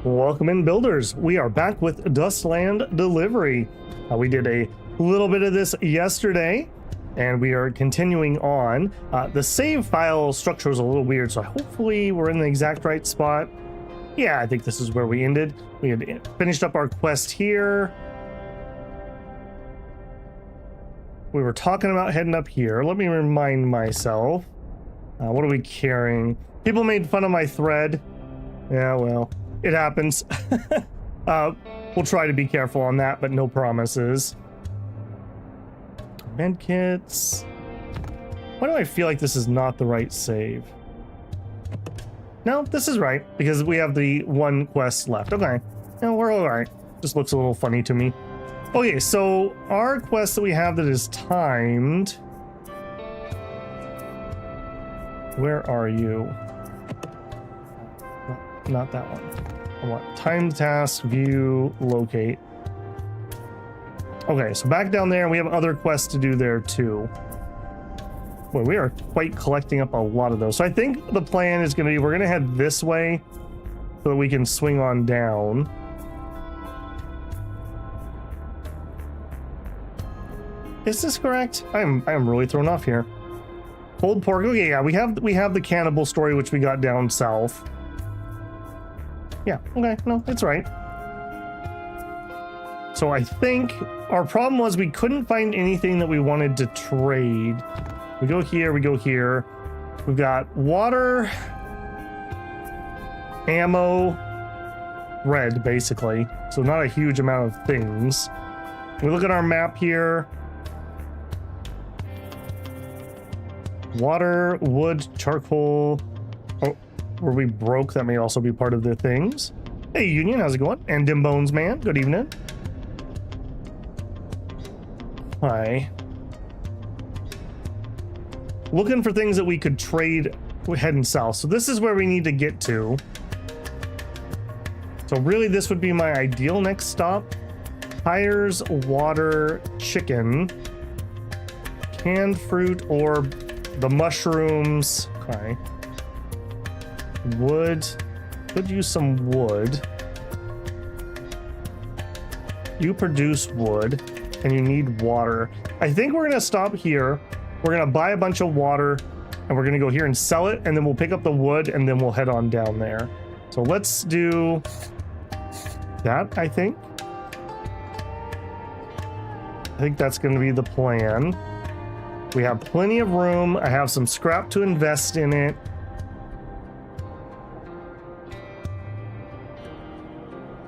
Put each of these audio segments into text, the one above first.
Welcome in, builders. We are back with Dustland Delivery. We did a little bit of this yesterday, and we are continuing on. The save file structure is a little weird, so hopefully we're in the exact right spot. Yeah, I think this is where we ended. We had finished up our quest here. We were talking about heading up here. Let me remind myself. What are we carrying? People made fun of my thread. Yeah, well, it happens. We'll try to be careful on that, but no promises. Medkits. Why do I feel like this is not the right save? No, this is right, because we have the one quest left. Okay, no, we're all right. Just looks a little funny to me. Okay, so our quest that we have that is timed. Where are you? Not that one. I want timed task, view, locate. Okay, so back down there, we have other quests to do there too. Boy, we are quite collecting up a lot of those. So I think the plan is going to be, we're going to head this way so that we can swing on down. Is this correct? I am really thrown off here. Pulled pork. Okay, yeah, we have the cannibal story, which we got down south. Yeah, okay, no, it's right. So I think our problem was we couldn't find anything that we wanted to trade. We go here, we go here. We've got water, ammo, red, basically. So not a huge amount of things. We look at our map here. Water, wood, charcoal. Oh, were we broke? That may also be part of the things. Hey, Union, how's it going? And Dim Bones Man, good evening. Hi. Looking for things that we could trade heading south. So this is where we need to get to. So really this would be my ideal next stop. Tires, water, chicken, canned fruit, or the mushrooms. Okay. Wood. Could use some wood. You produce wood and you need water. I think we're gonna stop here. We're gonna buy a bunch of water and we're gonna go here and sell it, and then we'll pick up the wood and then we'll head on down there. So let's do that, I think. I think that's gonna be the plan. We have plenty of room. I have some scrap to invest in it.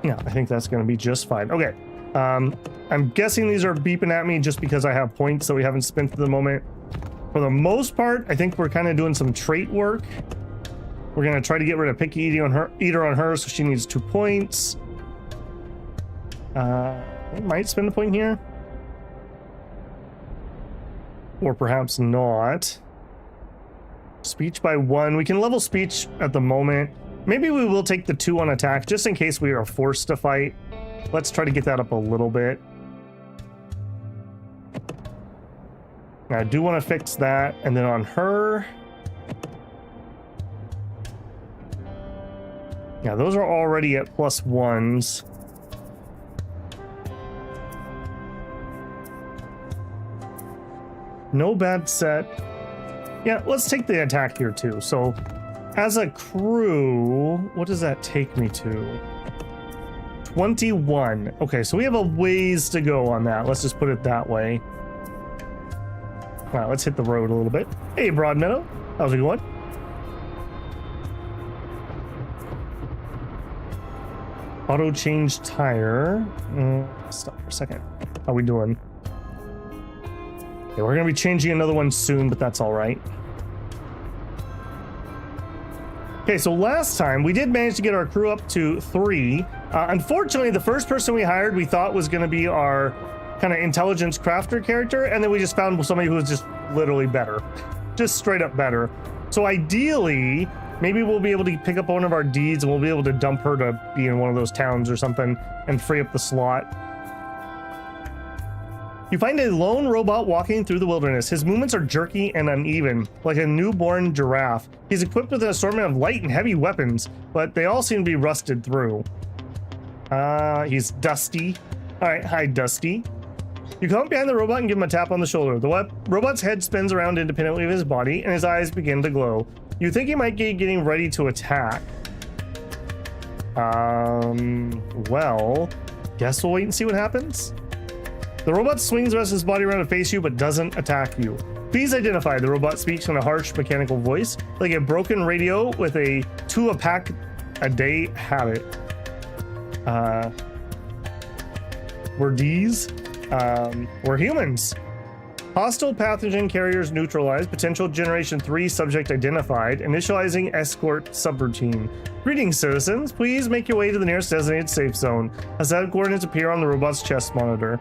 Yeah, I think that's gonna be just fine. Okay. I'm guessing these are beeping at me just because I have points that we haven't spent at the moment. For the most part, I think we're kind of doing some trait work. We're gonna try to get rid of Picky Eater on her, so she needs 2 points. We might spend a point here. Or perhaps not. Speech by 1. We can level speech at the moment. Maybe we will take the 2 on attack just in case we are forced to fight. Let's try to get that up a little bit. Now, I do want to fix that. And then on her. Yeah, those are already at +1s. No bad set. Yeah, let's take the attack here too. So as a crew, what does that take me to? 21. Okay, so we have a ways to go on that. Let's just put it that way. All right, let's hit the road a little bit. Hey, Broadmeadow, how's it going? Auto change tire. Stop for a second. How we doing? Okay, we're gonna be changing another one soon, but that's all right. Okay, so last time we did manage to get our crew up to 3. Unfortunately, the first person we hired we thought was going to be our kind of intelligence crafter character, and then we just found somebody who was just literally better. Just straight up better. So ideally, maybe we'll be able to pick up one of our deeds and we'll be able to dump her to be in one of those towns or something and free up the slot. You find a lone robot walking through the wilderness. His movements are jerky and uneven, like a newborn giraffe. He's equipped with an assortment of light and heavy weapons, but they all seem to be rusted through. He's Dusty. All right, hi, Dusty. You come up behind the robot and give him a tap on the shoulder. The robot's head spins around independently of his body, and his eyes begin to glow. You think he might be getting ready to attack. Well, guess we'll wait and see what happens. The robot swings the rest of his body around to face you, but doesn't attack you. Please identify. The robot speaks in a harsh mechanical voice, like a broken radio with a 2-a-pack-a-day habit. We're D's. We're humans. Hostile pathogen carriers neutralized. Potential Generation 3 subject identified. Initializing escort subroutine. Greetings, citizens. Please make your way to the nearest designated safe zone. A set of coordinates appear on the robot's chest monitor.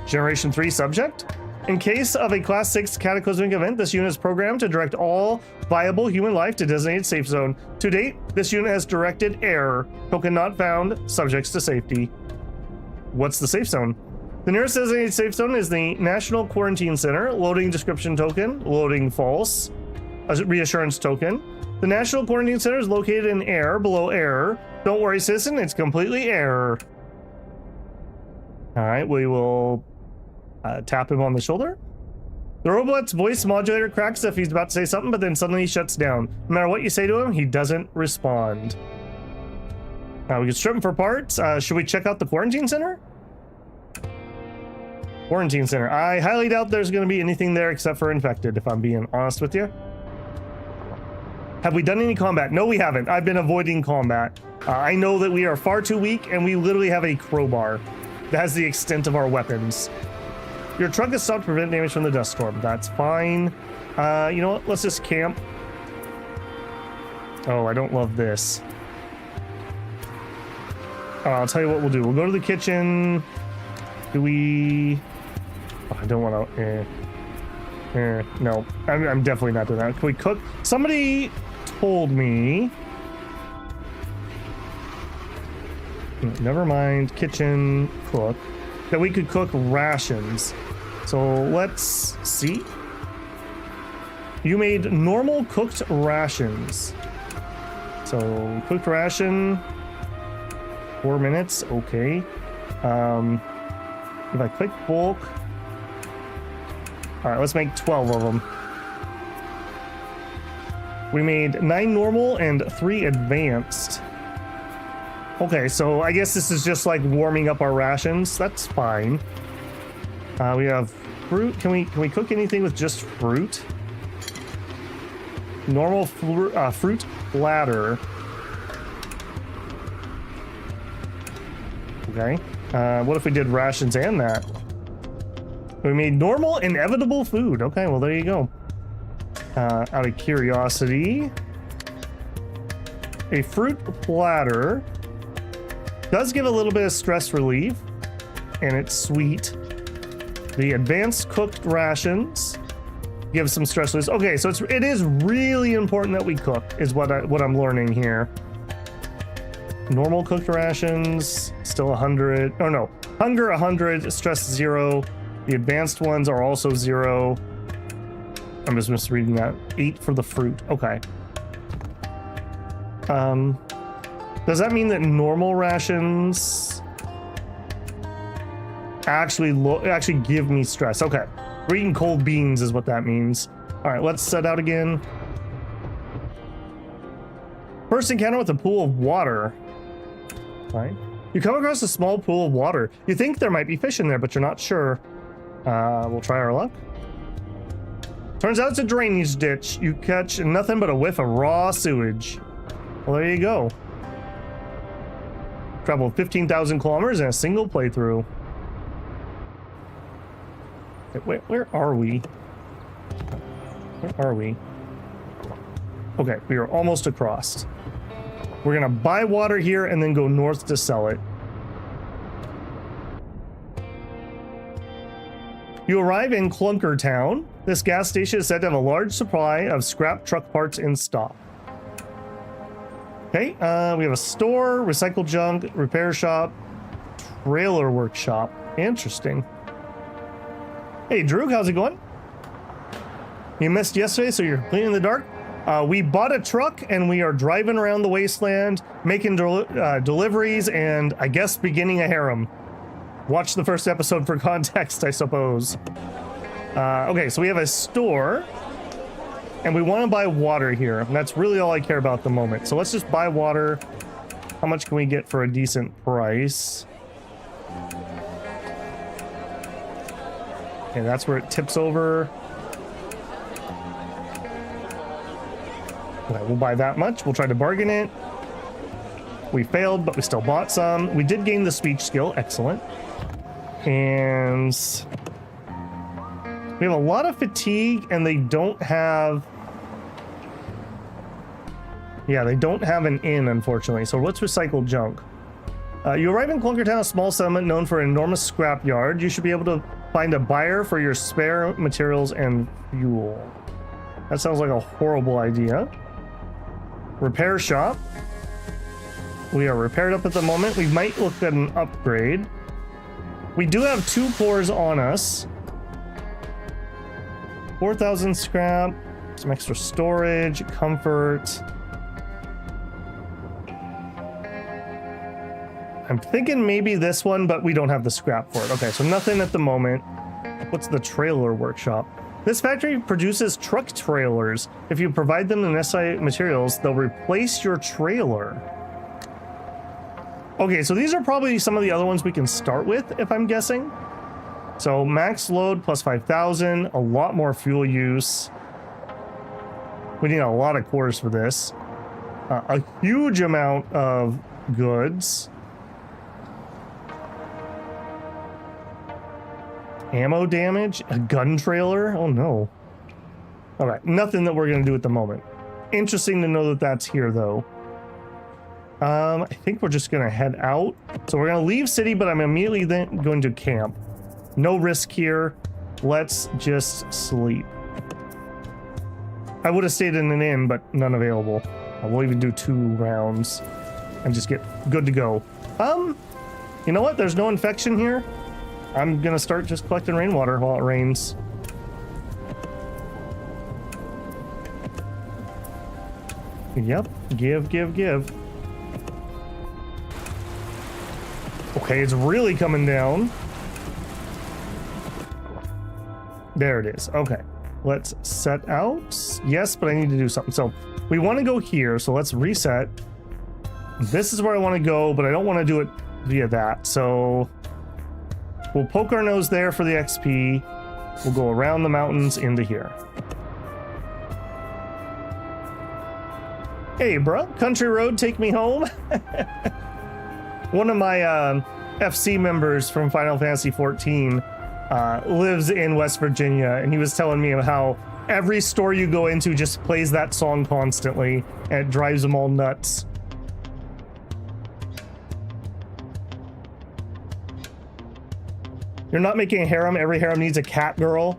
Generation 3 subject? In case of a Class 6 cataclysmic event, this unit is programmed to direct all viable human life to designated safe zone. To date, this unit has directed error. Token not found. Subjects to safety. What's the safe zone? The nearest designated safe zone is the National Quarantine Center. Loading description token. Loading false. A reassurance token. The National Quarantine Center is located in air, below error. Don't worry, citizen, it's completely error. All right, we will tap him on the shoulder. The robot's voice modulator cracks if he's about to say something, but then suddenly he shuts down. No matter what you say to him, he doesn't respond. We can strip him for parts. Should we check out the quarantine center? Quarantine center. I highly doubt there's going to be anything there except for infected, if I'm being honest with you. Have we done any combat? No, we haven't. I've been avoiding combat. I know that we are far too weak, and we literally have a crowbar. That's the extent of our weapons. Your truck has stopped to prevent damage from the dust storm. That's fine. You know what? Let's just camp. Oh, I don't love this. I'll tell you what we'll do. We'll go to the kitchen. Do we... Oh, I don't want to... no. I'm definitely not doing that. Can we cook? Somebody told me... Never mind. Kitchen, cook. That we could cook rations. So let's see. You made normal cooked rations. So cooked ration, 4 minutes. Okay. If I click bulk. All right, let's make 12 of them. We made 9 normal and 3 advanced. Okay, so I guess this is just like warming up our rations. That's fine. We have fruit. Can we cook anything with just fruit? Normal fruit platter. Okay. What if we did rations and that? We made normal inevitable food. Okay, well there you go. Out of curiosity, a fruit platter does give a little bit of stress relief, and it's sweet. The advanced cooked rations give some stress relief. Okay, so it is really important that we cook, is what I'm learning here. Normal cooked rations, still 100. Oh no, hunger 100, stress 0. The advanced ones are also 0. I'm just misreading that. 8 for the fruit. Okay. Does that mean that normal rations actually give me stress? Okay. We're eating cold beans is what that means. All right, let's set out again. First encounter with a pool of water. All right. You come across a small pool of water. You think there might be fish in there, but you're not sure. We'll try our luck. Turns out it's a drainage ditch. You catch nothing but a whiff of raw sewage. Well, there you go. Traveled 15,000 kilometers in a single playthrough. Where are we? Where are we? Okay, we are almost across. We're gonna buy water here and then go north to sell it. You arrive in Clunker town. This gas station is said to have a large supply of scrap truck parts in stock. Okay, we have a store, recycle junk, repair shop, trailer workshop. Interesting. Hey, Drew, how's it going? You missed yesterday, so you're completely in the dark. We bought a truck and we are driving around the wasteland, making deliveries, and I guess beginning a harem. Watch the first episode for context, I suppose. Okay, so we have a store, and we want to buy water here. And that's really all I care about at the moment. So let's just buy water. How much can we get for a decent price? Okay, that's where it tips over. Okay, we'll buy that much. We'll try to bargain it. We failed, but we still bought some. We did gain the speech skill. Excellent. And we have a lot of fatigue, and they don't have... Yeah, they don't have an inn, unfortunately. So let's recycle junk. You arrive in Clunker Town, a small settlement known for an enormous scrap yard. You should be able to find a buyer for your spare materials and fuel. That sounds like a horrible idea. Repair shop. We are repaired up at the moment. We might look at an upgrade. We do have 2 floors on us. 4,000 scrap, some extra storage, comfort. I'm thinking maybe this one, but we don't have the scrap for it. Okay, so nothing at the moment. What's the trailer workshop? This factory produces truck trailers. If you provide them the necessary materials, they'll replace your trailer. Okay, so these are probably some of the other ones we can start with, if I'm guessing. So max load plus 5,000, a lot more fuel use. We need a lot of cores for this. A huge amount of goods. Ammo damage, a gun trailer. Oh no. All right, nothing that we're gonna do at the moment. Interesting to know that that's here though. I think we're just gonna head out. So we're gonna leave city, but I'm immediately then going to camp. No risk here. Let's just sleep. I would have stayed in an inn, but none available. We'll even do 2 rounds and just get good to go. You know what? There's no infection here. I'm gonna start just collecting rainwater while it rains. Yep, give. Okay, it's really coming down. There it is. Okay, let's set out. Yes, but I need to do something. So we want to go here, so let's reset. This is where I want to go, but I don't want to do it via that. So we'll poke our nose there for the XP. We'll go around the mountains into here. Hey, bro, country road, take me home. One of my FC members from Final Fantasy 14 lives in West Virginia, and he was telling me how every store you go into just plays that song constantly, and it drives them all nuts. You're not making a harem. Every harem needs a cat girl.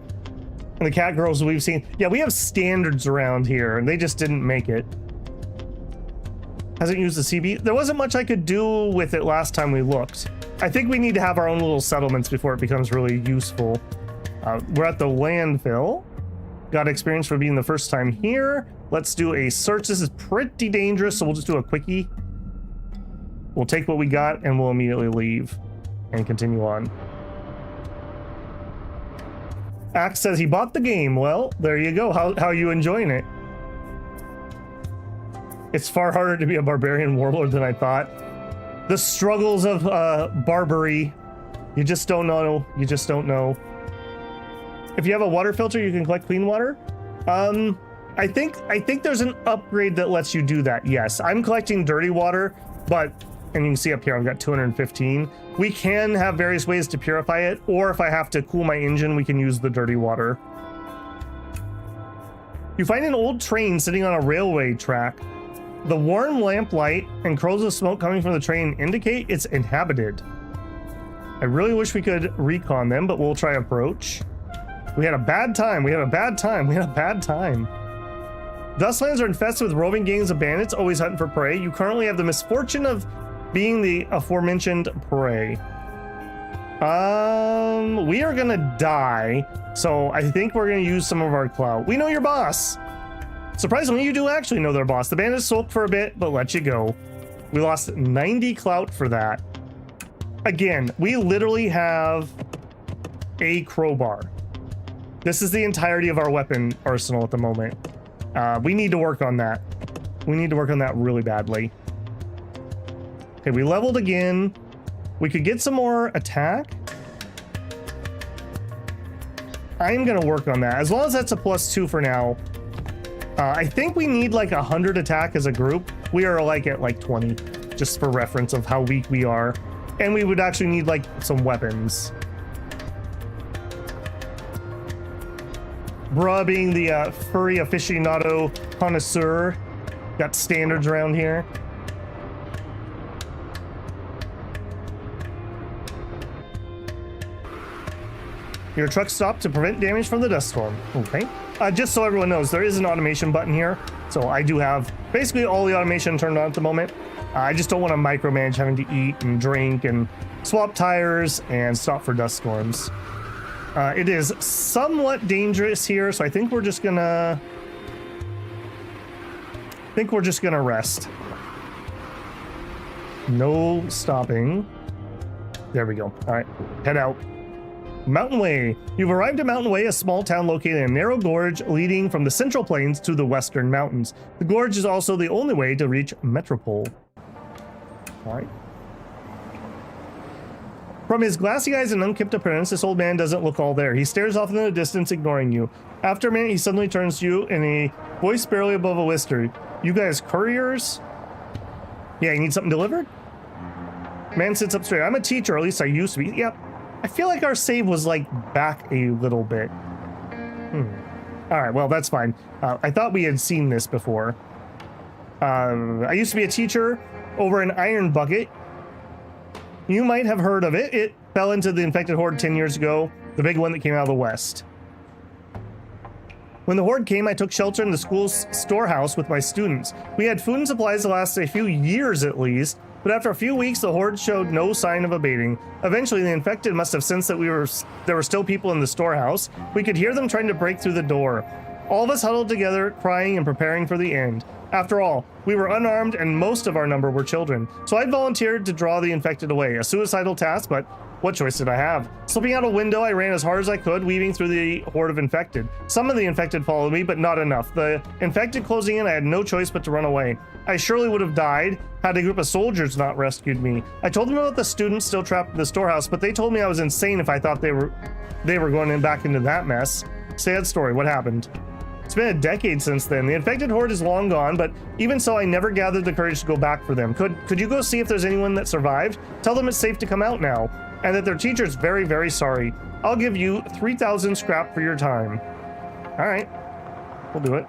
And the cat girls we've seen... Yeah, we have standards around here, and they just didn't make it. Hasn't used the CB. There wasn't much I could do with it last time we looked. I think we need to have our own little settlements before it becomes really useful. We're at the landfill. Got experience for being the first time here. Let's do a search. This is pretty dangerous, so we'll just do a quickie. We'll take what we got, and we'll immediately leave and continue on. Axe says he bought the game. Well, there you go. How are you enjoying it? It's far harder to be a barbarian warlord than I thought. The struggles of Barbary. You just don't know. You just don't know. If you have a water filter, you can collect clean water. I think there's an upgrade that lets you do that. Yes, I'm collecting dirty water, but, and you can see up here, I've got 215. We can have various ways to purify it, or if I have to cool my engine, we can use the dirty water. You find an old train sitting on a railway track. The warm lamplight and curls of smoke coming from the train indicate it's inhabited. I really wish we could recon them, but we'll try approach. We had a bad time. Dustlands are infested with roving gangs of bandits, always hunting for prey. You currently have the misfortune of being the aforementioned prey. We are gonna die, so I think we're gonna use some of our clout. We know your boss. Surprisingly, you do actually know their boss. The bandits sulked for a bit, but let you go. We lost 90 clout for that. Again, we literally have a crowbar. This is the entirety of our weapon arsenal at the moment. We need to work on that. We need to work on that really badly. Okay, we leveled again. We could get some more attack. I'm gonna work on that. As long as that's a +2 for now. I think we need like 100 attack as a group. We are like at like 20, just for reference of how weak we are. And we would actually need like some weapons. Bruh being the furry aficionado connoisseur. Got standards around here. Your truck stopped to prevent damage from the dust storm. Okay. Just so everyone knows, there is an automation button here. So I do have basically all the automation turned on at the moment. I just don't want to micromanage having to eat and drink and swap tires and stop for dust storms. It is somewhat dangerous here, so I think we're just gonna... rest. No stopping. There we go. All right, head out. Mountain Way. You've arrived at Mountain Way, a small town located in a narrow gorge leading from the Central Plains to the Western Mountains. The gorge is also the only way to reach Metropole. All right. From his glassy eyes and unkempt appearance, this old man doesn't look all there. He stares off in the distance, ignoring you. After a minute, he suddenly turns to you in a voice barely above a whisper. You guys couriers? Yeah, you need something delivered? Man sits up straight. I'm a teacher, or at least I used to be. Yep. I feel like our save was like back a little bit. All right, well, that's fine. I thought we had seen this before. I used to be a teacher over an iron bucket. You might have heard of it. It fell into the infected horde 10 years ago, the big one that came out of the west. When the horde came, I took shelter in the school's storehouse with my students. We had food and supplies that lasted a few years at least, but after a few weeks, the horde showed no sign of abating. Eventually, the infected must have sensed that there were still people in the storehouse. We could hear them trying to break through the door. All of us huddled together, crying and preparing for the end. After all, we were unarmed and most of our number were children. So I volunteered to draw the infected away, a suicidal task, but what choice did I have? Slipping out a window, I ran as hard as I could, weaving through the horde of infected. Some of the infected followed me, but not enough. The infected closing in, I had no choice but to run away. I surely would have died had a group of soldiers not rescued me. I told them about the students still trapped in the storehouse, but they told me I was insane if I thought they were going back into that mess. Sad story, what happened? It's been a decade since then. The infected horde is long gone, but even so, I never gathered the courage to go back for them. Could you go see if there's anyone that survived? Tell them it's safe to come out now, and that their teacher's very, very sorry. I'll give you 3,000 scrap for your time. All right, we'll do it.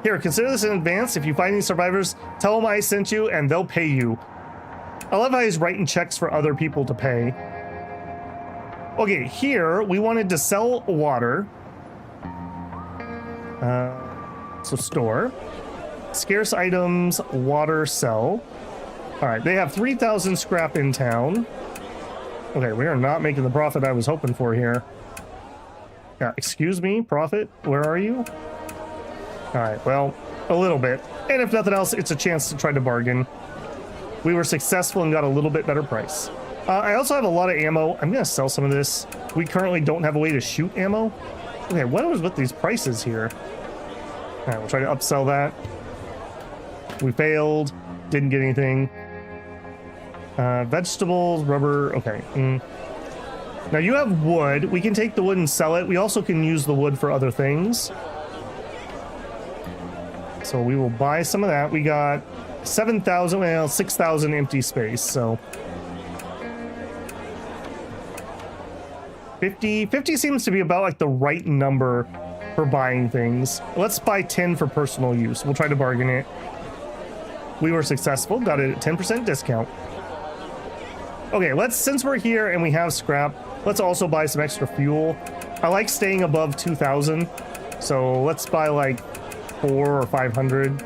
Here, consider this in advance. If you find any survivors, tell them I sent you, and they'll pay you. I love how he's writing checks for other people to pay. Okay, here, we wanted to sell water. So store. Scarce items, water, sell. All right, they have 3,000 scrap in town. Okay, we are not making the profit I was hoping for here. Yeah, excuse me, profit, where are you? All right, well, a little bit. And if nothing else, it's a chance to try to bargain. We were successful and got a little bit better price. I also have a lot of ammo. I'm gonna sell some of this. We currently don't have a way to shoot ammo. Okay, what was with these prices here? All right, we'll try to upsell that. We failed, didn't get anything. Vegetables, rubber, okay. Now you have wood. We can take the wood and sell it. We also can use the wood for other things. So we will buy some of that. We got 7,000, well, 6,000 empty space, so. 50 seems to be about like the right number for buying things. Let's buy 10 for personal use. We'll try to bargain it. We were successful, got it at 10% discount. Okay, since we're here and we have scrap, let's also buy some extra fuel. I like staying above 2,000, so let's buy like 400 or 500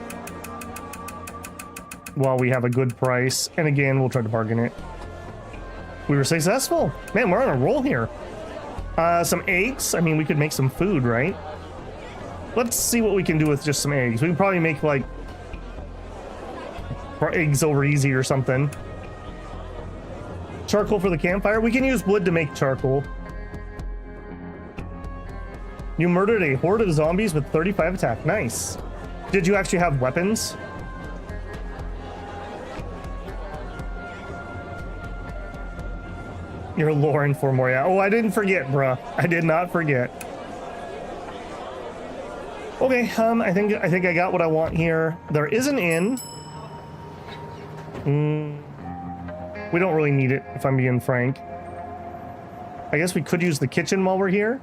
while we have a good price. And again, we'll try to bargain it. We were successful. Man, we're on a roll here. Some eggs. I mean, we could make some food, right? Let's see what we can do with just some eggs. We can probably make like eggs over easy or something. Charcoal for the campfire. We can use wood to make charcoal. You murdered a horde of zombies with 35 attack. Nice. Did you actually have weapons? You're Lauren for more, yeah. Oh, I didn't forget, bruh. I did not forget. Okay, I think I got what I want here. There is an inn. We don't really need it, if I'm being frank. I guess we could use the kitchen while we're here.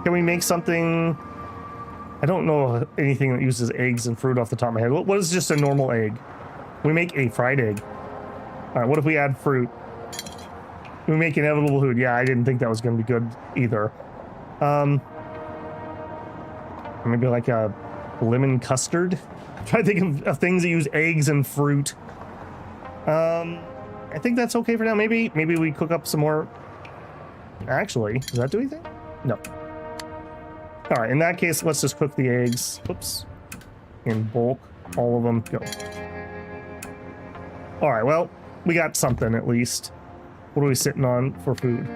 Can we make something? I don't know anything that uses eggs and fruit off the top of my head. What is just a normal egg? We make a fried egg. All right, what if we add fruit? We make inevitable food. Yeah, I didn't think that was going to be good either. Maybe like a lemon custard. I'm trying to think of things that use eggs and fruit. I think that's okay for now. Maybe we cook up some more. Actually, does that do anything? No. All right, in that case, let's just cook the eggs. Oops. In bulk, all of them. Go. All right, well, we got something at least. What are we sitting on for food?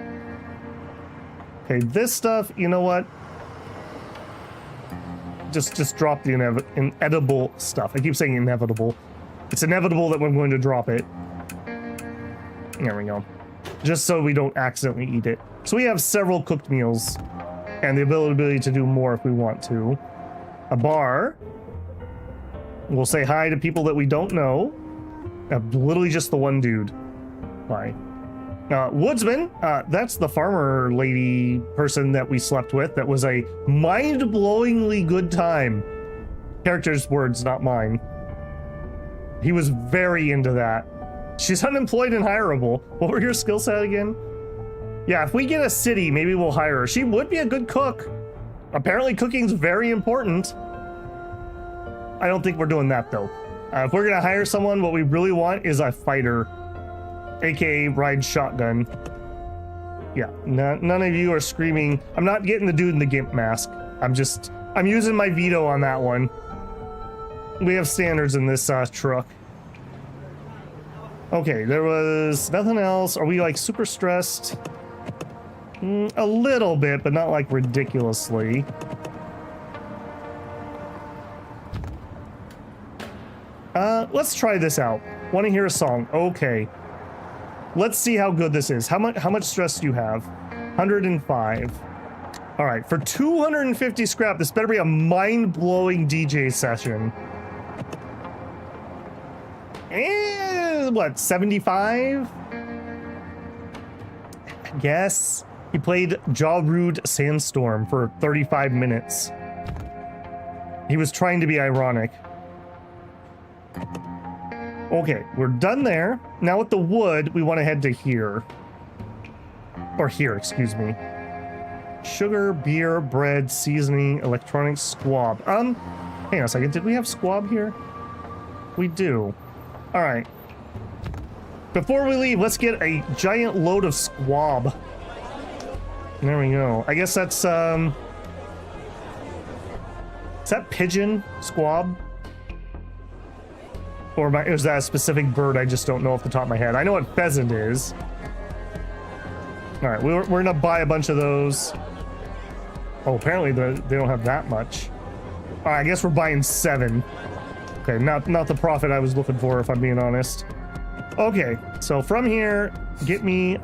Okay, this stuff, you know what? Just drop the inedible stuff. I keep saying inevitable. It's inevitable that we're going to drop it. There we go. Just so we don't accidentally eat it. So we have several cooked meals and the ability to do more if we want to. A bar. We'll say hi to people that we don't know. Literally just the one dude. Bye. Woodsman, that's the farmer lady person that we slept with. That was a mind-blowingly good time. Character's words, not mine. He was very into that. She's unemployed and hireable. What were your skill set again? Yeah, if we get a city, maybe we'll hire her. She would be a good cook. Apparently cooking's very important. I don't think we're doing that though. If we're gonna hire someone, what we really want is a fighter. AKA ride shotgun. Yeah, none of you are screaming. I'm not getting the dude in the gimp mask. I'm using my veto on that one. We have standards in this truck. Okay, there was nothing else. Are we like super stressed? A little bit, but not like ridiculously. Let's try this out. Want to hear a song? Okay. Let's see how good this is. How much stress do you have? 105. All right, for 250 scrap, this better be a mind-blowing DJ session. And what, 75? I guess. He played Jaw Rude Sandstorm for 35 minutes. He was trying to be ironic. Okay, we're done there. Now with the wood, we want to head to here. Or here, excuse me. Sugar, beer, bread, seasoning, electronics, squab. Hang on a second. Did we have squab here? We do. All right. Before we leave, let's get a giant load of squab. There we go. I guess that's, is that pigeon squab? Or is that a specific bird? I just don't know off the top of my head. I know what pheasant is. All right, we're gonna buy a bunch of those. Oh, apparently they don't have that much. All right, I guess we're buying 7. Okay, not the profit I was looking for, if I'm being honest. Okay, so from here, get me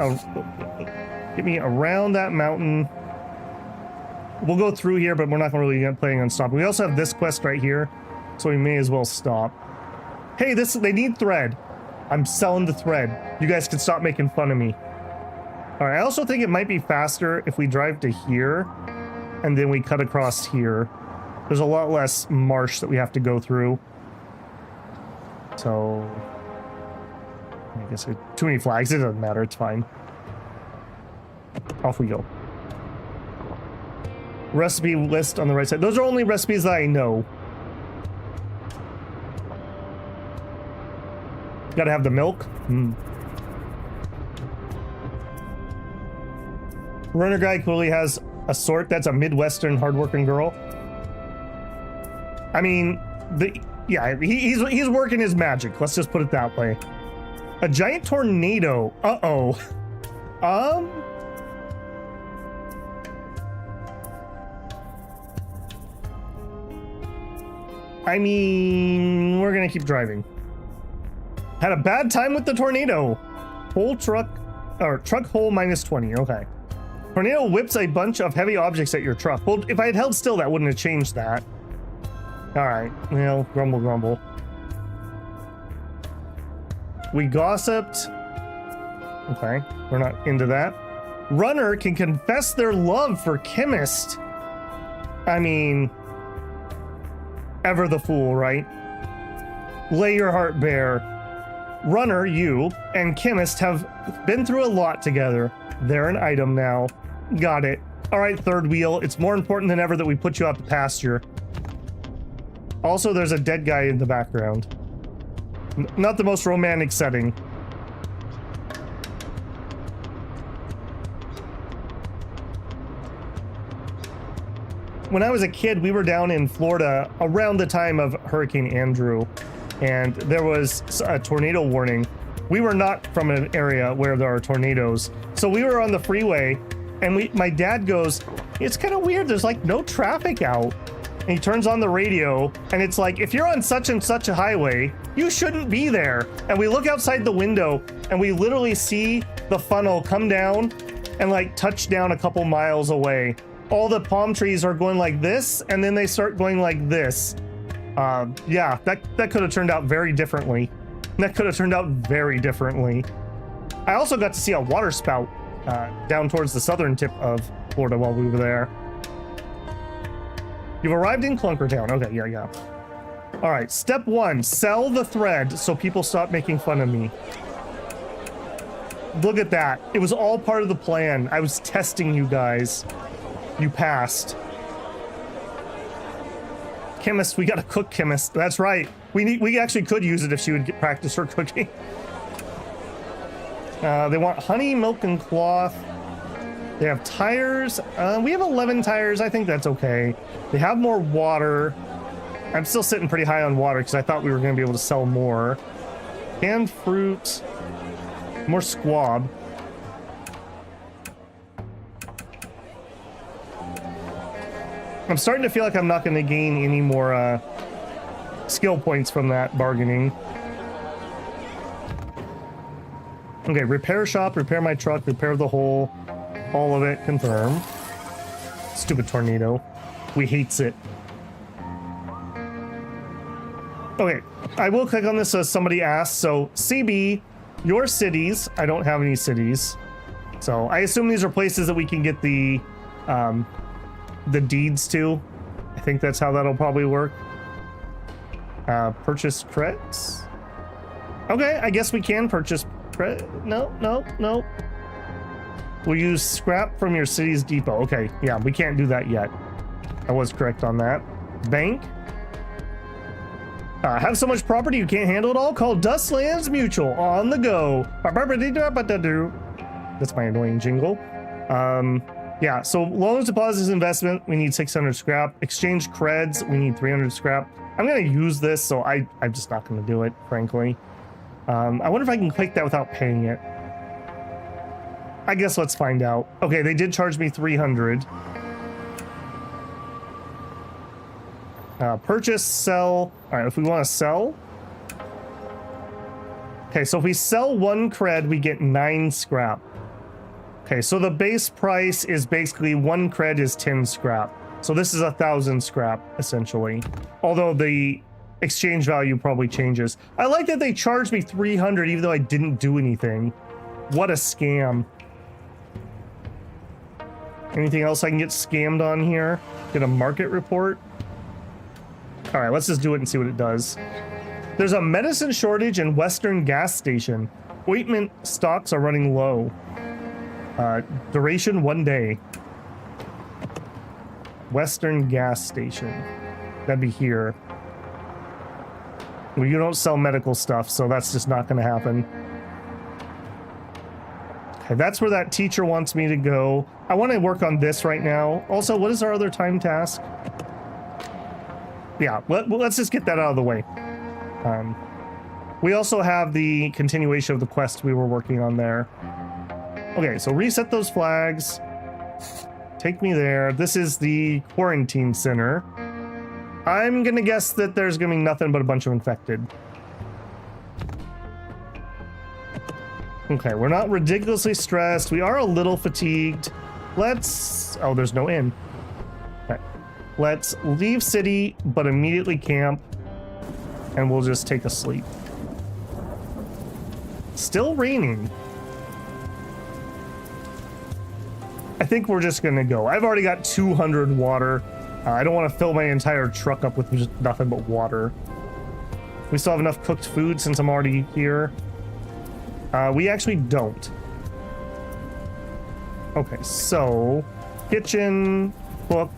around that mountain. We'll go through here, but we're not really planning on stopping. We also have this quest right here, so we may as well stop. Hey, they need thread. I'm selling the thread. You guys can stop making fun of me. All right, I also think it might be faster if we drive to here and then we cut across here. There's a lot less marsh that we have to go through. So, I guess too many flags. It doesn't matter. It's fine. Off we go. Recipe list on the right side. Those are only recipes that I know. Gotta have the milk. Runner guy clearly has a sort. That's a Midwestern hardworking girl. I mean, he's working his magic. Let's just put it that way. A giant tornado. Uh-oh. I mean, we're gonna keep driving. Had a bad time with the tornado. Whole truck, or truck hole -20, okay. Tornado whips a bunch of heavy objects at your truck. Well, if I had held still, that wouldn't have changed that. All right, well, grumble, grumble. We gossiped. Okay, we're not into that. Runner can confess their love for Chemist. I mean, ever the fool, right? Lay your heart bare. Runner, you, and Chemist have been through a lot together. They're an item now. Got it. All right, third wheel. It's more important than ever that we put you out to pasture. Also, there's a dead guy in the background. Not the most romantic setting. When I was a kid, we were down in Florida around the time of Hurricane Andrew, and there was a tornado warning. We were not from an area where there are tornadoes. So we were on the freeway, and my dad goes, it's kind of weird, there's like no traffic out. And he turns on the radio, and it's like, if you're on such and such a highway, you shouldn't be there. And we look outside the window, and we literally see the funnel come down and like touch down a couple miles away. All the palm trees are going like this, and then they start going like this. Yeah, that could have turned out very differently. That could have turned out very differently. I also got to see a water spout down towards the southern tip of Florida while we were there. You've arrived in Clunker Town. Okay, yeah. All right, step 1, sell the thread so people stop making fun of me. Look at that. It was all part of the plan. I was testing you guys. You passed. Chemist, we gotta cook Chemist. That's right. We actually could use it if she would practice her cooking. They want honey, milk, and cloth. They have tires. We have 11 tires. I think that's okay. They have more water. I'm still sitting pretty high on water because I thought we were going to be able to sell more. Canned fruit. More squab. I'm starting to feel like I'm not going to gain any more skill points from that bargaining. Okay, repair shop, repair my truck, repair the hole. All of it, confirm. Stupid tornado. We hates it. Okay, I will click on this as somebody asked. So, CB, your cities. I don't have any cities. So, I assume these are places that we can get the deeds to. I think that's how that'll probably work. Purchase creds. Okay, I guess we can purchase cred. No. We'll use scrap from your city's depot. Okay, yeah, we can't do that yet. I was correct on that. Bank. Have so much property you can't handle it all? Call Dustlands Mutual on the go. That's my annoying jingle. Yeah, so loans, deposits, investment, we need 600 scrap. Exchange creds, we need 300 scrap. I'm gonna use this, so I'm just not gonna do it, frankly. I wonder if I can click that without paying it. I guess let's find out. Okay, they did charge me 300. Purchase, sell. All right, if we want to sell. Okay, so if we sell 1 cred, we get 9 scrap. Okay, so the base price is basically 1 cred is 10 scrap. So this is 1,000 scrap, essentially. Although the exchange value probably changes. I like that they charged me 300 even though I didn't do anything. What a scam. Anything else I can get scammed on here? Get a market report? All right, let's just do it and see what it does. There's a medicine shortage in Western gas station. Ointment stocks are running low. Duration 1 day. Western gas station. That'd be here. Well, you don't sell medical stuff, so that's just not going to happen. Okay, that's where that teacher wants me to go. I want to work on this right now. Also, what is our other time task? Yeah, let's just get that out of the way. We also have the continuation of the quest we were working on there. Okay, so reset those flags. Take me there. This is the quarantine center. I'm gonna guess that there's gonna be nothing but a bunch of infected. Okay, we're not ridiculously stressed. We are a little fatigued. Let's... Oh, there's no inn. Okay. Let's leave city, but immediately camp. And we'll just take a sleep. Still raining. I think we're just gonna go. I've already got 200 water. I don't want to fill my entire truck up with just nothing but water. We still have enough cooked food since I'm already here. We actually don't. Okay, so kitchen, cook.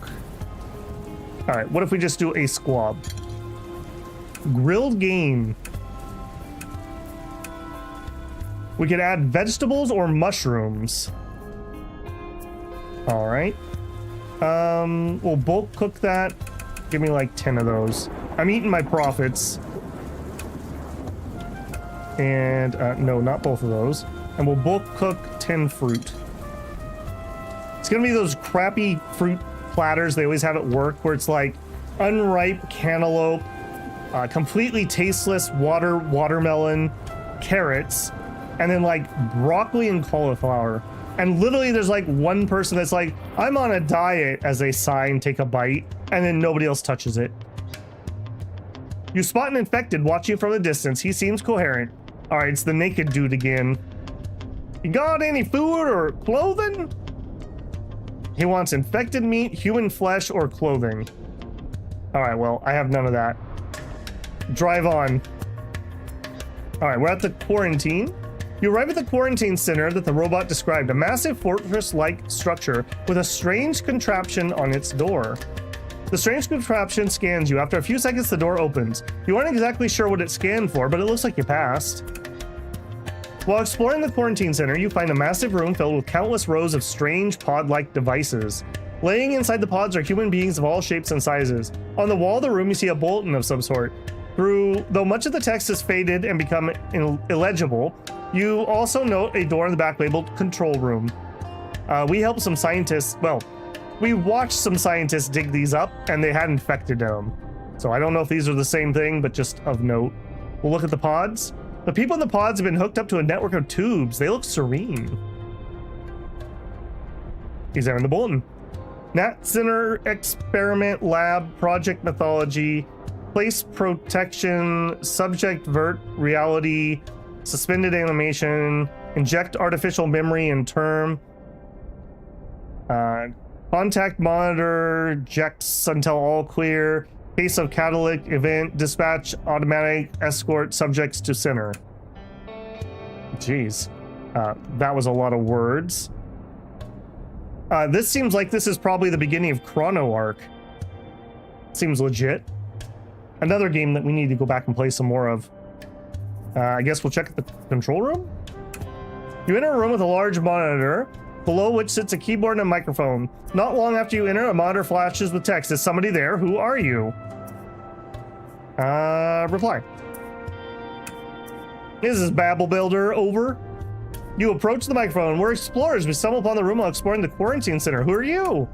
All right, what if we just do a squab? Grilled game. We could add vegetables or mushrooms. All right. We'll bulk cook that. Give me like 10 of those. I'm eating my profits. And no, not both of those. And we'll bulk cook 10 fruit. It's gonna be those crappy fruit platters they always have at work where it's like unripe cantaloupe, completely tasteless watermelon, carrots, and then like broccoli and cauliflower. And literally there's like one person that's like, I'm on a diet, as they sigh and take a bite, and then nobody else touches it. You spot an infected watching from a distance. He seems coherent. All right, it's the naked dude again. You got any food or clothing? He wants infected meat, human flesh, or clothing. All right, well, I have none of that. Drive on. All right, we're at the quarantine. You arrive at the quarantine center that the robot described, a massive fortress-like structure with a strange contraption on its door. The strange contraption scans you. After a few seconds, the door opens. You aren't exactly sure what it scanned for, but it looks like you passed. While exploring the quarantine center, you find a massive room filled with countless rows of strange pod-like devices. Laying inside the pods are human beings of all shapes and sizes. On the wall of the room, you see a bulletin of some sort. Though much of the text is faded and become illegible, you also note a door in the back labeled control room. We helped some scientists, well, we watched some scientists dig these up and they had infected them. So I don't know if these are the same thing, but just of note. We'll look at the pods. The people in the pods have been hooked up to a network of tubes. They look serene. He's there in the bulletin. Nat Center Experiment Lab Project Mythology Place Protection Subject Vert Reality Suspended Animation Inject Artificial Memory and Term Contact Monitor Jects until all clear Case of Catalytic Event Dispatch Automatic Escort Subjects to Center. Jeez, that was a lot of words. This seems like this is probably the beginning of Chrono Arc. Seems legit. Another game that we need to go back and play some more of. I guess we'll check at the control room. You enter a room with a large monitor, below which sits a keyboard and a microphone. Not long after you enter, a monitor flashes with text. Is somebody there? Who are you? Reply. This is Babel Builder, over. You approach the microphone. We're explorers. We stumble upon the room while exploring the quarantine center. Who are you?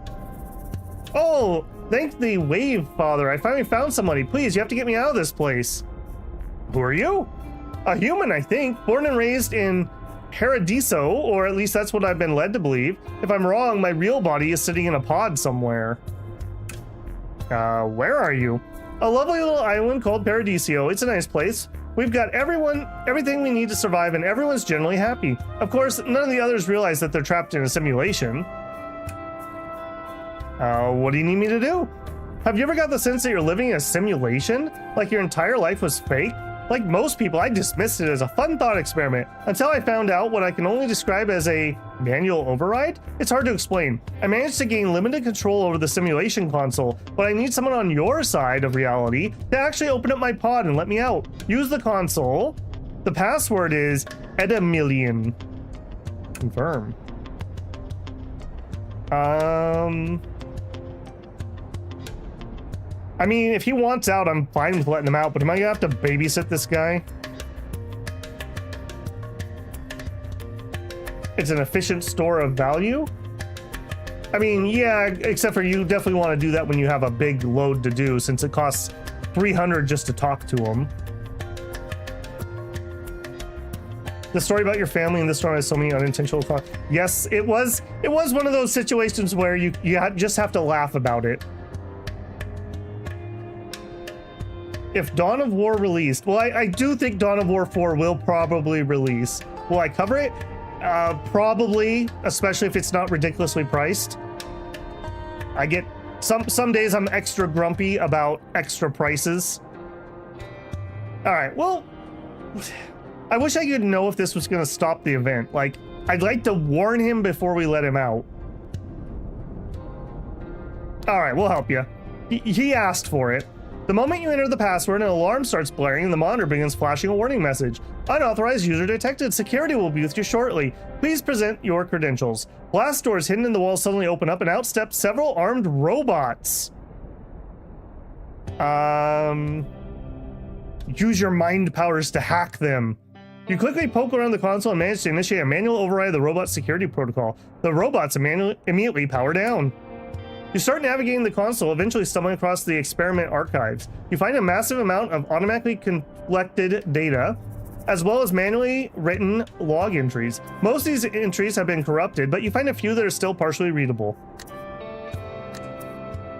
Oh, thank the Wave Father. I finally found somebody. Please, you have to get me out of this place. Who are you? A human, I think. Born and raised in Paradiso, or at least that's what I've been led to believe. If I'm wrong, my real body is sitting in a pod somewhere. Where are you? A lovely little island called Paradiso. It's a nice place. We've got everything we need to survive, and everyone's generally happy. Of course, none of the others realize that they're trapped in a simulation. What do you need me to do? Have you ever got the sense that you're living in a simulation? Like your entire life was fake? Like most people, I dismissed it as a fun thought experiment until I found out what I can only describe as a manual override. It's hard to explain. I managed to gain limited control over the simulation console, but I need someone on your side of reality to actually open up my pod and let me out. Use the console. The password is Edamillion. Confirm. I mean, if he wants out, I'm fine with letting him out, but am I gonna have to babysit this guy? It's an efficient store of value? I mean, yeah, except for you definitely want to do that when you have a big load to do, since it costs 300 just to talk to him. The story about your family in this story has so many unintentional thoughts. Yes, it was one of those situations where you just have to laugh about it. If Dawn of War released, well, I do think Dawn of War 4 will probably release. Will I cover it? Probably, especially if it's not ridiculously priced. I get some days I'm extra grumpy about extra prices. All right, well, I wish I could know if this was going to stop the event. Like, I'd like to warn him before we let him out. All right, we'll help you. He asked for it. The moment you enter the password, an alarm starts blaring and the monitor begins flashing a warning message. Unauthorized user detected. Security will be with you shortly. Please present your credentials. Blast doors hidden in the wall suddenly open up and out step several armed robots. Use your mind powers to hack them. You quickly poke around the console and manage to initiate a manual override of the robot security protocol. The robots immediately power down. You start navigating the console, eventually stumbling across the experiment archives. You find a massive amount of automatically collected data, as well as manually written log entries. Most of these entries have been corrupted, but you find a few that are still partially readable.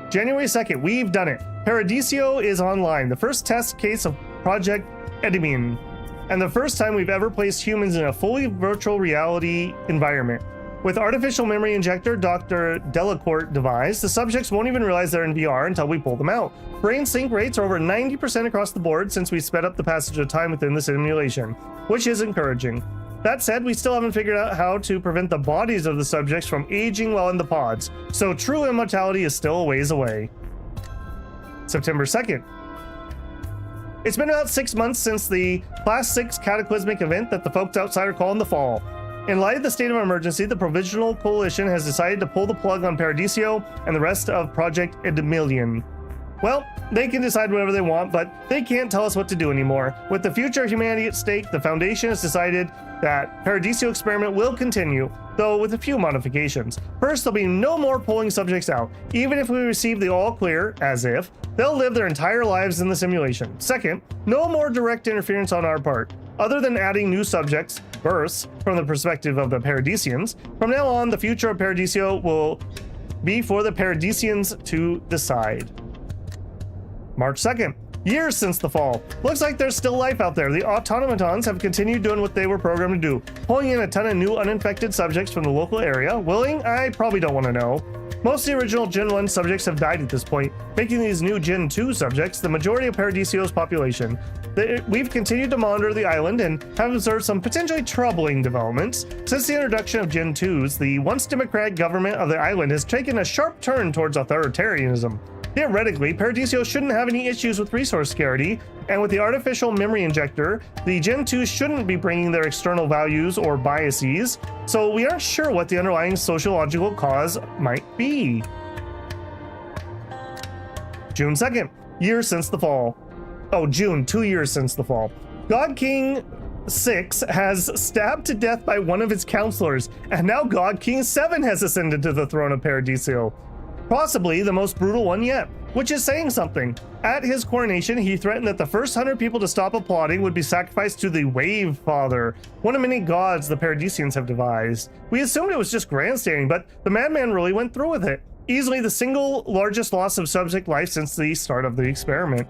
January 2nd, we've done it. Paradisio is online, the first test case of Project Edimine, and the first time we've ever placed humans in a fully virtual reality environment. With artificial memory injector Dr. Delacourt devised, the subjects won't even realize they're in VR until we pull them out. Brain sync rates are over 90% across the board since we sped up the passage of time within the simulation, which is encouraging. That said, we still haven't figured out how to prevent the bodies of the subjects from aging while in the pods, so true immortality is still a ways away. September 2nd. It's been about 6 months since the Class 6 cataclysmic event that the folks outside are calling the Fall. In light of the state of emergency, the Provisional Coalition has decided to pull the plug on Paradisio and the rest of Project Edimilion. Well, they can decide whatever they want, but they can't tell us what to do anymore. With the future of humanity at stake, the Foundation has decided that Paradisio experiment will continue, though with a few modifications. First, there'll be no more pulling subjects out. Even if we receive the all clear, as if, they'll live their entire lives in the simulation. Second, no more direct interference on our part. Other than adding new subjects, births, from the perspective of the Paradisians, from now on, the future of Paradisio will be for the Paradisians to decide. March 2nd. Years since the fall. Looks like there's still life out there. The automatons have continued doing what they were programmed to do, pulling in a ton of new uninfected subjects from the local area. Willing? I probably don't want to know. Most of the original Gen 1 subjects have died at this point, making these new Gen 2 subjects the majority of Paradisio's population. We've continued to monitor the island and have observed some potentially troubling developments. Since the introduction of Gen 2s, the once democratic government of the island has taken a sharp turn towards authoritarianism. Theoretically, Paradisio shouldn't have any issues with resource scarcity, and with the artificial memory injector, the Gen 2 shouldn't be bringing their external values or biases, so we aren't sure what the underlying sociological cause might be. June 2nd, years since the fall. Oh, June, 2 years since the fall. God King 6 has stabbed to death by one of his counselors, and now God King 7 has ascended to the throne of Paradisio. Possibly the most brutal one yet, which is saying something. At his coronation, he threatened that the first 100 people to stop applauding would be sacrificed to the Wave Father, one of many gods the Paradisians have devised. We assumed it was just grandstanding, but the madman really went through with it. Easily the single largest loss of subject life since the start of the experiment.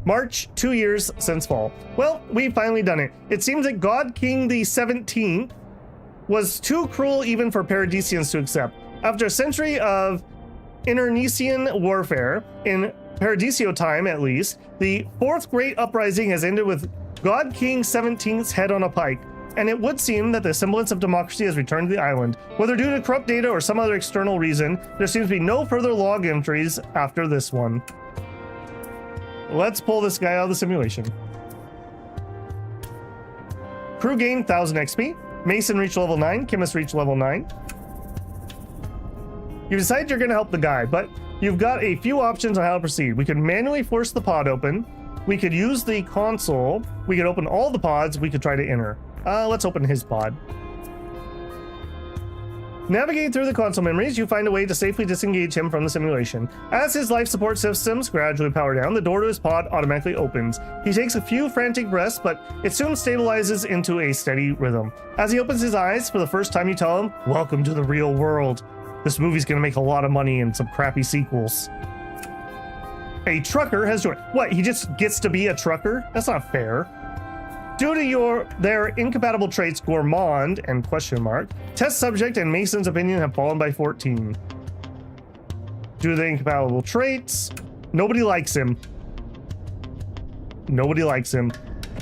March, 2 years since fall. Well, we've finally done it. It seems that God King the 17th was too cruel even for Paradisians to accept. After a century of internecine warfare, in Paradisio time at least, the fourth great uprising has ended with God King 17th's head on a pike, and it would seem that the semblance of democracy has returned to the island. Whether due to corrupt data or some other external reason, there seems to be no further log entries after this one. Let's pull this guy out of the simulation. crew gain 1000 XP. Mason reached level 9. Chemist reached level 9. You decide you're going to help the guy, but you've got a few options on how to proceed. We could manually force the pod open. We could use the console. We could open all the pods. We could try to enter. Let's open his pod. Navigating through the console memories, you find a way to safely disengage him from the simulation. As his life support systems gradually power down, the door to his pod automatically opens. He takes a few frantic breaths, but it soon stabilizes into a steady rhythm. As he opens his eyes, for the first time you tell him, "Welcome to the real world. This movie's gonna make a lot of money and some crappy sequels." A trucker has joined. What, he just gets to be a trucker? That's not fair. Due to their incompatible traits, gourmand and question mark, test subject and Mason's opinion have fallen by 14. Due to the incompatible traits, nobody likes him. Nobody likes him.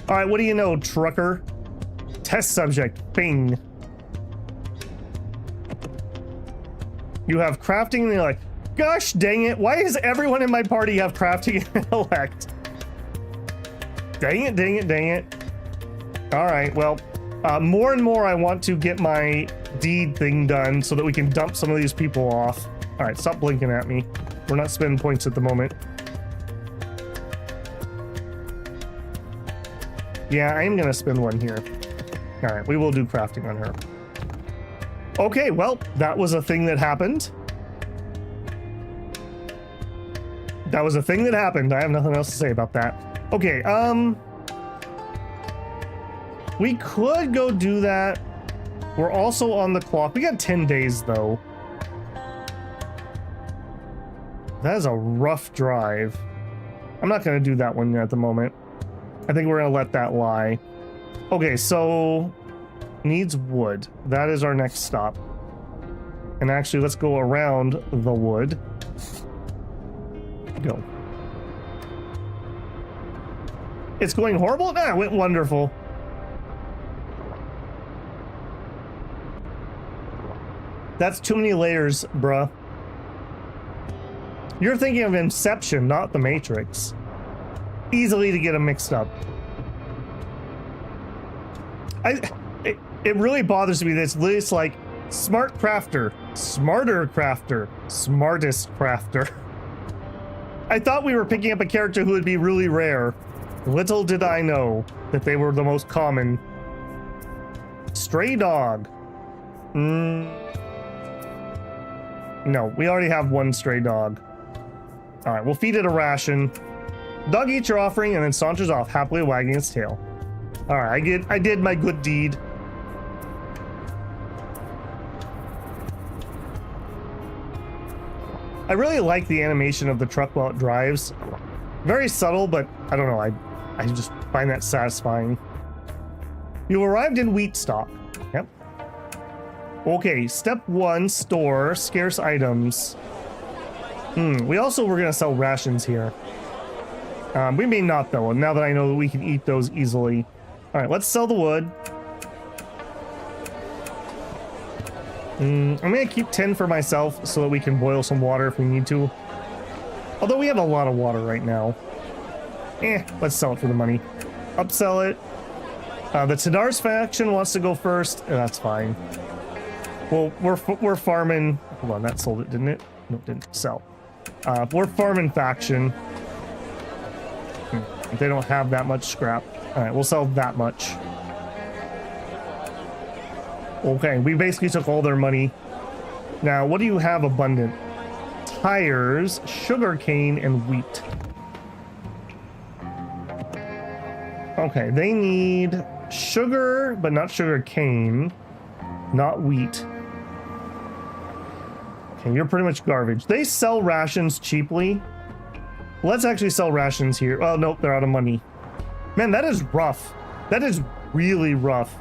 All right, what do you know, trucker? Test subject, bing. You have crafting and you're like, gosh dang it, why does everyone in my party have crafting and intellect? Dang it, dang it, dang it. All right, well, more and more I want to get my deed thing done so that we can dump some of these people off. All right, stop blinking at me. We're not spending points at the moment. Yeah, I am gonna spend one here. All right, we will do crafting on her. Okay, well, that was a thing that happened. That was a thing that happened. I have nothing else to say about that. Okay, we could go do that. We're also on the clock. We got 10 days, though. That is a rough drive. I'm not going to do that one at the moment. I think we're going to let that lie. Okay, so needs wood. That is our next stop. And actually, let's go around the wood. Go. It's going horrible? Nah, it went wonderful. That's too many layers, bruh. You're thinking of Inception, not The Matrix. Easily to get them mixed up. It really bothers me that it's like smart crafter, smarter crafter, smartest crafter. I thought we were picking up a character who would be really rare. Little did I know that they were the most common. Stray dog. No, we already have one stray dog. All right, we'll feed it a ration. Dog eats your offering and then saunters off, happily wagging its tail. All right, I did my good deed. I really like the animation of the truck while it drives. Very subtle, but I don't know, I just find that satisfying. You arrived in wheat stock. Yep. Okay, step 1, store scarce items. We also were gonna sell rations here. We may not though, now that I know that we can eat those easily. All right, let's sell the wood. I'm gonna keep 10 for myself so that we can boil some water if we need to. Although we have a lot of water right now. Let's sell it for the money. Upsell it. The Tadar's faction wants to go first. That's fine. Well, we're farming. Hold on, that sold it, didn't it? No, it didn't sell. We're farming faction. They don't have that much scrap. All right, we'll sell that much. Okay, we basically took all their money. Now, what do you have abundant? Tires, sugarcane, and wheat. Okay, they need sugar, but not sugar cane, not wheat. Okay, you're pretty much garbage. They sell rations cheaply. Let's actually sell rations here. Oh, nope, they're out of money. Man, that is rough. That is really rough.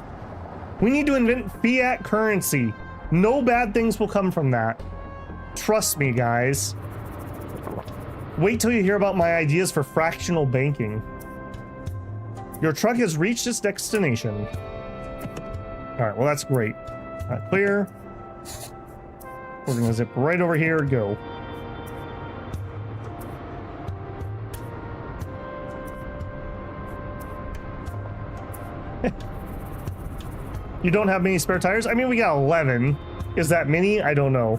We need to invent fiat currency. No bad things will come from that. Trust me, guys. Wait till you hear about my ideas for fractional banking. Your truck has reached its destination. All right, well, that's great. Clear. We're gonna zip right over here, go. You don't have many spare tires? I mean, we got 11. Is that many? I don't know.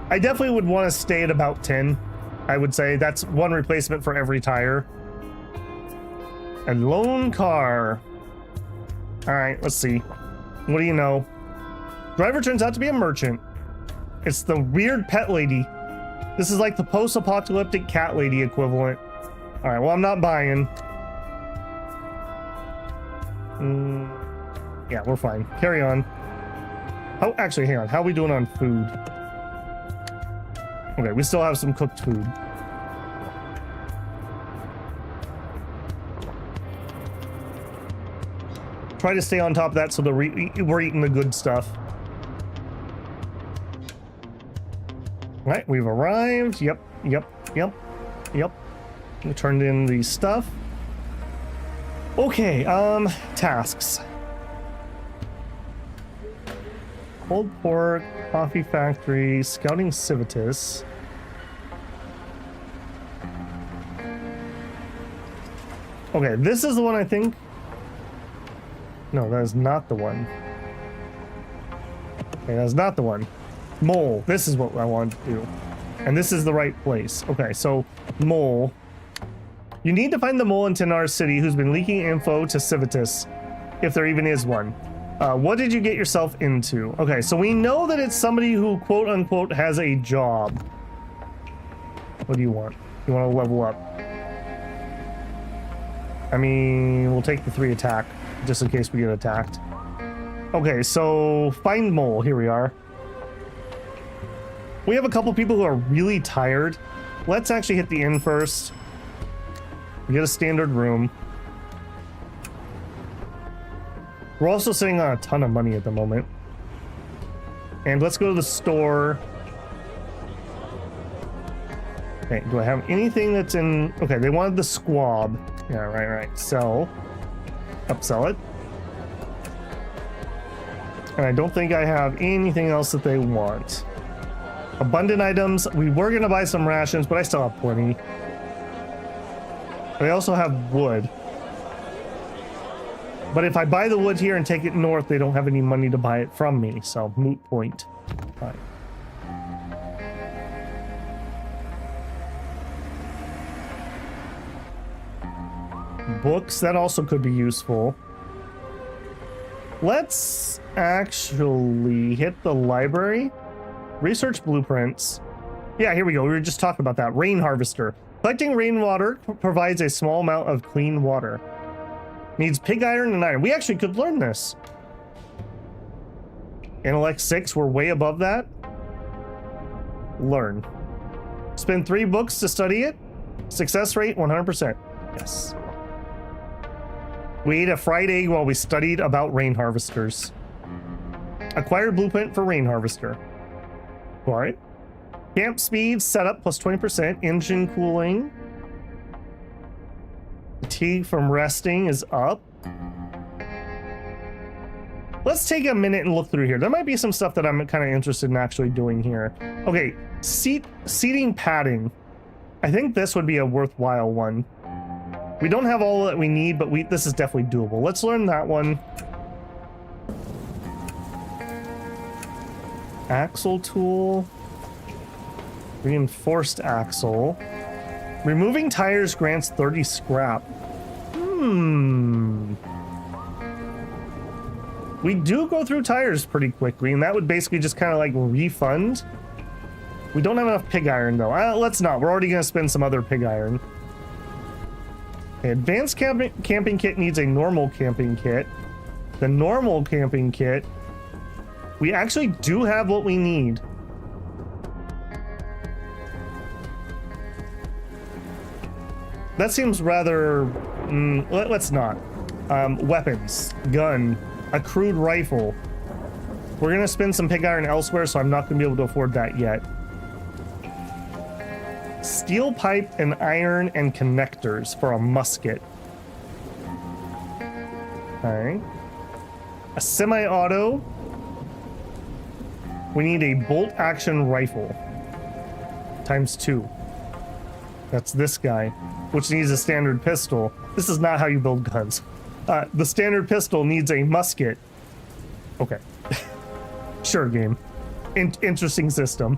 I definitely would want to stay at about 10. I would say that's one replacement for every tire. A loan car. All right, let's see. What do you know? Driver turns out to be a merchant. It's the weird pet lady. This is like the post-apocalyptic cat lady equivalent. All right, well, I'm not buying. Yeah, we're fine. Carry on. Oh, actually, hang on. How are we doing on food? Okay, we still have some cooked food. Try to stay on top of that so that we're eating the good stuff. All right, we've arrived. Yep. We turned in the stuff. Okay, tasks. Pulled pork, coffee factory, scouting civitas. Okay, this is the one I think. No, that is not the one. Okay, that's not the one. Mole, this is what I want to do. And this is the right place. Okay, so mole. You need to find the mole in Tenar City who's been leaking info to Civitas, if there even is one. What did you get yourself into? Okay, so we know that it's somebody who quote unquote has a job. What do you want? You want to level up? I mean, we'll take the 3 attack just in case we get attacked. Okay, so find mole. Here we are. We have a couple people who are really tired. Let's actually hit the inn first. We get a standard room. We're also sitting on a ton of money at the moment. And let's go to the store. Okay, do I have anything that's in... Okay, they wanted the squab. Yeah, right. Sell. Upsell it. And I don't think I have anything else that they want. Abundant items. We were going to buy some rations, but I still have plenty. They also have wood. But if I buy the wood here and take it north, they don't have any money to buy it from me. So, moot point. Fine. Books, that also could be useful. Let's actually hit the library. Research blueprints. Yeah, here we go. We were just talking about that. Rain harvester. Collecting rainwater provides a small amount of clean water. Needs pig iron and iron. We actually could learn this. Intellect 6, we're way above that. Learn. Spend 3 books to study it. Success rate 100%. Yes. We ate a fried egg while we studied about rain harvesters. Acquired blueprint for rain harvester. All right. Camp speed setup plus 20%. Engine cooling. Fatigue from resting is up. Let's take a minute and look through here. There might be some stuff that I'm kind of interested in actually doing here. Okay, seating padding. I think this would be a worthwhile one. We don't have all that we need, but this is definitely doable. Let's learn that one. Axle tool. Reinforced axle. Removing tires grants 30 scrap. We do go through tires pretty quickly, and that would basically just kind of like refund. We don't have enough pig iron though. Let's not. We're already going to spend some other pig iron. Okay, advanced camping kit needs a normal camping kit. The normal camping kit. We actually do have what we need. That seems rather... let's not. Weapons. Gun. A crude rifle. We're going to spend some pig iron elsewhere, so I'm not going to be able to afford that yet. Steel pipe and iron and connectors for a musket. Okay. A semi-auto. We need a bolt-action rifle. ×2. That's this guy, which needs a standard pistol. This is not how you build guns. The standard pistol needs a musket. Okay. Sure, game. Interesting system.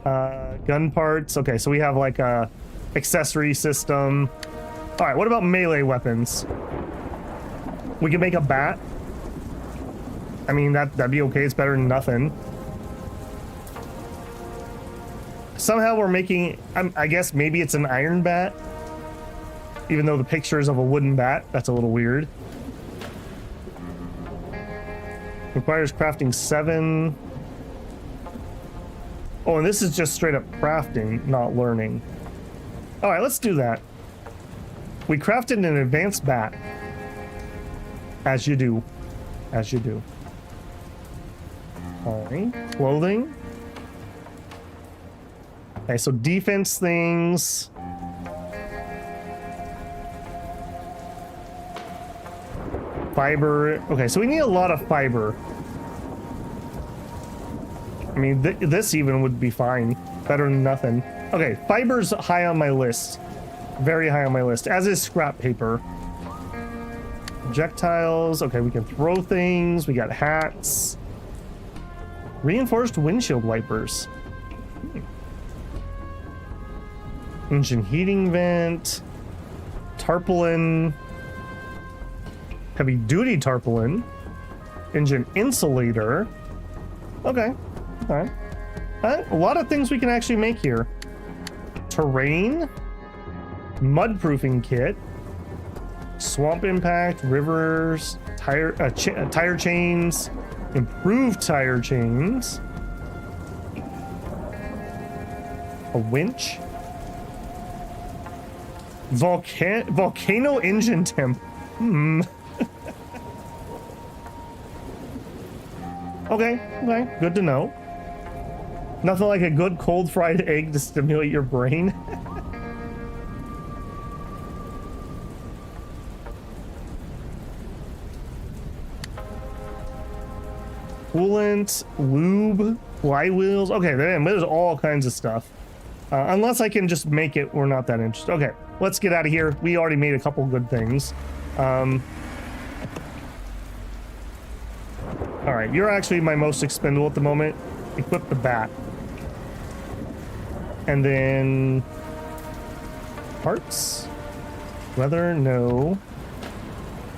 Gun parts. Okay, so we have like a accessory system. All right, what about melee weapons? We can make a bat. I mean, that'd be okay. It's better than nothing. Somehow we're making, I guess maybe it's an iron bat. Even though the picture is of a wooden bat. That's a little weird. Requires crafting 7. Oh, and this is just straight up crafting, not learning. All right, let's do that. We crafted an advanced bat. As you do. As you do. All right, clothing. Okay, so defense things. Fiber. Okay, so we need a lot of fiber. I mean, this even would be fine. Better than nothing. Okay, fiber's high on my list. Very high on my list, as is scrap paper. Projectiles. Okay, we can throw things. We got hats. Reinforced windshield wipers. Engine heating vent. Tarpaulin. Heavy duty tarpaulin. Engine insulator. Okay. All right. A lot of things we can actually make here. Terrain. Mud-proofing kit. Swamp impact. Rivers. Tire chains. Improved tire chains. A winch. Volcano engine temp. Okay, good to know. Nothing like a good cold fried egg to stimulate your brain. Coolant, lube, flywheels. Okay, there's all kinds of stuff. Unless I can just make it, we're not that interested. Okay, let's get out of here. We already made a couple good things. All right, you're actually my most expendable at the moment. Equip the bat. And then parts. Weather, no.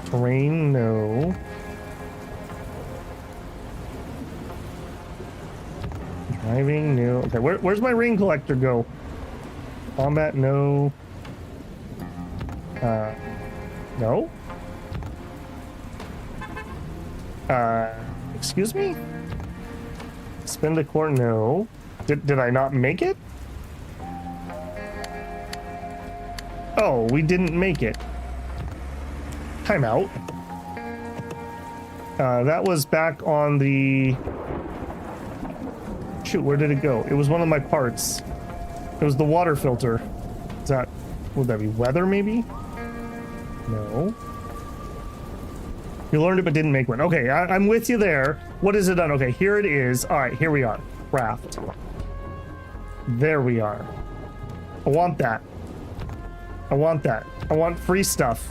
Terrain, no. Driving, no. Okay, where's my rain collector go? Combat, no. No? Excuse me? Spend a core, no. Did I not make it? Oh, we didn't make it. Timeout. That was back on the... Shoot, where did it go? It was one of my parts. It was the water filter. Is that... Would that be weather, maybe? No. You learned it but didn't make one. Okay, I'm with you there. What is it done? Okay, here it is. All right, here we are. Craft. There we are. I want that. I want that. I want free stuff.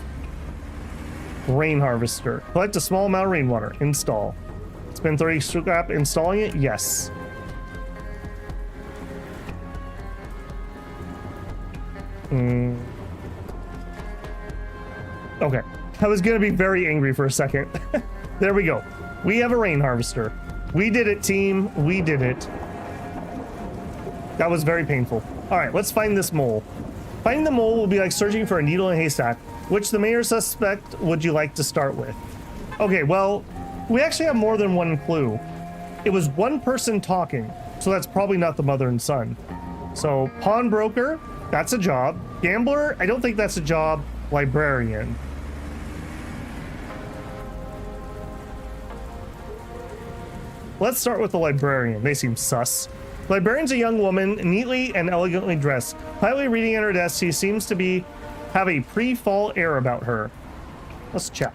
Rain harvester. Collect a small amount of rainwater. Install. Spend 30 scrap installing it? Yes. Okay. I was gonna be very angry for a second. There we go. We have a rain harvester. We did it, team. We did it. That was very painful. All right, let's find this mole. Finding the mole will be like searching for a needle in a haystack. Which the mayor suspect would you like to start with? Okay, well, we actually have more than one clue. It was one person talking, so that's probably not the mother and son. So, pawnbroker, that's a job. Gambler, I don't think that's a job. Librarian. Let's start with the librarian. They seem sus. Librarian's a young woman, neatly and elegantly dressed. Quietly reading at her desk, she seems to have a pre-fall air about her. Let's check.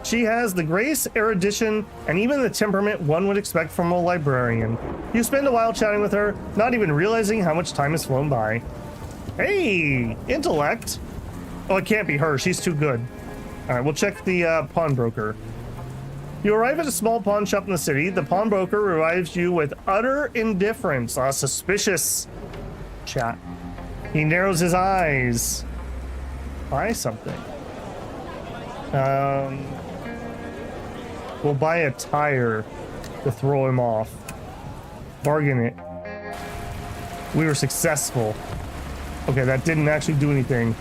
She has the grace, erudition, and even the temperament one would expect from a librarian. You spend a while chatting with her, not even realizing how much time has flown by. Hey, intellect. Oh, it can't be her. She's too good. All right, we'll check the pawnbroker. You arrive at a small pawn shop in the city. The pawnbroker revives you with utter indifference. Ah, suspicious. Chat. He narrows his eyes. Buy something. We'll buy a tire to throw him off. Bargain it. We were successful. Okay, that didn't actually do anything.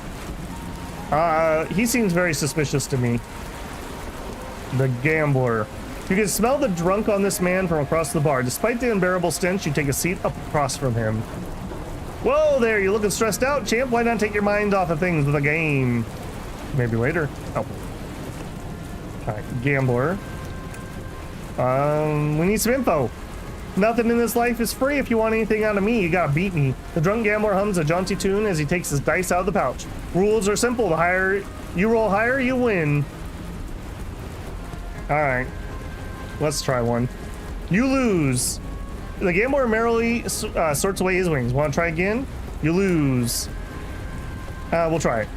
He seems very suspicious to me. The gambler. You can smell the drunk on this man from across the bar. Despite the unbearable stench, you take a seat up across from him. Whoa there, you looking stressed out, champ? Why not take your mind off of things with a game? Maybe later. Oh. Alright, gambler. We need some info. Nothing in this life is free. If you want anything out of me, you gotta beat me. The drunk gambler hums a jaunty tune as he takes his dice out of the pouch. Rules are simple. The higher you roll higher, you win. Alright. Let's try one. You lose. The gambler merrily sorts away his wings. Want to try again? You lose. We'll try it.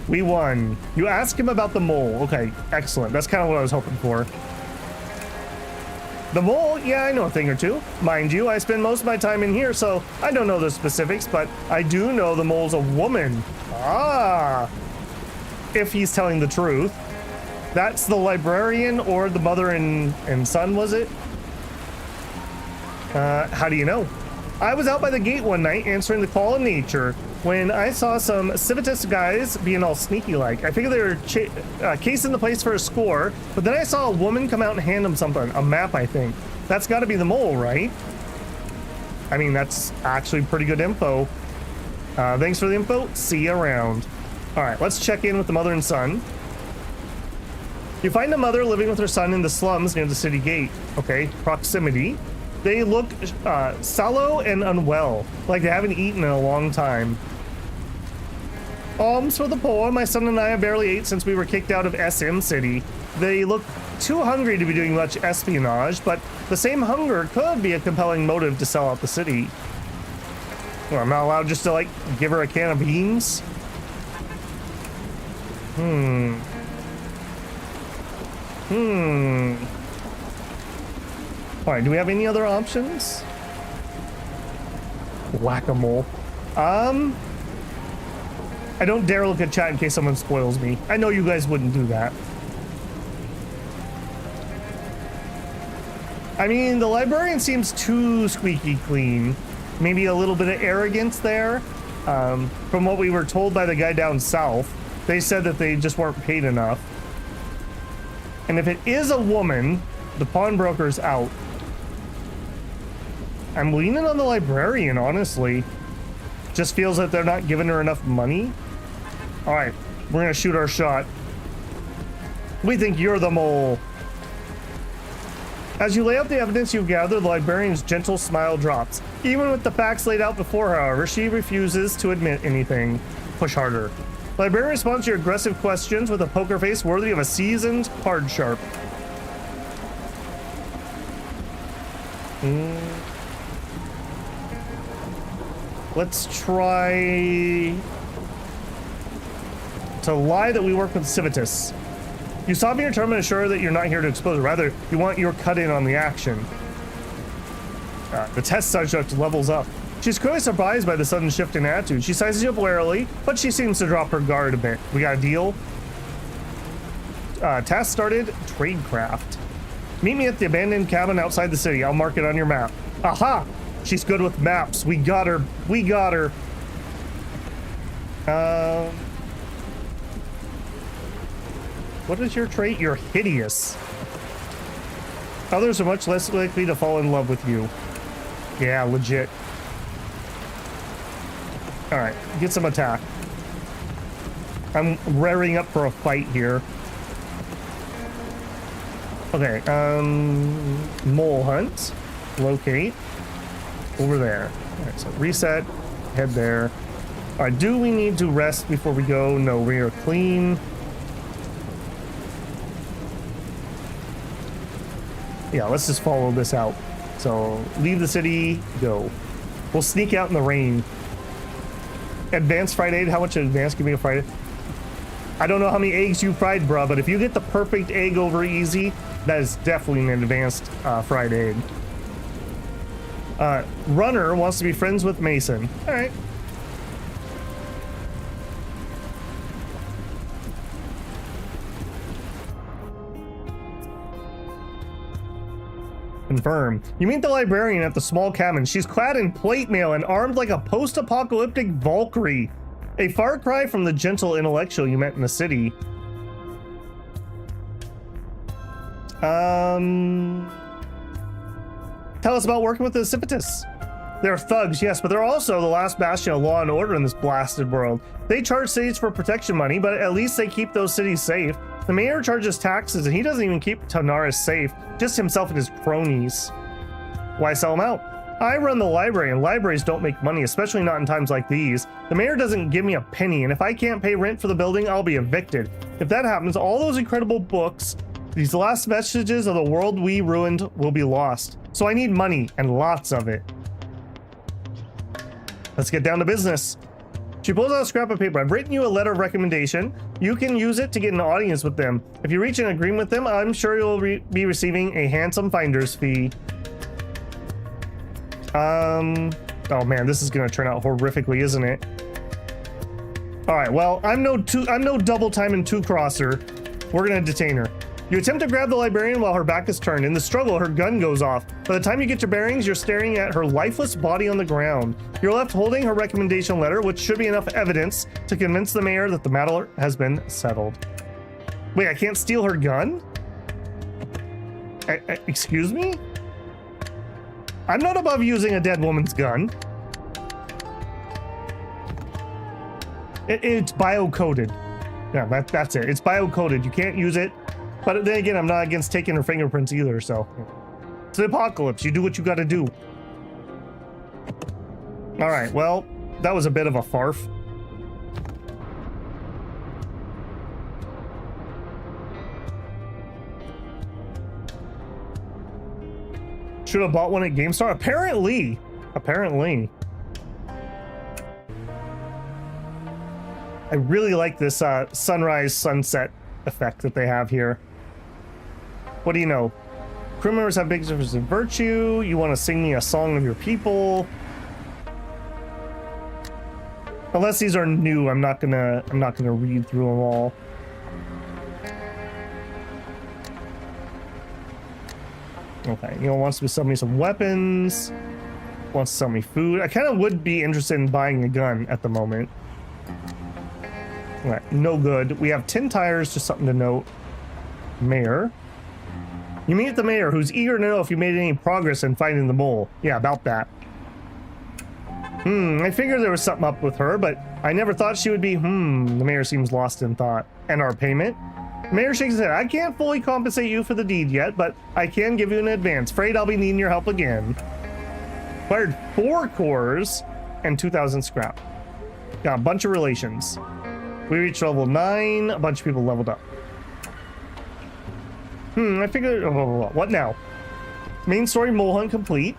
We won. You ask him about the mole. Okay, excellent. That's kind of what I was hoping for. The mole? Yeah, I know a thing or two. Mind you, I spend most of my time in here, so I don't know the specifics, but I do know the mole's a woman. Ah! If he's telling the truth. That's the librarian or the mother and son, was it? How do you know? I was out by the gate one night answering the call of nature when I saw some civitas guys being all sneaky like. I figured they were casing the place for a score, but then I saw a woman come out and hand them something, a map, I think. That's got to be the mole, right? I mean, that's actually pretty good info. Thanks for the info. See you around. All right, let's check in with the mother and son. You find a mother living with her son in the slums near the city gate. Okay, proximity. They look sallow and unwell, like they haven't eaten in a long time. Alms for the poor. My son and I have barely ate since we were kicked out of SM City. They look too hungry to be doing much espionage, but the same hunger could be a compelling motive to sell out the city. Well, I'm not allowed just to, like, give her a can of beans? All right, do we have any other options? Whack-a-mole. I don't dare look at chat in case someone spoils me. I know you guys wouldn't do that. I mean, the librarian seems too squeaky clean. Maybe a little bit of arrogance there. From what we were told by the guy down south, they said that they just weren't paid enough. And if it is a woman, the pawnbroker's out. I'm leaning on the librarian, honestly. Just feels that they're not giving her enough money. All right, we're gonna shoot our shot. We think you're the mole. As you lay out the evidence you've gathered, the librarian's gentle smile drops. Even with the facts laid out before her, however, she refuses to admit anything. Push harder. The librarian responds to your aggressive questions with a poker face worthy of a seasoned card sharp. Let's try to lie that we work with Civitas. You saw me determined to ensure that you're not here to expose her. Rather, you want your cut in on the action. The test subject levels up. She's clearly surprised by the sudden shift in attitude. She sizes you up warily, but she seems to drop her guard a bit. We got a deal? Task started. Tradecraft. Meet me at the abandoned cabin outside the city. I'll mark it on your map. Aha! She's good with maps. We got her. We got her. What is your trait? You're hideous. Others are much less likely to fall in love with you. Yeah, legit. All right, get some attack. I'm rearing up for a fight here. Okay, mole hunt. Locate. Over there. All right, so reset. Head there. All right, do we need to rest before we go? No, we are clean. Yeah, let's just follow this out. So leave the city, go. We'll sneak out in the rain. Advanced fright aid. How much advance? Give me a fright aid. I don't know how many eggs you fried, bruh, but if you get the perfect egg over easy, that is definitely an advanced fried egg. Runner wants to be friends with Mason. All right. Confirm. You meet the librarian at the small cabin. She's clad in plate mail and armed like a post-apocalyptic Valkyrie. A far cry from the gentle intellectual you met in the city. Tell us about working with the Civitas. They're thugs, yes, but they're also the last bastion of law and order in this blasted world. They charge cities for protection money, but at least they keep those cities safe. The mayor charges taxes, and he doesn't even keep Tanaris safe, just himself and his cronies. Why sell them out? I run the library, and libraries don't make money, especially not in times like these. The mayor doesn't give me a penny, and if I can't pay rent for the building, I'll be evicted. If that happens, all those incredible books, these last vestiges of the world we ruined, will be lost. So I need money, and lots of it. Let's get down to business. She pulls out a scrap of paper. I've written you a letter of recommendation. You can use it to get an audience with them. If you reach an agreement with them, I'm sure you'll be receiving a handsome finder's fee. Oh man, this is gonna turn out horrifically, isn't it? All right, well, I'm no double time and two crosser. We're gonna detain her. You attempt to grab the librarian while her back is turned. In the struggle, her gun goes off. By the time you get your bearings, you're staring at her lifeless body on the ground. You're left holding her recommendation letter, which should be enough evidence to convince the mayor that the matter has been settled. Wait, I can't steal her gun? Excuse me? I'm not above using a dead woman's gun. It's bio-coded. Yeah, that's it. It's bio-coded. You can't use it. But then again, I'm not against taking her fingerprints either, so. It's the apocalypse. You do what you gotta do. All right, well, that was a bit of a farf. Should have bought one at GameStop. Apparently. I really like this sunrise sunset effect that they have here. What do you know? Crew members have big differences in virtue. You want to sing me a song of your people. Unless these are new, I'm not gonna read through them all. Okay, you know, wants to sell me some weapons. Wants to sell me food. I kind of would be interested in buying a gun at the moment. All right, no good. We have 10 tires, just something to note. Mayor. You meet the mayor, who's eager to know if you made any progress in finding the mole. Yeah, about that. I figured there was something up with her, but I never thought she would be, The mayor seems lost in thought. And our payment? The mayor shakes his head. I can't fully compensate you for the deed yet, but I can give you an advance. Afraid I'll be needing your help again. Acquired 4 cores and 2,000 scrap. Got a bunch of relations. We reached level 9. A bunch of people leveled up. I figured... what now? Main story mole hunt complete.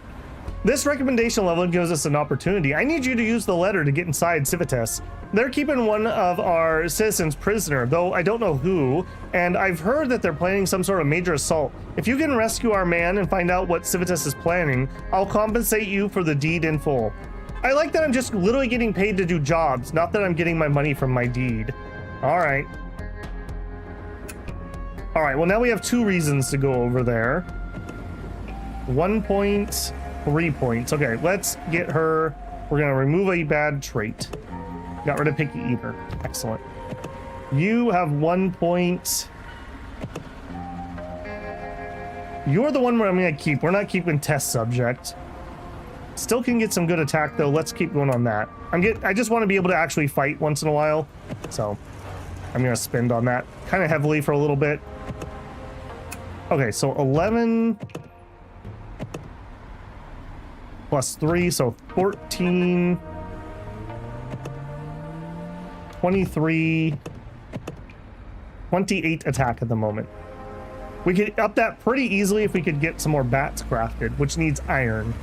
This recommendation level gives us an opportunity. I need you to use the letter to get inside Civitas. They're keeping one of our citizens prisoner, though I don't know who, and I've heard that they're planning some sort of major assault. If you can rescue our man and find out what Civitas is planning, I'll compensate you for the deed in full. I like that I'm just literally getting paid to do jobs, not that I'm getting my money from my deed. All right. All right, well, now we have 2 reasons to go over there. 1 point, 3 points. Okay, let's get her. We're gonna remove a bad trait. Got rid of Picky Eater. Excellent. You have 1 point. You're the one where I'm gonna keep. We're not keeping test subject. Still can get some good attack though. Let's keep going on that. I just want to be able to actually fight once in a while. So I'm gonna spend on that kind of heavily for a little bit. Okay, so 11 plus 3, so 14, 23, 28 attack at the moment. We could up that pretty easily if we could get some more bats crafted, which needs iron.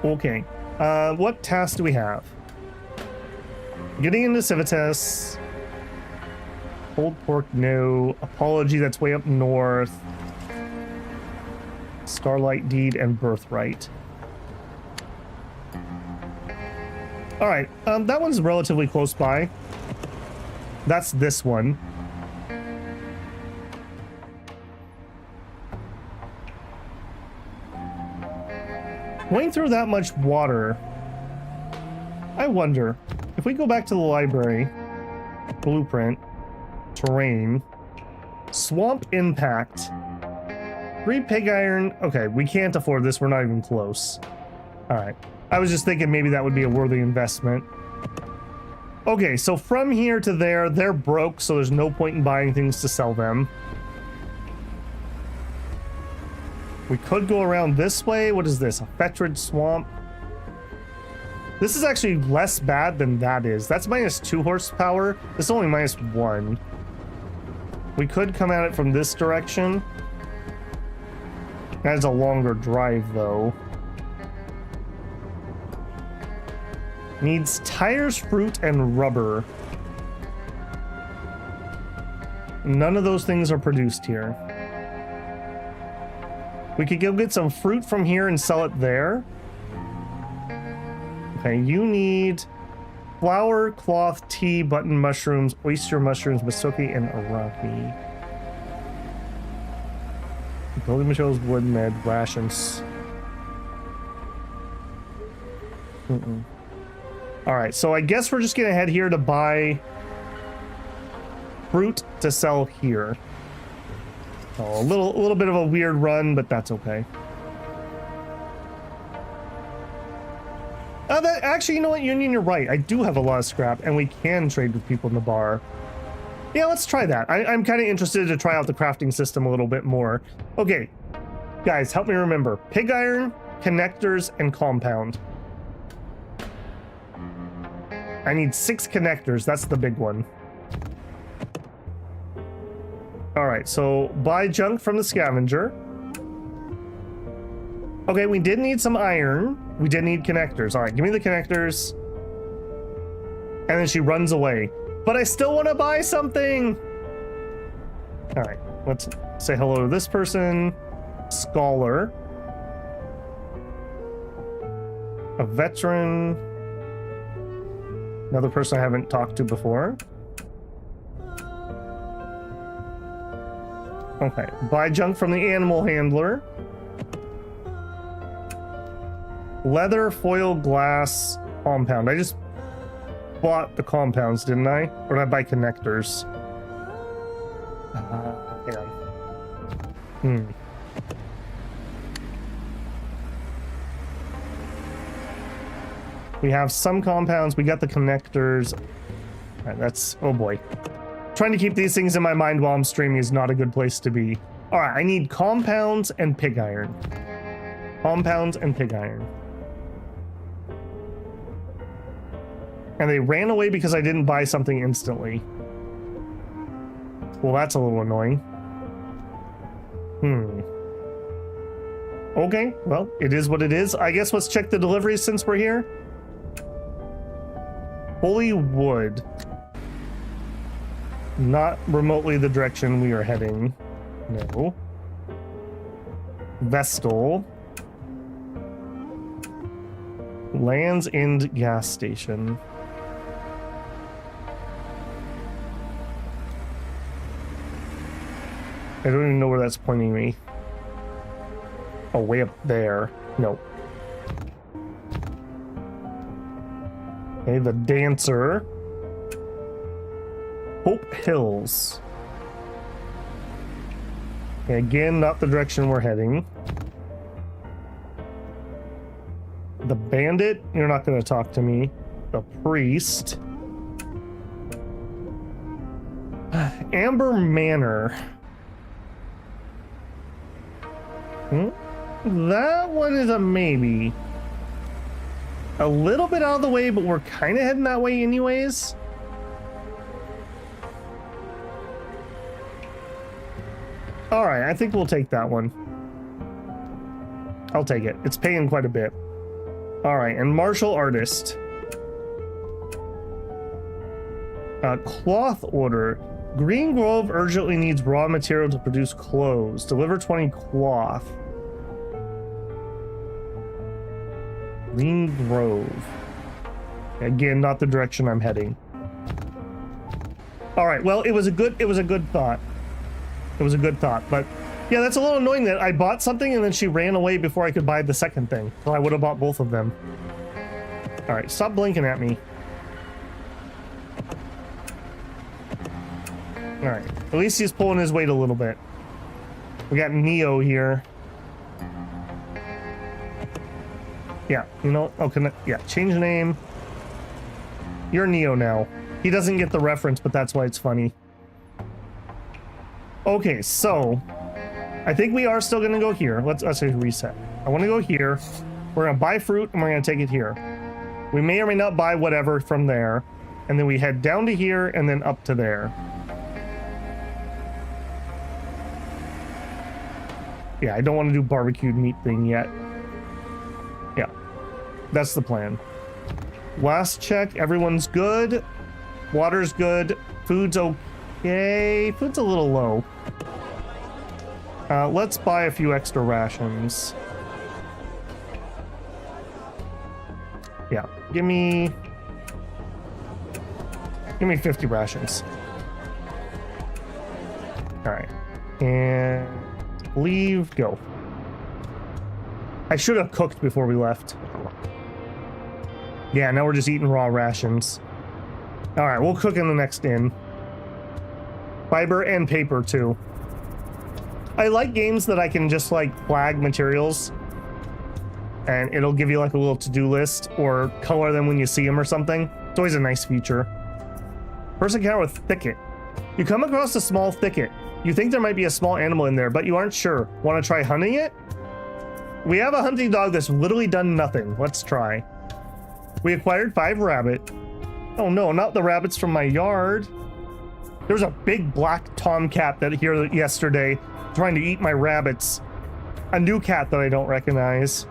Okay, what tasks do we have? Getting into Civitas. Pulled pork, no. Apology, that's way up north. Starlight Deed and Birthright. All right, that one's relatively close by. That's this one. Going through that much water, I wonder if we go back to the library, blueprint, terrain, swamp impact, 3 pig iron. Okay, we can't afford this. We're not even close. All right. I was just thinking maybe that would be a worthy investment. Okay, so from here to there, they're broke, so there's no point in buying things to sell them. We could go around this way. What is this? A Fetrid swamp. This is actually less bad than that is. That's -2 horsepower. This is only -1. We could come at it from this direction. That is a longer drive, though. Needs tires, fruit, and rubber. None of those things are produced here. We could go get some fruit from here and sell it there. Okay, you need flour, cloth, tea, button mushrooms, oyster mushrooms, masoki, and araki. Building materials, wood, med, rations. All right, so I guess we're just gonna head here to buy fruit to sell here. Oh, a little bit of a weird run, but that's okay. Actually, you know what, Union, you're right. I do have a lot of scrap, and we can trade with people in the bar. Yeah, let's try that. I'm kind of interested to try out the crafting system a little bit more. Okay, guys, help me remember. Pig iron, connectors, and compound. I need 6 connectors. That's the big one. All right, so buy junk from the scavenger. Okay, we did need some iron. We did need connectors. All right, give me the connectors. And then she runs away. But I still want to buy something. All right, let's say hello to this person. Scholar. A veteran. Another person I haven't talked to before. Okay, buy junk from the animal handler. Leather, foil, glass, compound. I just bought the compounds, didn't I? Or did I buy connectors? Yeah. We have some compounds. We got the connectors. All right, that's... Oh, boy. Trying to keep these things in my mind while I'm streaming is not a good place to be. All right, I need compounds and pig iron. Compounds and pig iron. And they ran away because I didn't buy something instantly. Well, that's a little annoying. Okay, well, it is what it is. I guess let's check the deliveries since we're here. Holy wood. Not remotely the direction we are heading. No. Vestal. Land's End gas station. I don't even know where that's pointing me. Oh, way up there. Nope. Okay, the dancer. Hope Hills. Okay, again, not the direction we're heading. The bandit, you're not going to talk to me. The priest. Amber Manor. That one is a maybe. A little bit out of the way, but we're kind of heading that way anyways. All right, I think we'll take that one. I'll take it. It's paying quite a bit. All right, and martial artist. Cloth order. Green Grove urgently needs raw material to produce clothes. Deliver 20 cloth. Green Grove. Again, not the direction I'm heading. All right, well, it was a good thought. It was a good thought, but yeah, that's a little annoying that I bought something and then she ran away before I could buy the second thing. So I would have bought both of them. All right, stop blinking at me. All right, at least he's pulling his weight a little bit. We got Neo here. Yeah, you know, okay, yeah, change name. You're Neo now. He doesn't get the reference, but that's why it's funny. Okay, so I think we are still gonna go here. Let's say reset. I wanna go here. We're gonna buy fruit and we're gonna take it here. We may or may not buy whatever from there. And then we head down to here and then up to there. Yeah, I don't want to do barbecued meat thing yet. Yeah, that's the plan. Last check, everyone's good. Water's good. Food's okay. Food's a little low. Let's buy a few extra rations. Yeah, give me 50 rations. All right, and leave, go. I should have cooked before we left. Yeah, now we're just eating raw rations. All right, we'll cook in the next inn. Fiber and paper too. I like games that I can just like flag materials and it'll give you like a little to-do list or color them when you see them or something. It's always a nice feature. First encounter with thicket. You come across a small thicket. You think there might be a small animal in there, but you aren't sure. Want to try hunting it? We have a hunting dog that's literally done nothing. Let's try. We acquired 5 rabbit. Oh no, not the rabbits from my yard. There was a big black tomcat that here yesterday trying to eat my rabbits. A new cat that I don't recognize.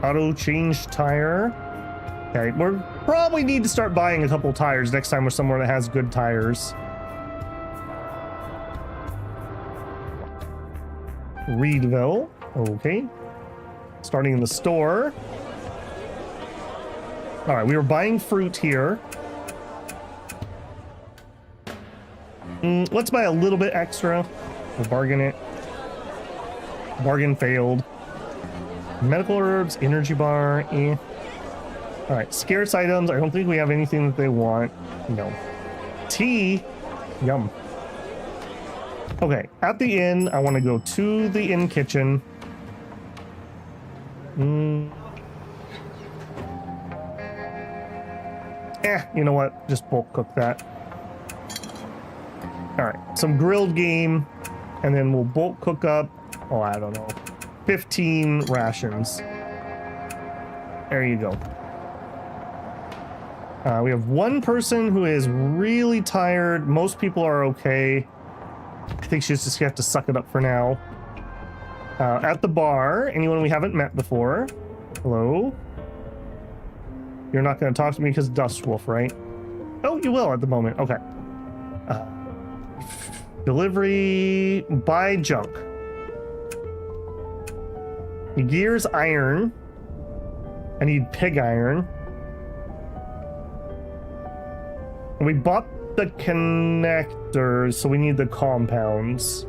Auto change tire. Okay, we're probably need to start buying a couple tires next time we're somewhere that has good tires. Reedville. Okay. Starting in the store. All right, we were buying fruit here. Let's buy a little bit extra. We'll bargain it. Bargain failed. Medical herbs, energy bar, eh. All right, scarce items. I don't think we have anything that they want. No. Tea. Yum. Okay, at the inn, I want to go to the inn kitchen. You know what? Just bulk cook that. All right, some grilled game, and then we'll bulk cook up, oh, I don't know, 15 rations. There you go. We have one person who is really tired. Most people are okay. I think she's just gonna have to suck it up for now. At the bar, anyone we haven't met before. Hello? You're not gonna talk to me because Dust Wolf, right? Oh, you will at the moment. Okay. Delivery, buy junk. Gears iron. I need pig iron. We bought the connectors, so we need the compounds.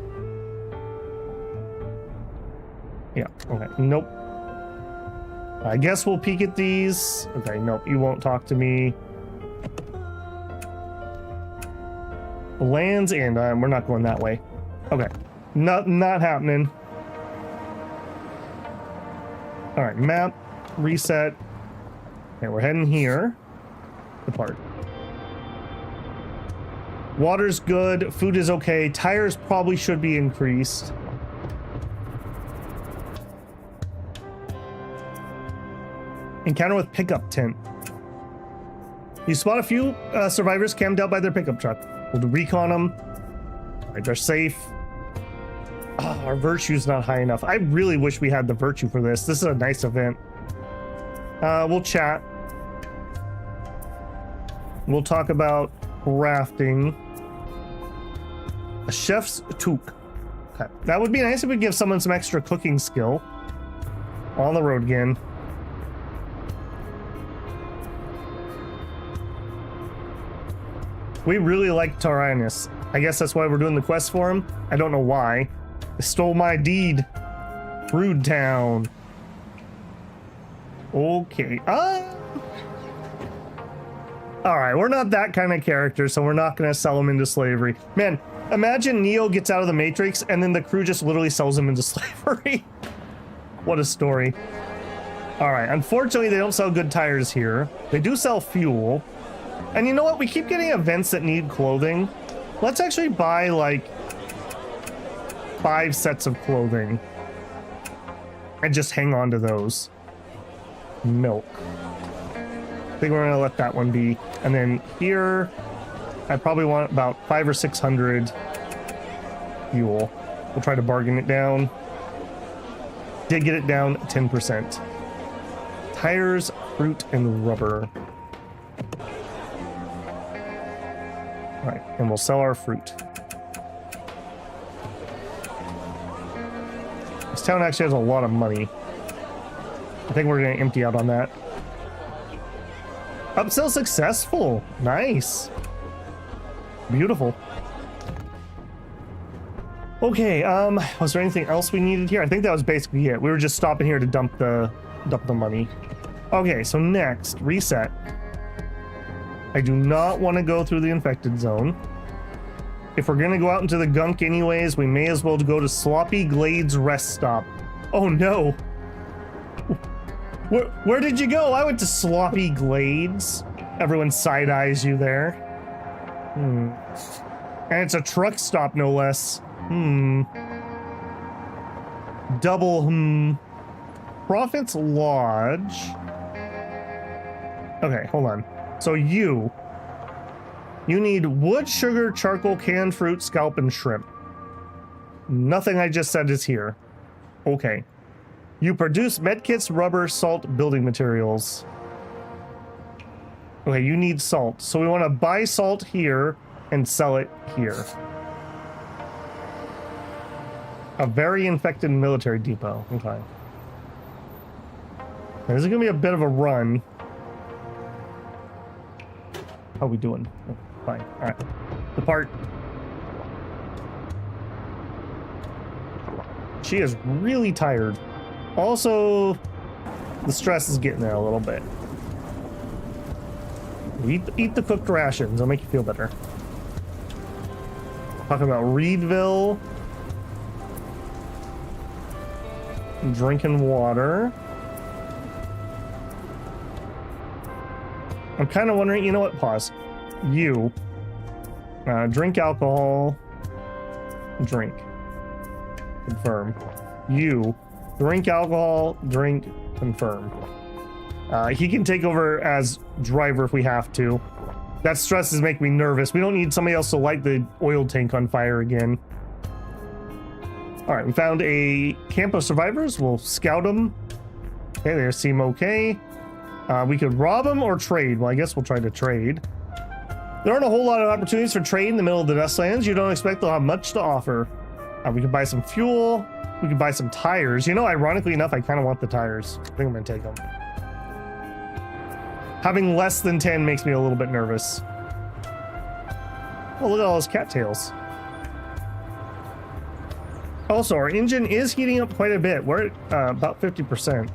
Yeah, okay, nope. I guess we'll peek at these. Okay, nope, you won't talk to me. Lands End, we're not going that way. Okay, not happening. All right, map, reset. Okay, we're heading here. Depart. Water's good, food is okay, tires probably should be increased. Encounter with pickup tent. You spot a few survivors camped out by their pickup truck. We'll recon them. All right, they're safe. Oh, our virtue's not high enough. I really wish we had the virtue for this. This is a nice event. We'll chat. We'll talk about crafting. A chef's toque. Okay. That would be nice if we give someone some extra cooking skill. On the road again. We really like Tyrannus. I guess that's why we're doing the quest for him. I don't know why. They stole my deed. Brood Town. Okay. Alright, we're not that kind of character, so we're not going to sell him into slavery. Man, imagine Neo gets out of the Matrix and then the crew just literally sells him into slavery. What a story. Alright, unfortunately they don't sell good tires here. They do sell fuel. And you know what? We keep getting events that need clothing. Let's actually buy like 5 sets of clothing. And just hang on to those. Milk. I think we're gonna let that one be. And then here, I probably want about 500 or 600 fuel. We'll try to bargain it down. Did get it down 10%. Tires, fruit, and rubber. All right, and we'll sell our fruit. This town actually has a lot of money. I think we're gonna empty out on that. Upsell successful. Nice. Beautiful. Okay, was there anything else we needed here? I think that was basically it. We were just stopping here to dump the money. Okay, so next, reset. I do not want to go through the infected zone. If we're gonna go out into the gunk anyways, we may as well go to Sloppy Glades Rest Stop. Oh no. Where did you go? I went to Sloppy Glades. Everyone side-eyes you there. And it's a truck stop, no less. Double, Prophet's Lodge. Okay, hold on. So you need wood, sugar, charcoal, canned fruit, scalp, and shrimp. Nothing I just said is here. Okay. You produce medkits, rubber, salt, building materials. Okay, you need salt. So we want to buy salt here and sell it here. A very infected military depot. Okay. This is going to be a bit of a run. How are we doing? Oh, fine. All right. Depart. She is really tired. Also, the stress is getting there a little bit. Eat the cooked rations. It'll make you feel better. Talking about Reedville. Drinking water. I'm kind of wondering, you know what? Pause. You. Drink alcohol. Drink. Confirm. You. Drink alcohol, drink, confirm. He can take over as driver if we have to. That stress is making me nervous. We don't need somebody else to light the oil tank on fire again. All right, we found a camp of survivors. We'll scout them. Okay, they seem okay. We could rob them or trade. Well, I guess we'll try to trade. There aren't a whole lot of opportunities for trade in the middle of the Dustlands. You don't expect they'll have much to offer. We can buy some fuel. We can buy some tires. You know, ironically enough, I kind of want the tires. I think I'm going to take them. Having less than 10 makes me a little bit nervous. Oh, look at all those cattails. Also, our engine is heating up quite a bit. We're at about 50%.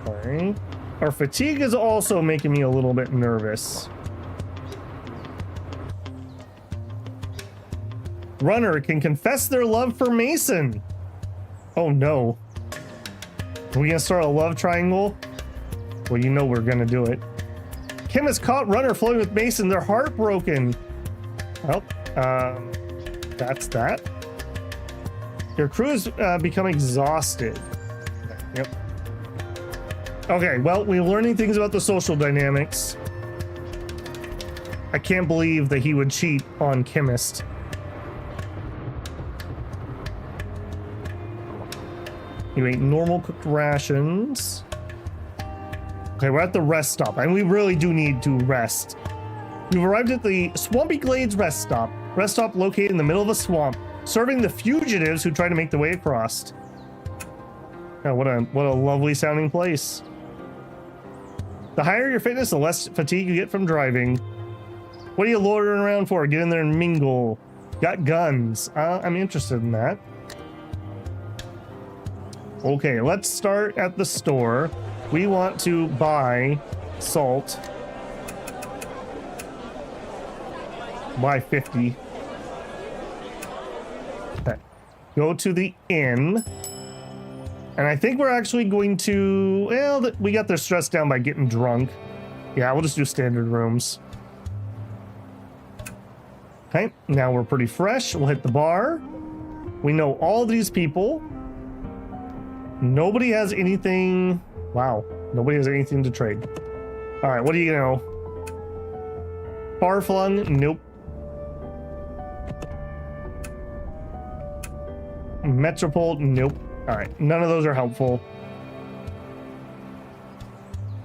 Okay. Our fatigue is also making me a little bit nervous. Runner can confess their love for Mason. Oh no. Are we gonna start a love triangle? Well, you know we're gonna do it. Kim has caught Runner floating with Mason. They're heartbroken. Well, that's that. Your crew's become exhausted. Yep. Okay, well, we're learning things about the social dynamics. I can't believe that he would cheat on chemist. You ate normal cooked rations. Okay, we're at the rest stop, and we really do need to rest. You've arrived at the Swampy Glades rest stop. Rest stop located in the middle of a swamp, serving the fugitives who try to make their way across. Oh, what a lovely sounding place. The higher your fitness, the less fatigue you get from driving. What are you loitering around for? Get in there and mingle. Got guns. I'm interested in that. Okay, let's start at the store. We want to buy salt. Buy 50. Okay. Go to the inn. And I think we're actually going to... Well, we got their stress down by getting drunk. Yeah, we'll just do standard rooms. Okay, now we're pretty fresh. We'll hit the bar. We know all these people. Nobody has anything... Wow, nobody has anything to trade. All right, what do you know? Far-flung? Nope. Metropole? Nope. All right, none of those are helpful.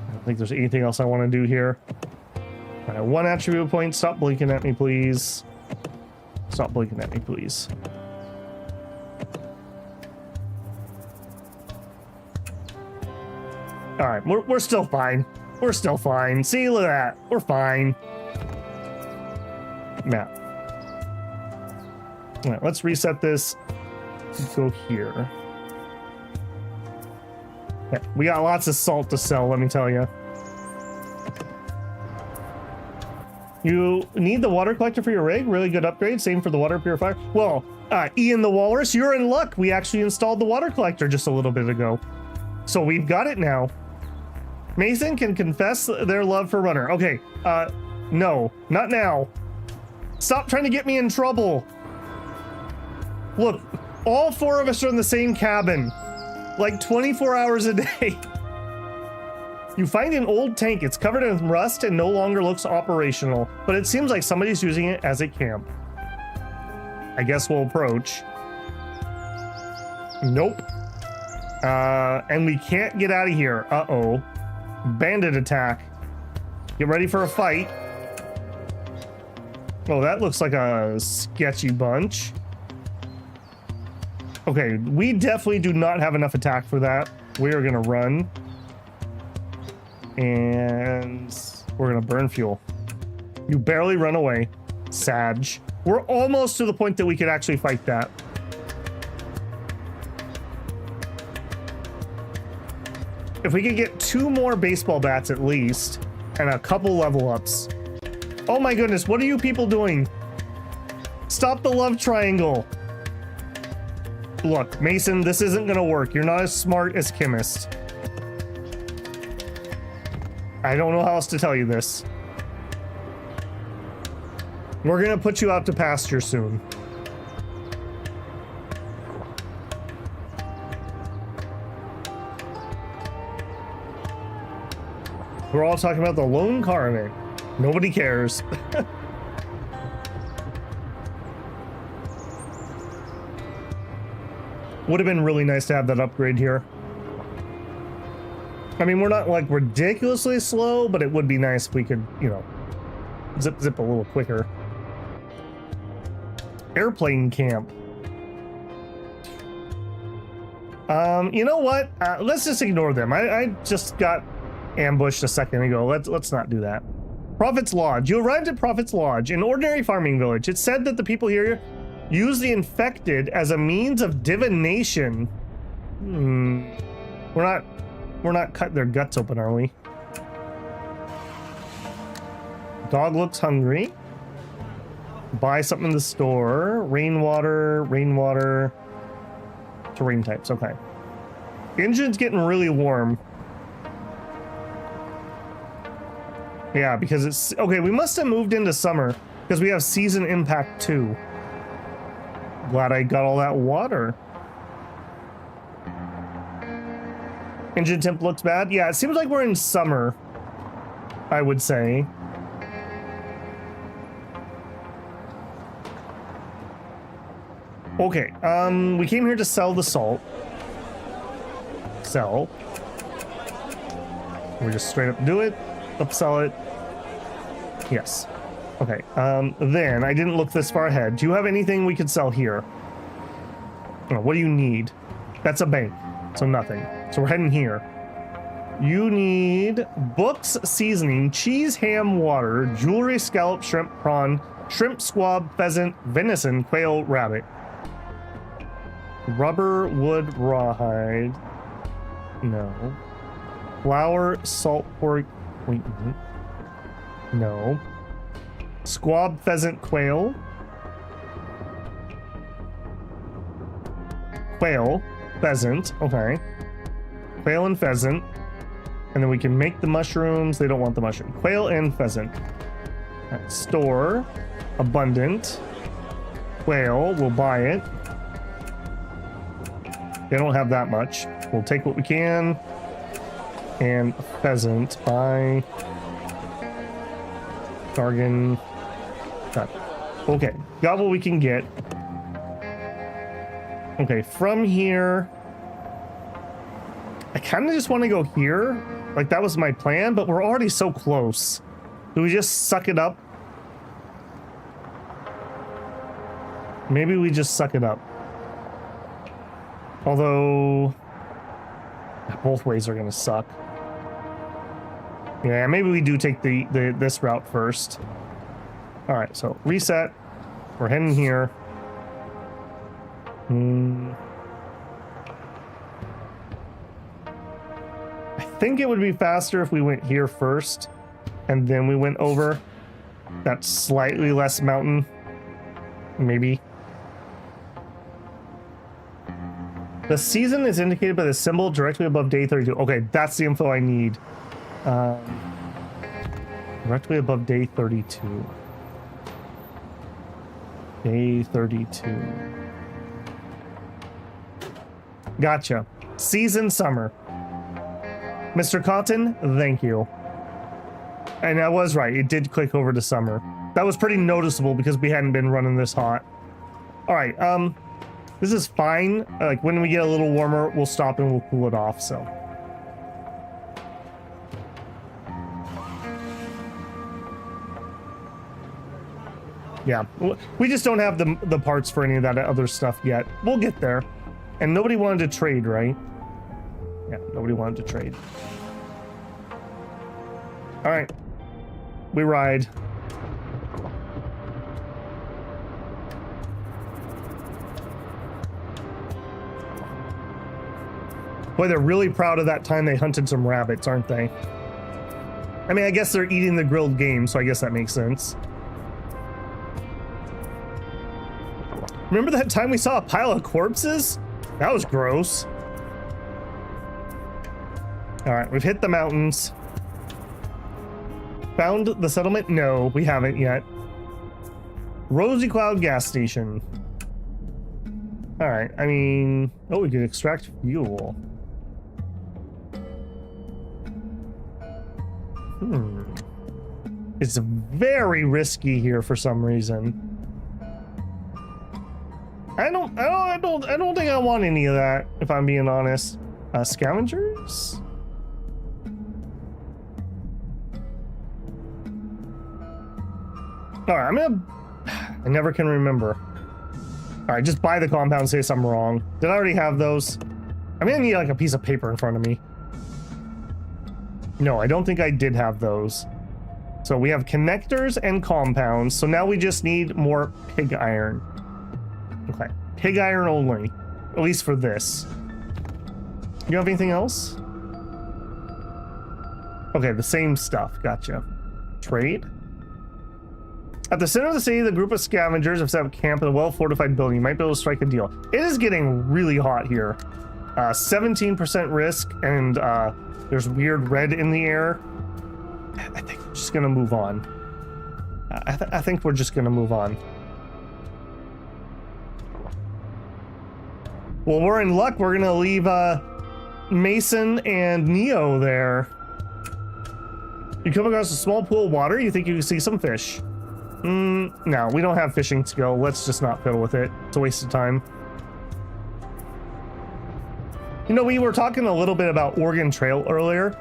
I don't think there's anything else I want to do here. All right, 1 attribute point. Stop blinking at me, please. Stop blinking at me, please. All right, we're still fine. We're still fine. See, look at that. We're fine. Map. All right, let's reset this. Let's go here. Okay, we got lots of salt to sell, let me tell you. You need the water collector for your rig. Really good upgrade. Same for the water purifier. Well, Ian the Walrus, you're in luck. We actually installed the water collector just a little bit ago. So we've got it now. Mason can confess their love for Runner. Okay, no, not now. Stop trying to get me in trouble. Look, all 4 of us are in the same cabin, like 24 hours a day. You find an old tank. It's covered in rust and no longer looks operational, but it seems like somebody's using it as a camp. I guess we'll approach. Nope. And we can't get out of here. Uh-oh. Bandit attack. Get ready for a fight. Oh, that looks like a sketchy bunch. Okay, we definitely do not have enough attack for that. We are gonna run. And we're gonna burn fuel. You barely run away. Sag. We're almost to the point that we could actually fight that. If we could get 2 more baseball bats at least, and a couple level ups. Oh my goodness, what are you people doing? Stop the love triangle. Look, Mason, this isn't gonna work. You're not as smart as Chemist. I don't know how else to tell you this. We're gonna put you out to pasture soon. We're all talking about the lone car event. Nobody cares. Would have been really nice to have that upgrade here. I mean, we're not like ridiculously slow, but it would be nice if we could, you know, zip a little quicker. Airplane camp. You know what? Let's just ignore them. I just got ambushed a second ago. Let's not do that. Prophet's Lodge. You arrived at Prophet's Lodge, an ordinary farming village. It's said that the people here use the infected as a means of divination. We're not cutting their guts open, are we? Dog looks hungry. Buy something in the store. Rainwater. Terrain types, okay. Engine's getting really warm. Yeah, because it's... Okay, we must have moved into summer because we have season impact too. Glad I got all that water. Engine temp looks bad. Yeah, it seems like we're in summer, I would say. Okay, we came here to sell the salt. Sell. We just straight up do it. Upsell it. Yes. Okay, then I didn't look this far ahead. Do you have anything we could sell here? Oh, what do you need? That's a bank, so nothing. So we're heading here. You need books, seasoning, cheese, ham, water, jewelry, scallop, shrimp, prawn, shrimp, squab, pheasant, venison, quail, rabbit. Rubber, wood, rawhide. No. Flour, salt pork. Wait. No. Squab, pheasant, quail. Quail, pheasant. Okay. Quail and pheasant. And then we can make the mushrooms. They don't want the mushroom. Quail and pheasant. Right. Store. Abundant. Quail. We'll buy it. They don't have that much. We'll take what we can. And pheasant. Buy. Bargain. Got it. Okay. Got what we can get. Okay. From here. I kind of just want to go here. Like, that was my plan, but we're already so close. Do we just suck it up? Maybe we just suck it up. Although, both ways are going to suck. Yeah, maybe we do take this route first. All right, so reset. We're heading here. I think it would be faster if we went here first and then we went over that slightly less mountain. Maybe. The season is indicated by the symbol directly above day 32. Okay, that's the info I need. Directly above day 32. Day 32. Gotcha. Season summer. Mr. Cotton, thank you. And I was right. It did click over to summer. That was pretty noticeable because we hadn't been running this hot. All right. This is fine. Like, when we get a little warmer, we'll stop and we'll cool it off. So. Yeah, we just don't have the parts for any of that other stuff yet. We'll get there. And nobody wanted to trade, right? Yeah, nobody wanted to trade. All right. We ride. Boy, they're really proud of that time they hunted some rabbits, aren't they? I mean, I guess they're eating the grilled game, so I guess that makes sense. Remember that time we saw a pile of corpses? That was gross. All right, we've hit the mountains. Found the settlement? No, we haven't yet. Rosy Cloud gas station. All right, I mean, oh, we can extract fuel. It's very risky here for some reason. I don't think I want any of that, if I'm being honest. Scavengers? All right, I never can remember. All right, just buy the compound in case I'm wrong. Did I already have those? I'm gonna need like a piece of paper in front of me. No, I don't think I did have those. So we have connectors and compounds. So now we just need more pig iron. Okay, pig iron only, at least for this. You have anything else? Okay, the same stuff. Gotcha. Trade. At the center of the city, the group of scavengers have set up camp in a well-fortified building. You might be able to strike a deal. It is getting really hot here. 17% risk, and there's weird red in the air. I think we're just gonna move on. I think we're just gonna move on. Well, we're in luck. We're gonna leave Mason and Neo there. You come across a small pool of water. You think you can see some fish. No, we don't have fishing skill. Let's just not fiddle with it. It's a waste of time. You know, we were talking a little bit about Oregon Trail earlier.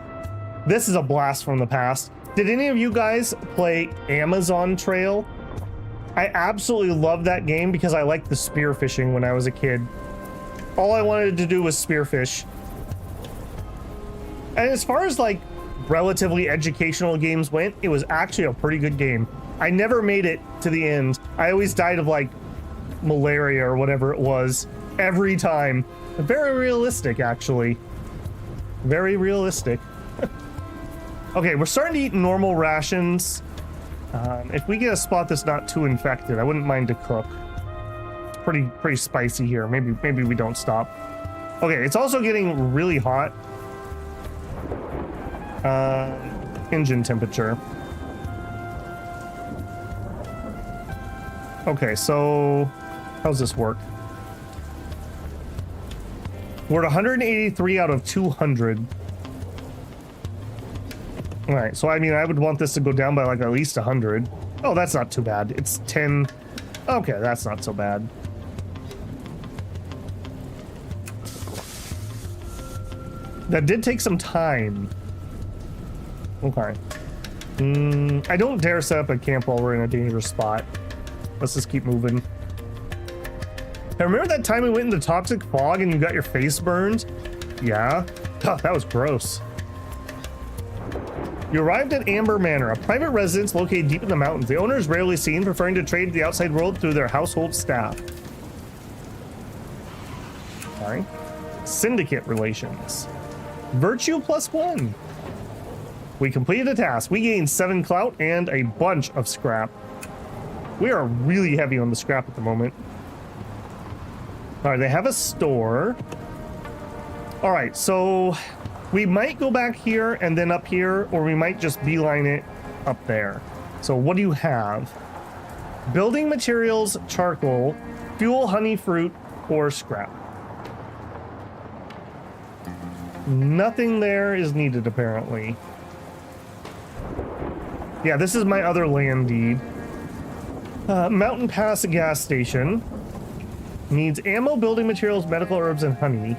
This is a blast from the past. Did any of you guys play Amazon Trail? I absolutely love that game because I liked the spearfishing when I was a kid. All I wanted to do was spearfish. And as far as like relatively educational games went, it was actually a pretty good game. I never made it to the end. I always died of like malaria or whatever it was every time. Very realistic, actually. Very realistic. Okay, we're starting to eat normal rations. If we get a spot that's not too infected, I wouldn't mind to cook. It's pretty spicy here. Maybe we don't stop. Okay, it's also getting really hot. Engine temperature. Okay, so how's this work? We're at 183 out of 200. All right, so I mean, I would want this to go down by like at least 100. Oh, that's not too bad. It's 10. Okay, that's not so bad. That did take some time. Okay. I don't dare set up a camp while we're in a dangerous spot. Let's just keep moving. Hey, remember that time we went into toxic fog and you got your face burned? Yeah. Oh, that was gross. You arrived at Amber Manor, a private residence located deep in the mountains. The owner is rarely seen, preferring to trade the outside world through their household staff. Sorry. Syndicate relations. Virtue +1. We completed a task. We gained 7 clout and a bunch of scrap. We are really heavy on the scrap at the moment. All right, they have a store. All right, so we might go back here and then up here, or we might just beeline it up there. So what do you have? Building materials, charcoal, fuel, honey, fruit, or scrap. Nothing there is needed, apparently. Yeah, this is my other land deed. Mountain Pass gas station. Needs ammo, building materials, medical herbs, and honey.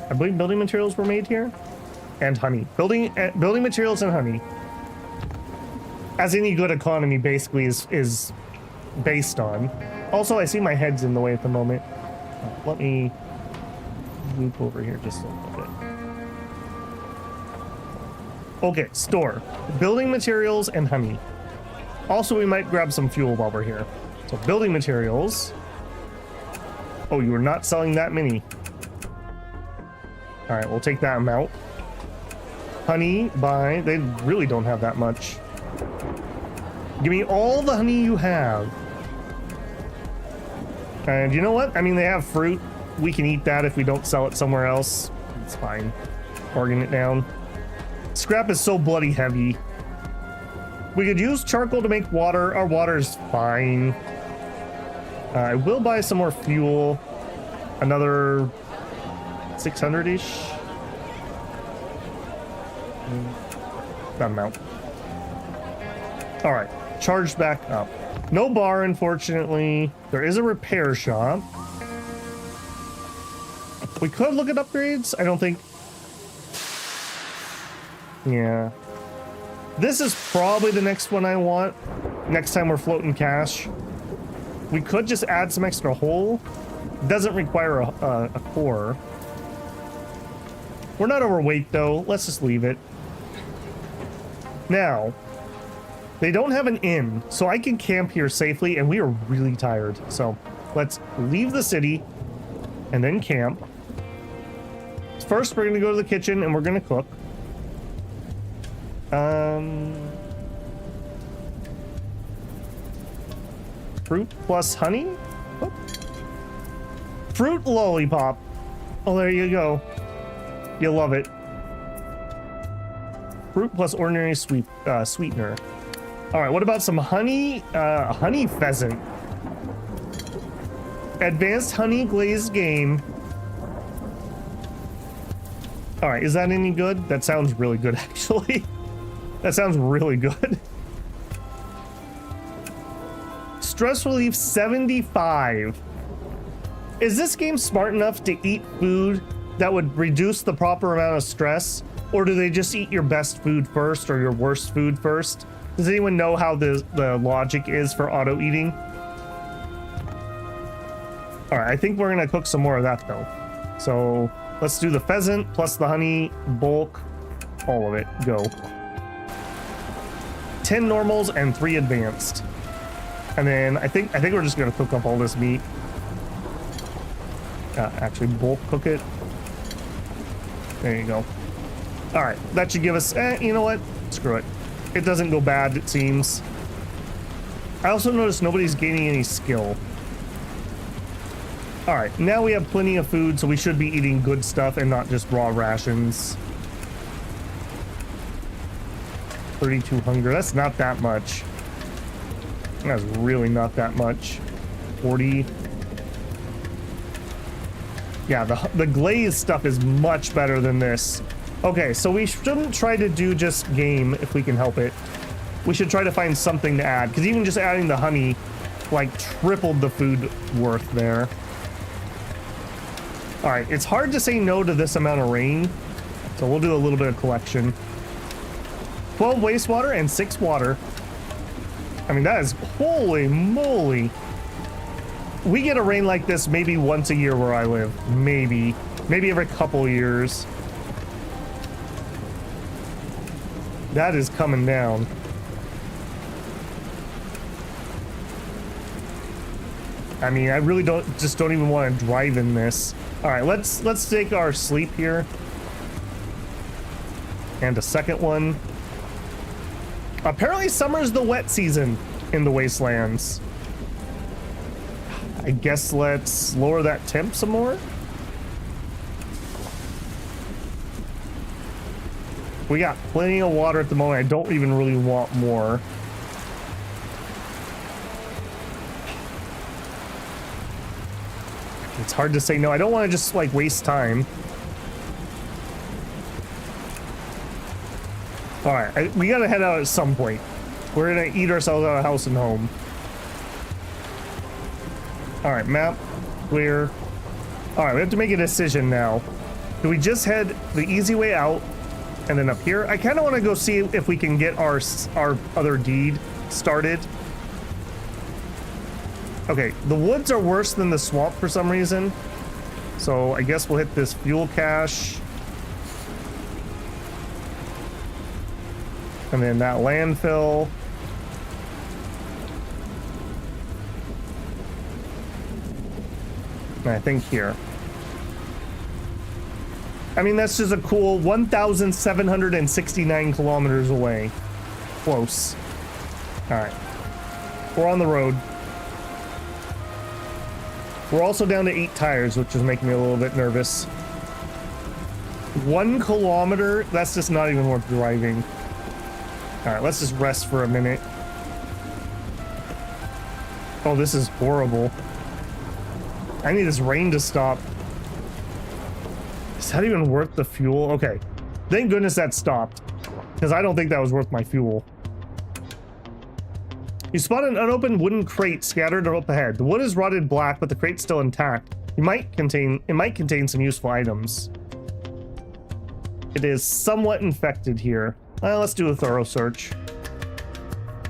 I believe building materials were made here. And honey. Building materials and honey. As any good economy basically is based on. Also, I see my head's in the way at the moment. Let me loop over here just a little bit. Okay, store. Building materials and honey. Also, we might grab some fuel while we're here. So building materials. Oh, you were not selling that many. All right, we'll take that amount. Honey, buy. They really don't have that much. Give me all the honey you have. And you know what? I mean, they have fruit. We can eat that if we don't sell it somewhere else. It's fine. Bargain it down. Scrap is so bloody heavy. We could use charcoal to make water. Our water is fine. I will buy some more fuel. Another 600-ish. That amount. All right, charged back up. No bar, unfortunately. There is a repair shop. We could look at upgrades. I don't think. Yeah. This is probably the next one I want. Next time we're floating cash. We could just add some extra hull. Doesn't require a core. We're not overweight though. Let's just leave it. Now, they don't have an inn, so I can camp here safely, and we are really tired. So let's leave the city and then camp. First, we're gonna go to the kitchen and we're gonna cook. Fruit plus honey? Oh. Fruit lollipop. Oh, there you go. You'll love it. Fruit plus ordinary sweetener. All right, what about some honey? Honey pheasant. Advanced honey glazed game. All right, is that any good? That sounds really good, actually. That sounds really good. stress relief 75. Is this game smart enough to eat food that would reduce the proper amount of stress? Or do they just eat your best food first or your worst food first? Does anyone know how the logic is for auto eating? All right, I think we're gonna cook some more of that though. So let's do the pheasant plus the honey, bulk, all of it, go. 10 normals and 3 advanced. And then I think we're just gonna cook up all this meat. Actually bulk cook it. There you go. All right, that should give us, you know what? Screw it. It doesn't go bad, it seems. I also noticed nobody's gaining any skill. All right, now we have plenty of food, so we should be eating good stuff and not just raw rations. 32 hunger, that's not that much. That's really not that much. 40. Yeah, the glazed stuff is much better than this. Okay, so we shouldn't try to do just game if we can help it. We should try to find something to add, because even just adding the honey, like, tripled the food worth there. All right, it's hard to say no to this amount of rain, so we'll do a little bit of collection. 12 wastewater and 6 water. I mean, that is, holy moly. We get a rain like this maybe once a year where I live. Maybe every couple years. That is coming down. I mean, I really don't even want to drive in this. All right, let's take our sleep here. And a second one. Apparently summer's the wet season in the wastelands. I guess let's lower that temp some more. We got plenty of water at the moment. I don't even really want more. It's hard to say no. I don't want to just like waste time. All right, we gotta head out at some point. We're gonna eat ourselves out of house and home. All right, map, clear. All right, we have to make a decision now. Do we just head the easy way out and then up here? I kind of want to go see if we can get our other deed started. Okay, the woods are worse than the swamp for some reason. So I guess we'll hit this fuel cache. And then that landfill. And I think here. I mean, that's just a cool 1,769 kilometers away. Close. All right. We're on the road. We're also down to 8 tires, which is making me a little bit nervous. 1 kilometer? That's just not even worth driving. All right, let's just rest for a minute. Oh, this is horrible. I need this rain to stop. Is that even worth the fuel? Okay. Thank goodness that stopped, because I don't think that was worth my fuel. You spot an unopened wooden crate scattered up ahead. The wood is rotted black, but the crate's still intact. It might contain some useful items. It is somewhat infected here. Let's do a thorough search.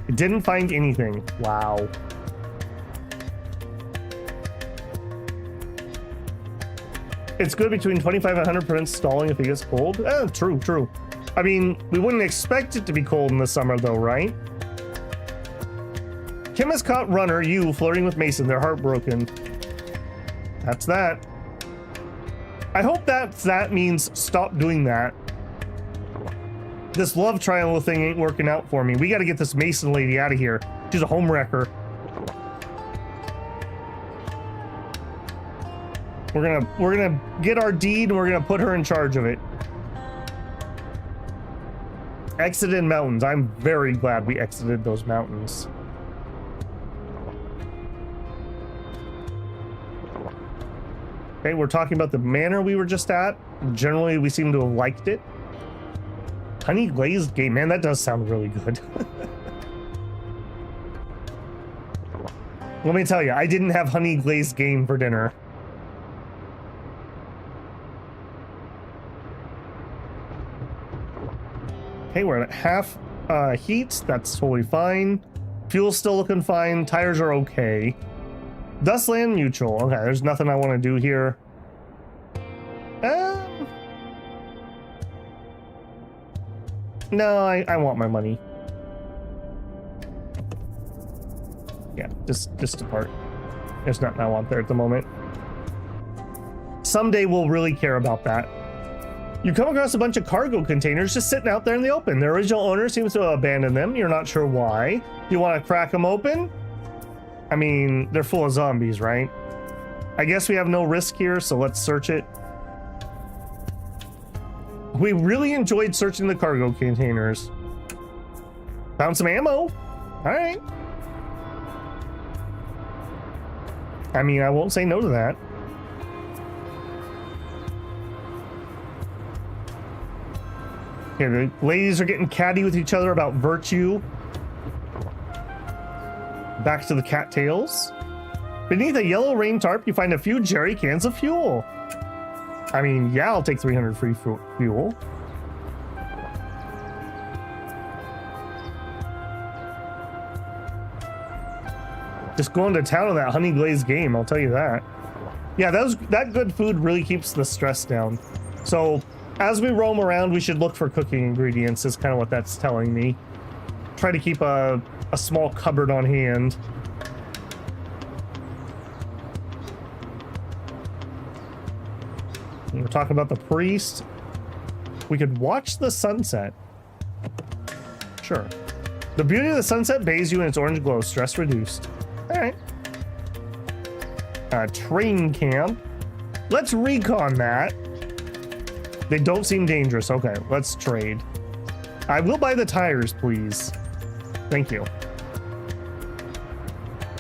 It didn't find anything. Wow. It's good between 25 and 100% stalling if it gets cold. True. I mean, we wouldn't expect it to be cold in the summer though, right? Kim has caught Runner, you, flirting with Mason. They're heartbroken. That's that. I hope that means stop doing that. This love triangle thing ain't working out for me. We got to get this Mason lady out of here. She's a homewrecker. We're gonna get our deed and we're gonna put her in charge of it. Exited mountains. I'm very glad we exited those mountains. Okay, we're talking about the manor we were just at. Generally, we seem to have liked it. Honey glazed game, man, that does sound really good. Let me tell you, I didn't have honey glazed game for dinner. Okay, we're at half heat. That's totally fine. Fuel's still looking fine. Tires are okay. Dustland Mutual. Okay, there's nothing I want to do here. No, I want my money. Yeah, just depart. There's nothing I want there at the moment. Someday we'll really care about that. You come across a bunch of cargo containers just sitting out there in the open. Their original owner seems to have abandoned them. You're not sure why. You want to crack them open? I mean, they're full of zombies, right? I guess we have no risk here, so let's search it. We really enjoyed searching the cargo containers. Found some ammo. All right. I mean, I won't say no to that. Okay, the ladies are getting catty with each other about virtue. Back to the cattails. Beneath a yellow rain tarp, you find a few jerry cans of fuel. I mean, yeah, I'll take 300 free fuel. Just going to town on that honey glazed game, I'll tell you that. Yeah, that good food really keeps the stress down. So as we roam around, we should look for cooking ingredients is kind of what that's telling me. Try to keep a small cupboard on hand. We're talking about the priest. We could watch the sunset. Sure. The beauty of the sunset bathes you in its orange glow, stress reduced. All right. Train camp. Let's recon that. They don't seem dangerous. Okay, let's trade. I will buy the tires, please. Thank you.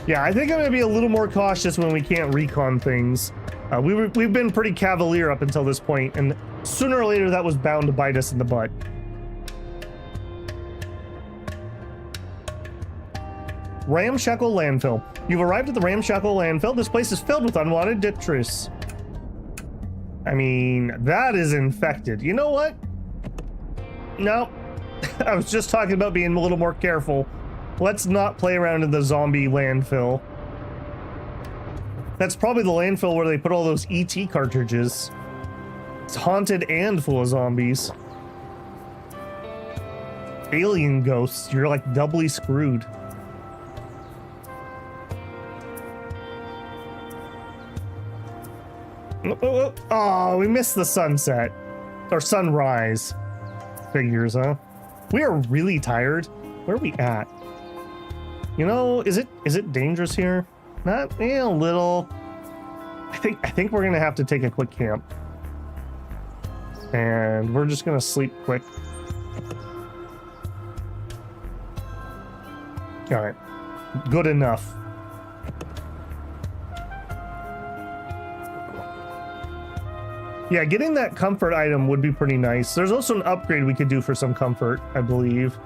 Yeah, I think I'm gonna be a little more cautious when we can't recon things. We've been pretty cavalier up until this point, and sooner or later that was bound to bite us in the butt. Ramshackle landfill. You've arrived at the Ramshackle landfill. This place is filled with unwanted detritus. I mean, that is infected. You know what? No. I was just talking about being a little more careful. Let's not play around in the zombie landfill. That's probably the landfill where they put all those ET cartridges. It's haunted and full of zombies. Alien ghosts. You're like doubly screwed. Oh, we missed the sunset. Or sunrise. Figures, huh? We are really tired. Where are we at? You know, is it dangerous here? Not a little. I think we're gonna have to take a quick camp. And we're just gonna sleep quick. Alright. Good enough. Yeah, getting that comfort item would be pretty nice. There's also an upgrade we could do for some comfort, I believe.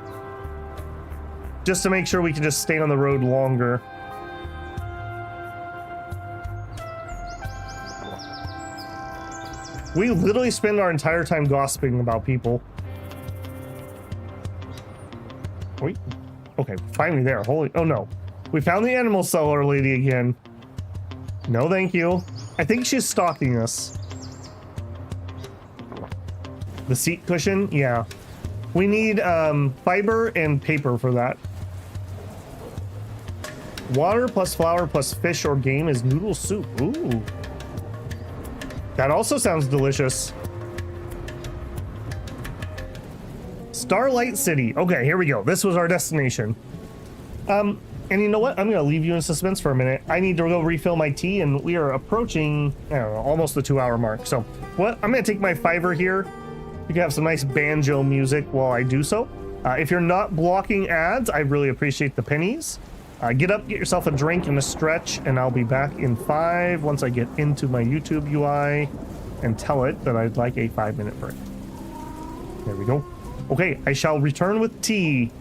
Just to make sure we can just stay on the road longer. We literally spend our entire time gossiping about people. Wait. Okay, finally there. Holy, oh no. We found the animal seller lady again. No, thank you. I think she's stalking us. The seat cushion? Yeah. We need fiber and paper for that. Water plus flour plus fish or game is noodle soup. Ooh. That also sounds delicious. Starlight City. Okay, here we go. This was our destination. And you know what? I'm gonna leave you in suspense for a minute. I need to go refill my tea, and we are approaching, I don't know, almost the 2-hour mark. So, what? I'm gonna take my fiver here. You can have some nice banjo music while I do so. If you're not blocking ads, I really appreciate the pennies. Get up, get yourself a drink and a stretch, and I'll be back in 5 once I get into my YouTube UI and tell it that I'd like a 5-minute break. There we go. Okay, I shall return with tea.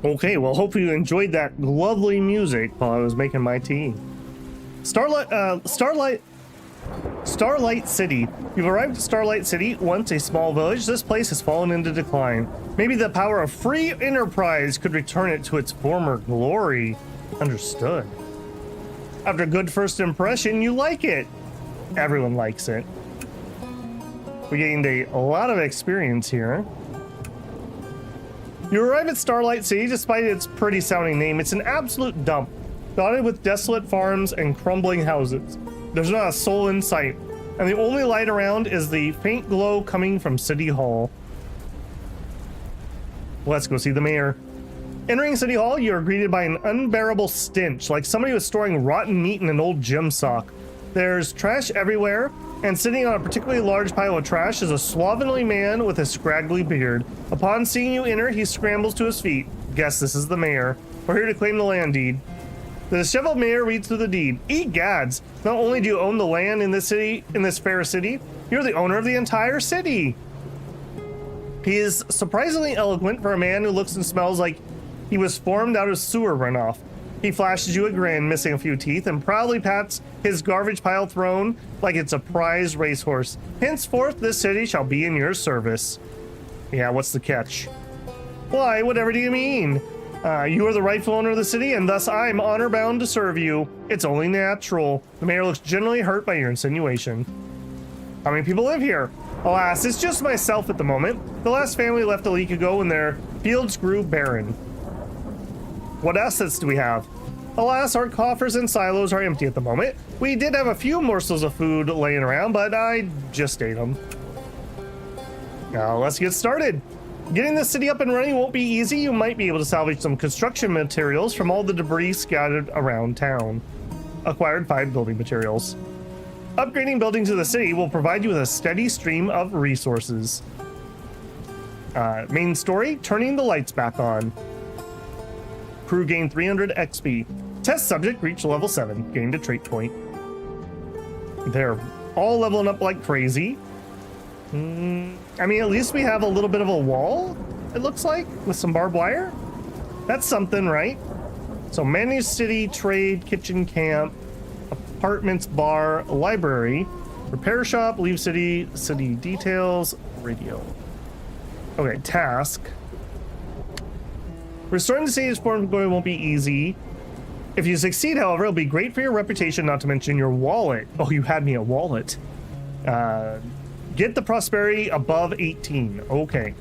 Okay, well, hopefully you enjoyed that lovely music while I was making my tea. Starlight City. You've arrived at Starlight City, once a small village. This place has fallen into decline. Maybe the power of free enterprise could return it to its former glory. Understood. After a good first impression, you like it. Everyone likes it. We gained a lot of experience here. You arrive at Starlight City. Despite its pretty sounding name, it's an absolute dump, dotted with desolate farms and crumbling houses. There's not a soul in sight, and the only light around is the faint glow coming from City Hall. Let's go see the mayor. Entering City Hall, you are greeted by an unbearable stench, like somebody was storing rotten meat in an old gym sock. There's trash everywhere, and sitting on a particularly large pile of trash is a slovenly man with a scraggly beard. Upon seeing you enter, he scrambles to his feet. Guess this is the mayor. We're here to claim the land deed. The disheveled mayor reads through the deed. Egads! Not only do you own the land in this fair city, you're the owner of the entire city. He is surprisingly eloquent for a man who looks and smells like he was formed out of sewer runoff. He flashes you a grin, missing a few teeth, and proudly pats his garbage pile throne like it's a prize racehorse. Henceforth, this city shall be in your service. Yeah, what's the catch? Why, whatever do you mean? You are the rightful owner of the city, and thus I'm honor bound to serve you. It's only natural. The mayor looks genuinely hurt by your insinuation. How many people live here? Alas, it's just myself at the moment. The last family left a week ago when their fields grew barren. What assets do we have? Alas, our coffers and silos are empty at the moment. We did have a few morsels of food laying around, but I just ate them. Now let's get started. Getting the city up and running won't be easy. You might be able to salvage some construction materials from all the debris scattered around town. Acquired 5 building materials. Upgrading buildings in the city will provide you with a steady stream of resources. Main story, turning the lights back on. Crew gained 300 XP. Test subject reached level 7, gained a trait point. They're all leveling up like crazy. I mean, at least we have a little bit of a wall, it looks like, with some barbed wire. That's something, right? So manage city, trade, kitchen, camp, apartments, bar, library, repair shop, leave city, city details, radio. Okay, task. Restoring the city's form of glory won't be easy. If you succeed, however, it'll be great for your reputation, not to mention your wallet. Oh, you had me a wallet. Get the prosperity above 18. Okay.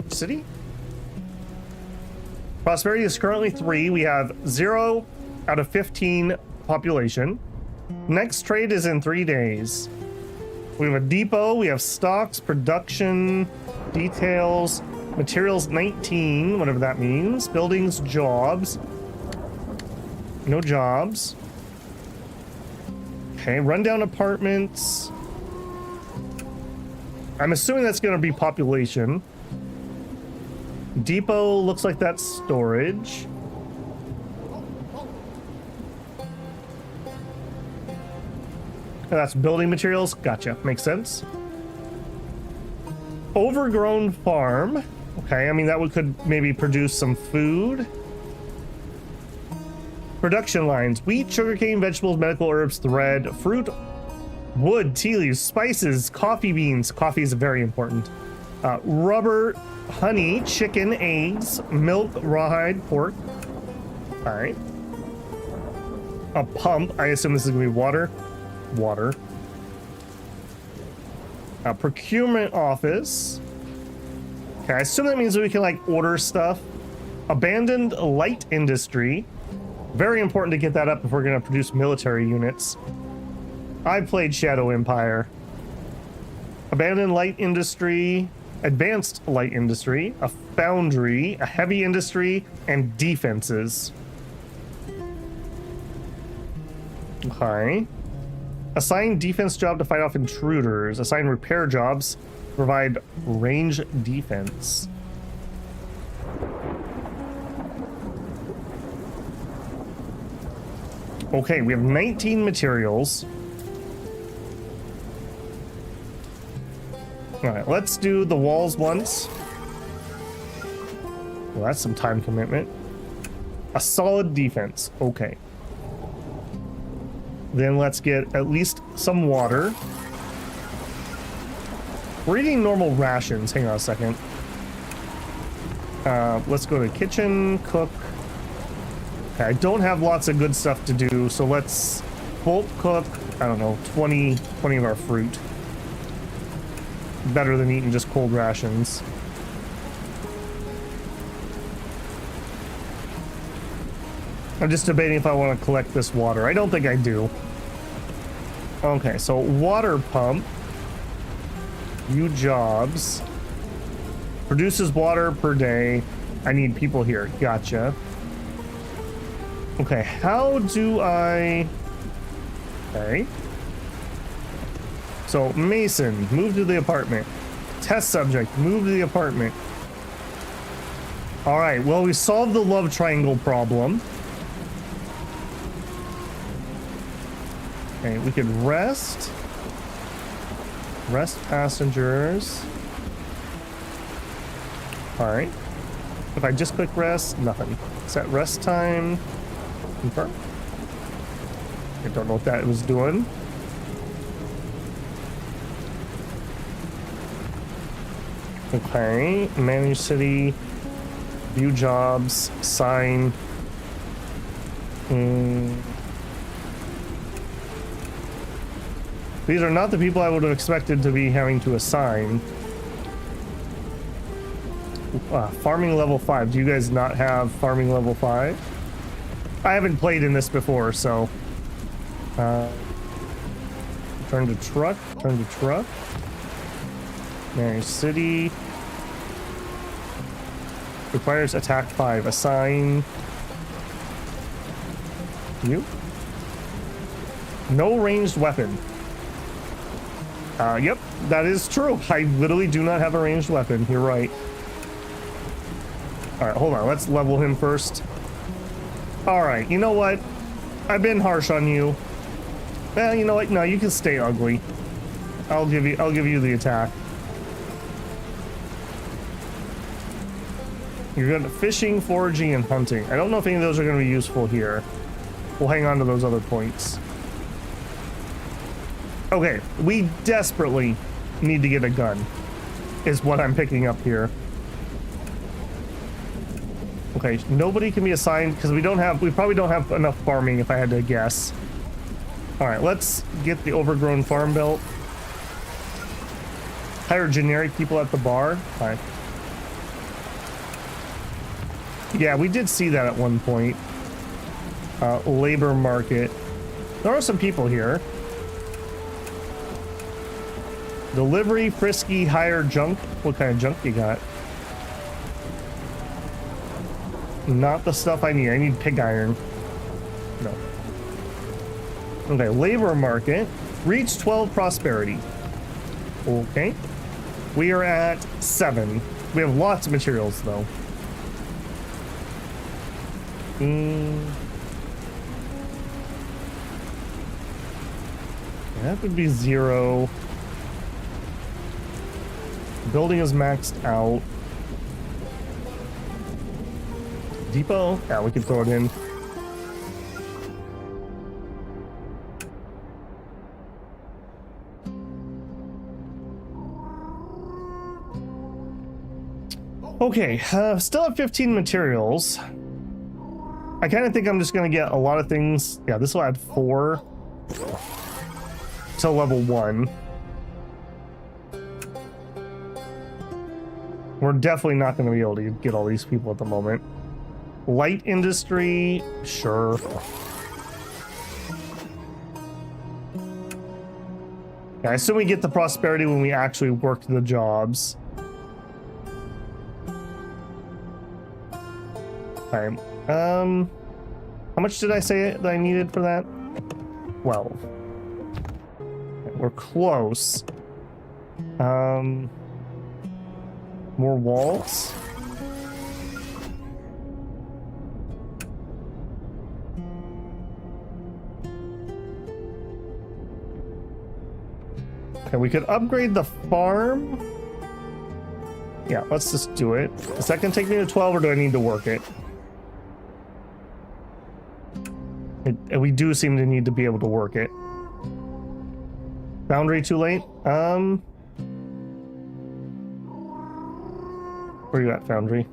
City? Prosperity is currently 3. We have 0 out of 15 population. Next trade is in 3 days. We have a depot. We have stocks, production, details, materials 19, whatever that means. Buildings, jobs. No jobs. Okay, rundown apartments. I'm assuming that's going to be population. Depot looks like that's storage. Oh, that's building materials. Gotcha. Makes sense. Overgrown farm. Okay, I mean, that could maybe produce some food. Production lines. Wheat, sugarcane, vegetables, medical herbs, thread, fruit, wood, tea leaves, spices, coffee beans. Coffee is very important. Rubber, honey, chicken, eggs, milk, rawhide, pork. All right. A pump. I assume this is going to be water. Water. Procurement office. Okay, I assume that means that we can like order stuff. Abandoned light industry. Very important to get that up if we're going to produce military units. I played Shadow Empire. Abandoned light industry, advanced light industry, a foundry, a heavy industry, and defenses. Okay. Assign defense job to fight off intruders. Assign repair jobs to provide range defense. Okay, we have 19 materials. All right, let's do the walls once. Well, that's some time commitment. A solid defense. Okay. Then let's get at least some water. We're eating normal rations. Hang on a second. Let's go to kitchen, cook. Okay, I don't have lots of good stuff to do, so let's bulk cook, I don't know, 20 of our fruit. Better than eating just cold rations. I'm just debating if I want to collect this water. I don't think I do. Okay, so water pump. View jobs. Produces water per day. I need people here. Gotcha. Okay, how do I... Okay. So, Mason, move to the apartment. Test subject, move to the apartment. Alright, well, we solved the love triangle problem. Okay, we could rest. Rest passengers. Alright. If I just click rest, nothing. Set rest time. Confirm. I don't know what that was doing. Okay, manage city, view jobs, sign. These are not the people I would have expected to be having to assign. Farming level 5. Do you guys not have farming level 5? I haven't played in this before, so... turn to truck, turn to truck. Manage city. Requires attack 5. Assign. You. No ranged weapon. Yep, that is true. I literally do not have a ranged weapon. You're right. Alright, hold on. Let's level him first. Alright, you know what? I've been harsh on you. Well, you know what? No, you can stay ugly. I'll give you the attack. You're good at fishing, foraging, and hunting. I don't know if any of those are going to be useful here. We'll hang on to those other points. Okay, we desperately need to get a gun, is what I'm picking up here. Okay, nobody can be assigned because we probably don't have enough farming if I had to guess. All right, let's get the overgrown farm belt. Hire generic people at the bar. All right. Yeah, we did see that at one point. Labor market. There are some people here. Delivery, frisky, hire junk. What kind of junk you got? Not the stuff I need. I need pig iron. No. Okay, labor market. Reach 12 prosperity. Okay. We are at 7. We have lots of materials, though. That would be 0. Building is maxed out. Depot? Yeah, we can throw it in. Okay, still have 15 materials. I kind of think I'm just going to get a lot of things. Yeah, this will add 4 to level 1. We're definitely not going to be able to get all these people at the moment. Light industry, sure. Yeah, I assume we get the prosperity when we actually work the jobs. Okay. How much did I say that I needed for that? 12. Okay, we're close. More walls. Okay, we could upgrade the farm. Yeah, let's just do it. Is that gonna take me to 12 or do I need to work it? We do seem to need to be able to work it. Boundary too late? Where you at, Foundry?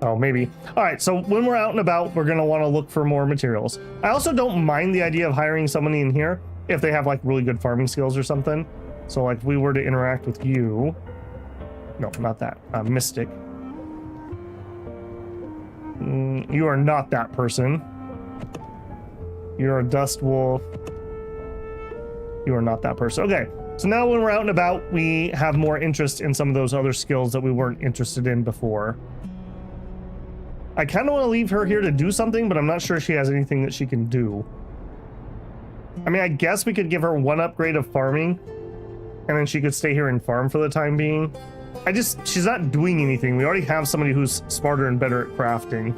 Oh, maybe. All right, so when we're out and about, we're gonna wanna look for more materials. I also don't mind the idea of hiring somebody in here if they have like really good farming skills or something. So like if we were to interact with you, no, not that, Mystic. You are not that person. You're a dust wolf. You are not that person. Okay, so now when we're out and about, we have more interest in some of those other skills that we weren't interested in before. I kind of want to leave her here to do something, but I'm not sure she has anything that she can do. I mean, I guess we could give her one upgrade of farming, and then she could stay here and farm for the time being. She's not doing anything. We already have somebody who's smarter and better at crafting.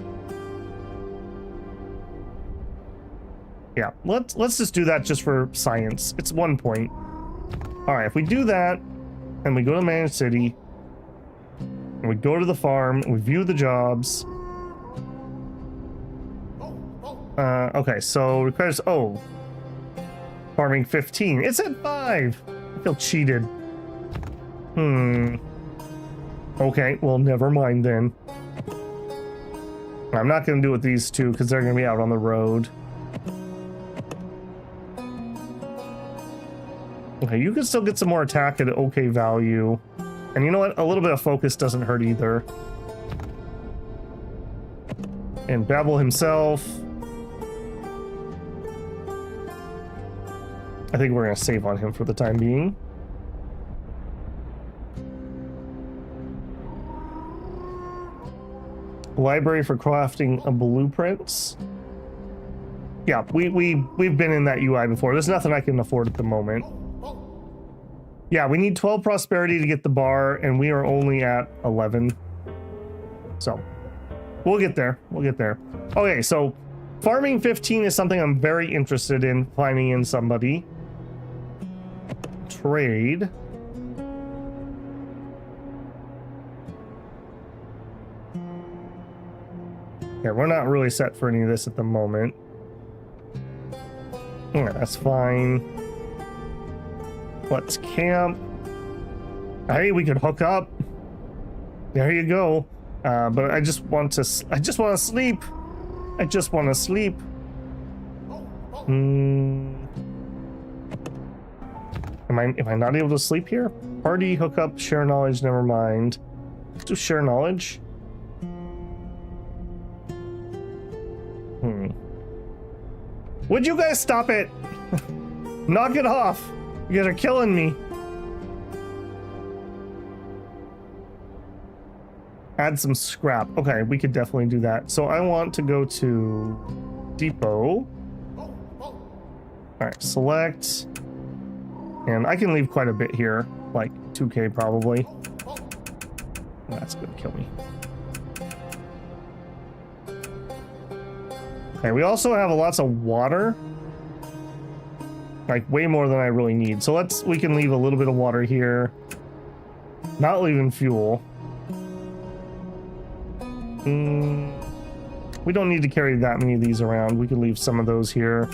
Yeah, let's just do that just for science. It's 1 point. All right, if we do that, and we go to Managed City, and we go to the farm, and we view the jobs. Okay, so requires, farming 15. It's at 5. I feel cheated. Okay, well, never mind then. I'm not going to do it with these two because they're going to be out on the road. Okay, you can still get some more attack at an okay value. And you know what? A little bit of focus doesn't hurt either. And Babel himself. I think we're going to save on him for the time being. Library for crafting blueprints. Yeah, we've been in that UI before. There's nothing I can afford at the moment. Yeah, we need 12 prosperity to get the bar, and we are only at 11. So, we'll get there. We'll get there. Okay, so farming 15 is something I'm very interested in finding in somebody. Trade. Yeah, we're not really set for any of this at the moment. Yeah, that's fine. Let's camp. Hey, we could hook up. There you go. But I just want to sleep. I just want to sleep. Am I not able to sleep here? Party, hook up, share knowledge, never mind. Let's do share knowledge. Would you guys stop it? Knock it off. You guys are killing me. Add some scrap. Okay, we could definitely do that. So I want to go to depot. All right, select. And I can leave quite a bit here, like 2K probably. That's gonna kill me. Okay, we also have lots of water. Like way more than I really need. So we can leave a little bit of water here. Not leaving fuel. We don't need to carry that many of these around. We can leave some of those here.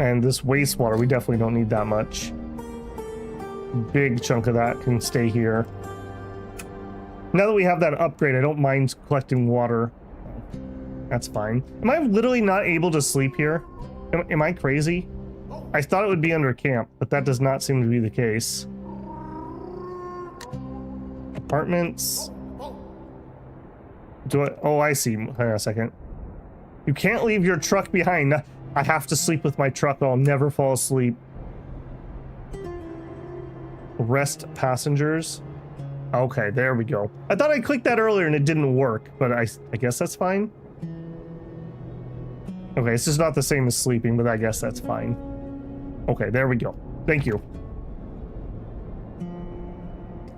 And this wastewater, we definitely don't need that much. Big chunk of that can stay here. Now that we have that upgrade, I don't mind collecting water. That's fine. Am I literally not able to sleep here? Am I crazy? I thought it would be under camp, but that does not seem to be the case. Apartments. Oh, I see. Hang on a second. You can't leave your truck behind. I have to sleep with my truck or I'll never fall asleep. Rest passengers. Okay, there we go. I thought I clicked that earlier and it didn't work, but I guess that's fine. Okay, it's just not the same as sleeping, but I guess that's fine. Okay, there we go. Thank you.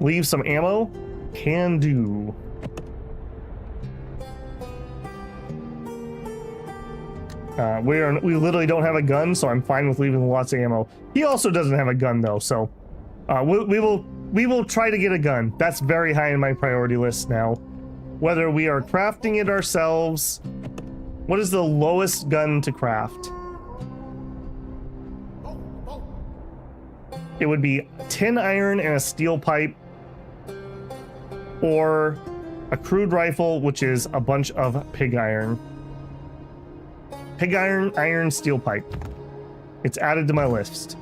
Leave some ammo? Can do. We literally don't have a gun, so I'm fine with leaving lots of ammo. He also doesn't have a gun though, so we will try to get a gun. That's very high in my priority list now. Whether we are crafting it ourselves, what is the lowest gun to craft? It would be tin iron and a steel pipe, or a crude rifle, which is a bunch of pig iron. Pig iron, iron, steel pipe. It's added to my list.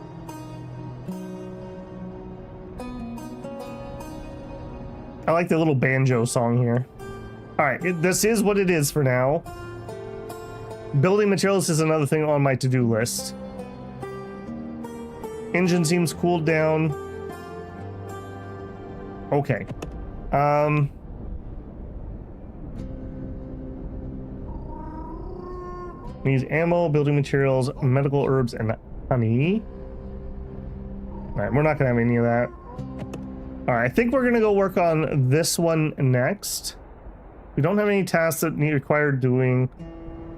I like the little banjo song here. All right, this is what it is for now. Building materials is another thing on my to-do list. Engine seems cooled down. Okay. Needs ammo, building materials, medical herbs, and honey. Alright, we're not gonna have any of that. Alright, I think we're gonna go work on this one next. We don't have any tasks that require doing.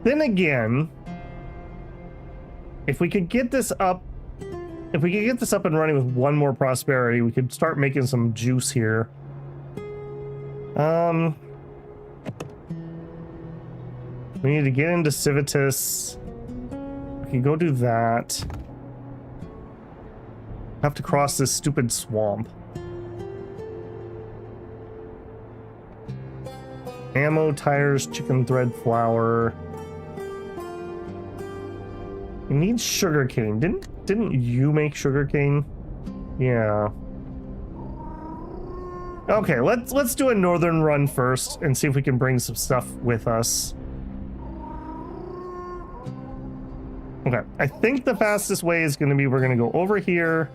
Then again, if we could get this up, and running with one more prosperity, we could start making some juice here. We need to get into Civitas. We can go do that. Have to cross this stupid swamp. Ammo, tires, chicken thread flour. We need sugarcane. Didn't you make sugarcane? Yeah. Okay, let's do a northern run first and see if we can bring some stuff with us. Okay, I think the fastest way is going to be we're going to go over here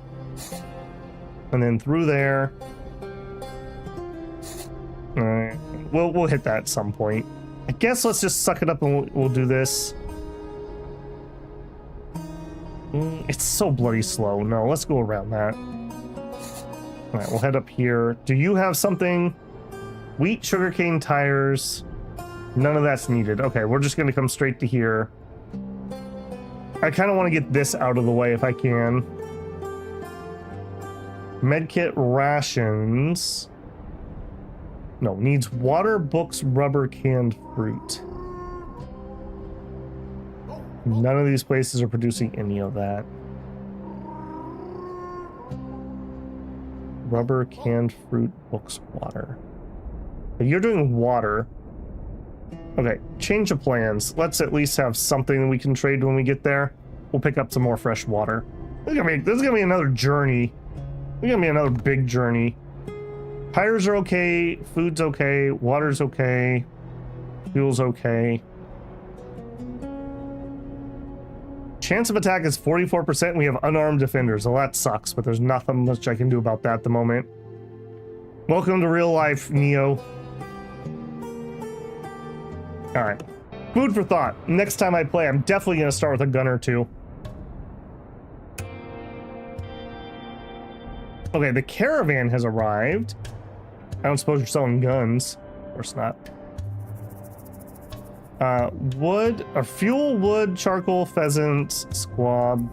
and then through there. Alright, we'll hit that at some point. I guess let's just suck it up and we'll do this. It's so bloody slow. No, let's go around that. Alright, we'll head up here. Do you have something? Wheat, sugarcane, tires. None of that's needed. Okay, we're just going to come straight to here. I kind of want to get this out of the way if I can. Medkit, rations. No, needs water, books, rubber, canned fruit. None of these places are producing any of that. Rubber, canned fruit, books, water. But you're doing water. Okay, change of plans. Let's at least have something that we can trade when we get there. We'll pick up some more fresh water. This is gonna be another journey. This is gonna be another big journey. Tires are okay, food's okay, water's okay, fuel's okay. Chance of attack is 44%, and we have unarmed defenders. Well, that sucks, but there's nothing much I can do about that at the moment. Welcome to real life, Neo. Alright. Food for thought. Next time I play, I'm definitely going to start with a gun or two. Okay, the caravan has arrived. I don't suppose you're selling guns. Of course not. Wood, or fuel, wood, charcoal, pheasants, squab.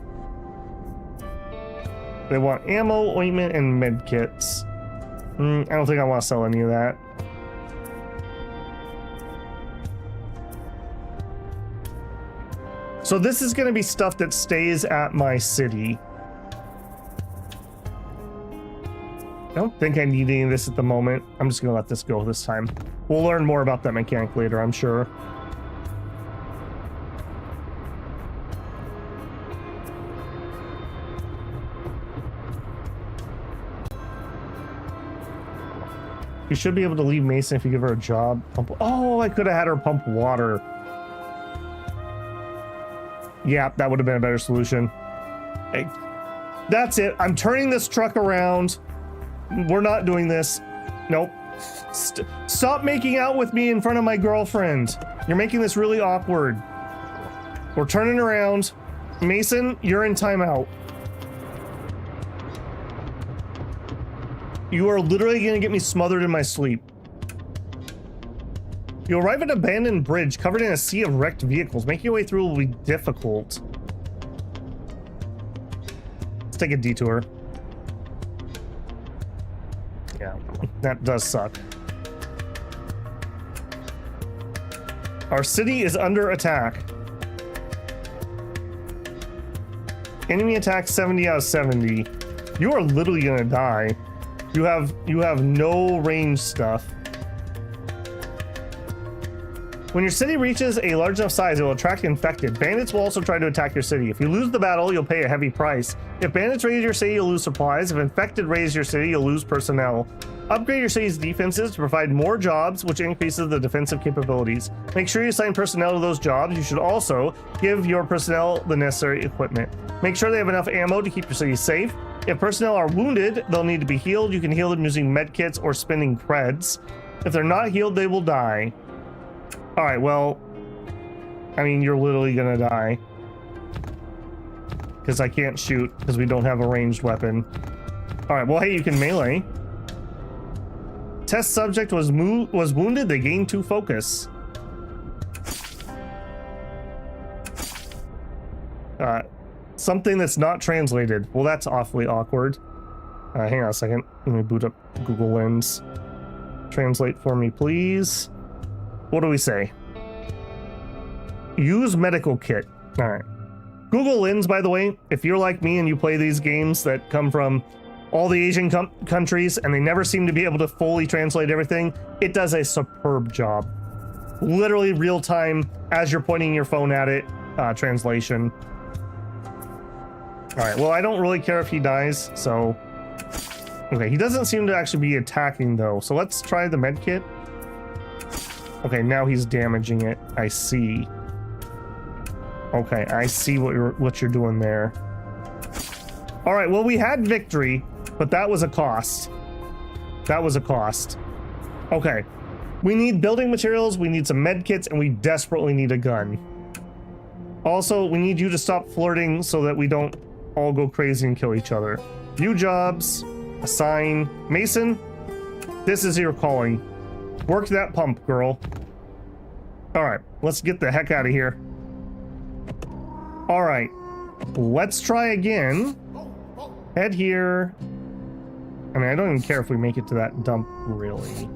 They want ammo, ointment, and med kits. I don't think I want to sell any of that. So this is going to be stuff that stays at my city. I don't think I need any of this at the moment. I'm just going to let this go this time. We'll learn more about that mechanic later, I'm sure. You should be able to leave Mason if you give her a job. Oh, I could have had her pump water. Yeah, that would have been a better solution. Hey, that's it. I'm turning this truck around. We're not doing this. Nope. Stop making out with me in front of my girlfriend. You're making this really awkward. We're turning around. Mason, you're in timeout. You are literally gonna get me smothered in my sleep. You arrive at an abandoned bridge covered in a sea of wrecked vehicles. Making your way through will be difficult. Let's take a detour. Yeah, that does suck. Our city is under attack. Enemy attack 70 out of 70. You are literally gonna die. You have no range stuff. When your city reaches a large enough size, it will attract infected. Bandits will also try to attack your city. If you lose the battle, you'll pay a heavy price. If bandits raise your city, you'll lose supplies. If infected raise your city, you'll lose personnel. Upgrade your city's defenses to provide more jobs, which increases the defensive capabilities. Make sure you assign personnel to those jobs. You should also give your personnel the necessary equipment. Make sure they have enough ammo to keep your city safe. If personnel are wounded, they'll need to be healed. You can heal them using medkits or spending creds. If they're not healed, they will die. All right, well, I mean, you're literally gonna die. Because I can't shoot, because we don't have a ranged weapon. All right, well, hey, you can melee. Test subject was wounded, they gained 2 focus. Something that's not translated. Well, that's awfully awkward. Hang on a second. Let me boot up Google Lens. Translate for me, please. What do we say? Use medical kit. All right. Google Lens, by the way, if you're like me and you play these games that come from all the Asian countries and they never seem to be able to fully translate everything, it does a superb job. Literally real time, as you're pointing your phone at it, translation. All right, well, I don't really care if he dies, so... Okay, he doesn't seem to actually be attacking, though, so let's try the med kit. Okay, now he's damaging it. I see. Okay, I see what you're doing there. All right, well, we had victory, but that was a cost. That was a cost. Okay, we need building materials, we need some med kits, and we desperately need a gun. Also, we need you to stop flirting so that we don't all go crazy and kill each other. View jobs, assign. Mason, this is your calling. Work that pump, girl. All right, let's get the heck out of here. All right, let's try again. Head here. I mean, I don't even care if we make it to that dump, really.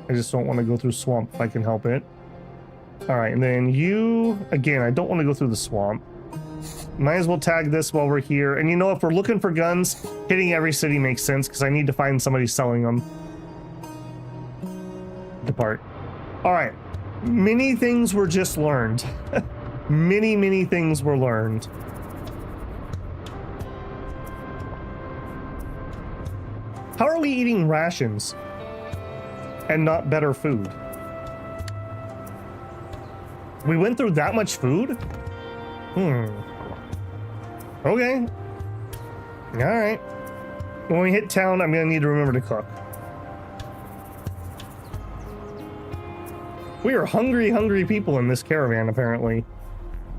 I just don't want to go through swamp if I can help it. All right, and then you, again, I don't want to go through the swamp. Might as well tag this while we're here. And you know, if we're looking for guns, hitting every city makes sense because I need to find somebody selling them. Depart. All right, many things were just learned. Many things were learned. How are we eating rations and not better food? We went through that much food? Okay. All right. When we hit town, I'm gonna need to remember to cook. We are hungry people in this caravan, apparently.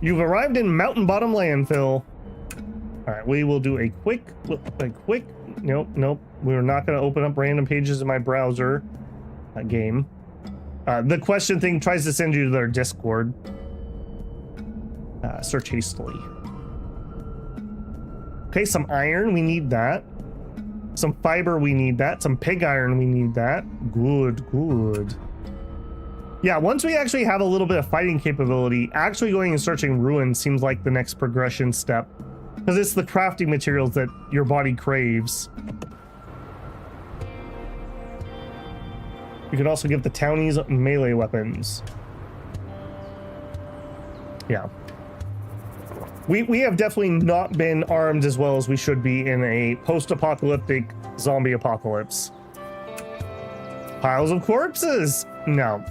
You've arrived in Mountain Bottom Landfill. All right, we will do a quick, nope. We're not gonna open up random pages in my browser game. The question thing tries to send you to their Discord. Search hastily. Okay, some iron, we need that. Some fiber, we need that. Some pig iron, we need that. Good. Yeah, once we actually have a little bit of fighting capability, actually going and searching ruins seems like the next progression step. Because it's the crafting materials that your body craves. You can also give the townies melee weapons. Yeah. We have definitely not been armed as well as we should be in a post-apocalyptic zombie apocalypse. Piles of corpses! No.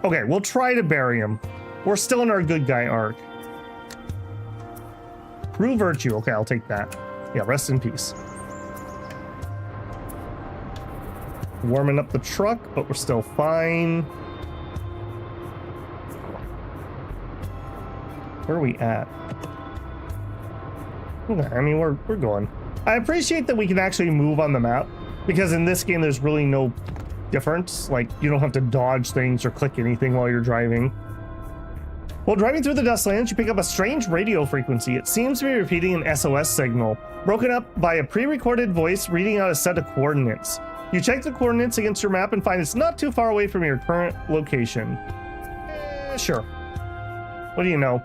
Okay, we'll try to bury him. We're still in our good guy arc. True virtue. Okay, I'll take that. Yeah, rest in peace. Warming up the truck, but we're still fine. Where are we at? Okay, I mean, we're going. I appreciate that we can actually move on the map. Because in this game, there's really no difference. Like, you don't have to dodge things or click anything while you're driving. While driving through the Dustlands, you pick up a strange radio frequency. It seems to be repeating an SOS signal, broken up by a pre-recorded voice reading out a set of coordinates. You check the coordinates against your map and find it's not too far away from your current location. Sure. What do you know?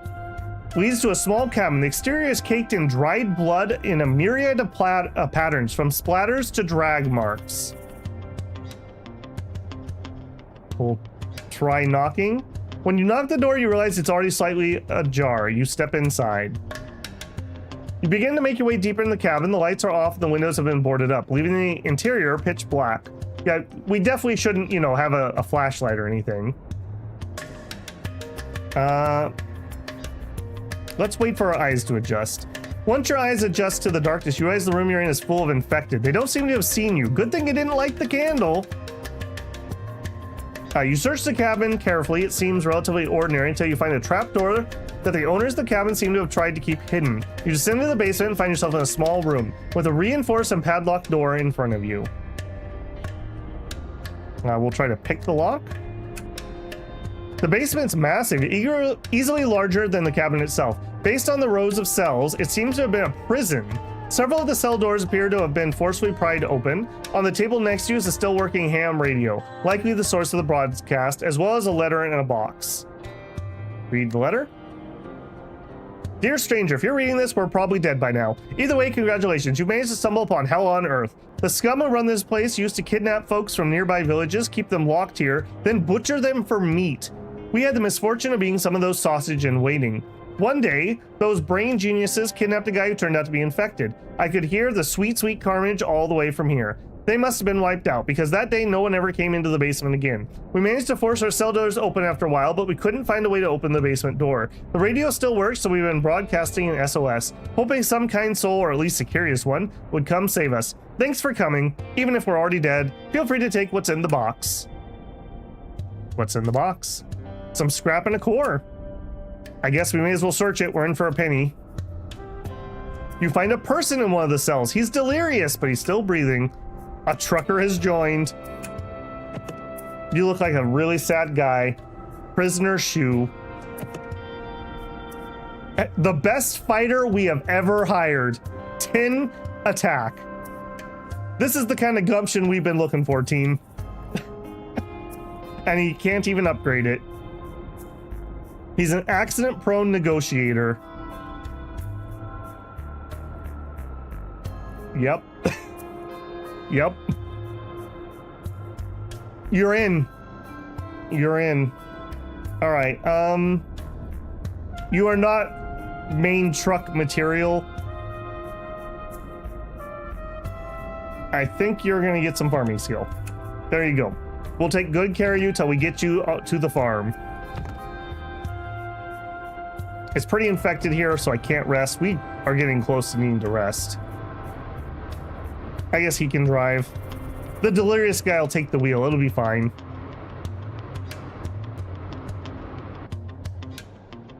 Leads to a small cabin. The exterior is caked in dried blood in a myriad of patterns, from splatters to drag marks. We'll try knocking. When you knock the door, you realize it's already slightly ajar. You step inside. You begin to make your way deeper in the cabin. The lights are off and the windows have been boarded up, leaving the interior pitch black. Yeah, we definitely shouldn't, you know, have a flashlight or anything. Let's wait for our eyes to adjust. Once your eyes adjust to the darkness, you realize the room you're in is full of infected. They don't seem to have seen you. Good thing you didn't light the candle. You search the cabin carefully. It seems relatively ordinary until you find a trapdoor that the owners of the cabin seem to have tried to keep hidden. You descend to the basement and find yourself in a small room with a reinforced and padlocked door in front of you. We'll try to pick the lock. The basement's massive, easily larger than the cabin itself. Based on the rows of cells, it seems to have been a prison. Several of the cell doors appear to have been forcefully pried open. On the table next to you is a still working ham radio, likely the source of the broadcast, as well as a letter in a box. Read the letter. Dear stranger, if you're reading this, we're probably dead by now. Either way, congratulations, you managed to stumble upon hell on earth. The scum who run this place used to kidnap folks from nearby villages, keep them locked here, then butcher them for meat. We had the misfortune of being some of those sausage in waiting. One day, those brain geniuses kidnapped a guy who turned out to be infected. I could hear the sweet, sweet carnage all the way from here. They must have been wiped out, because that day no one ever came into the basement again. We managed to force our cell doors open after a while, but we couldn't find a way to open the basement door. The radio still works, so we've been broadcasting an SOS, hoping some kind soul, or at least a curious one, would come save us. Thanks for coming. Even if we're already dead, feel free to take what's in the box. What's in the box? Some scrap and a core. I guess we may as well search it. We're in for a penny. You find a person in one of the cells. He's delirious, but he's still breathing. A trucker has joined. You look like a really sad guy. Prisoner Shoe. The best fighter we have ever hired. 10 attack. This is the kind of gumption we've been looking for, team. And he can't even upgrade it. He's an accident-prone negotiator. Yep. Yep. You're in. You're in. All right. You are not main truck material. I think you're gonna get some farming skill. There you go. We'll take good care of you till we get you out to the farm. It's pretty infected here, so I can't rest. We are getting close to needing to rest. I guess he can drive. The delirious guy will take the wheel. It'll be fine.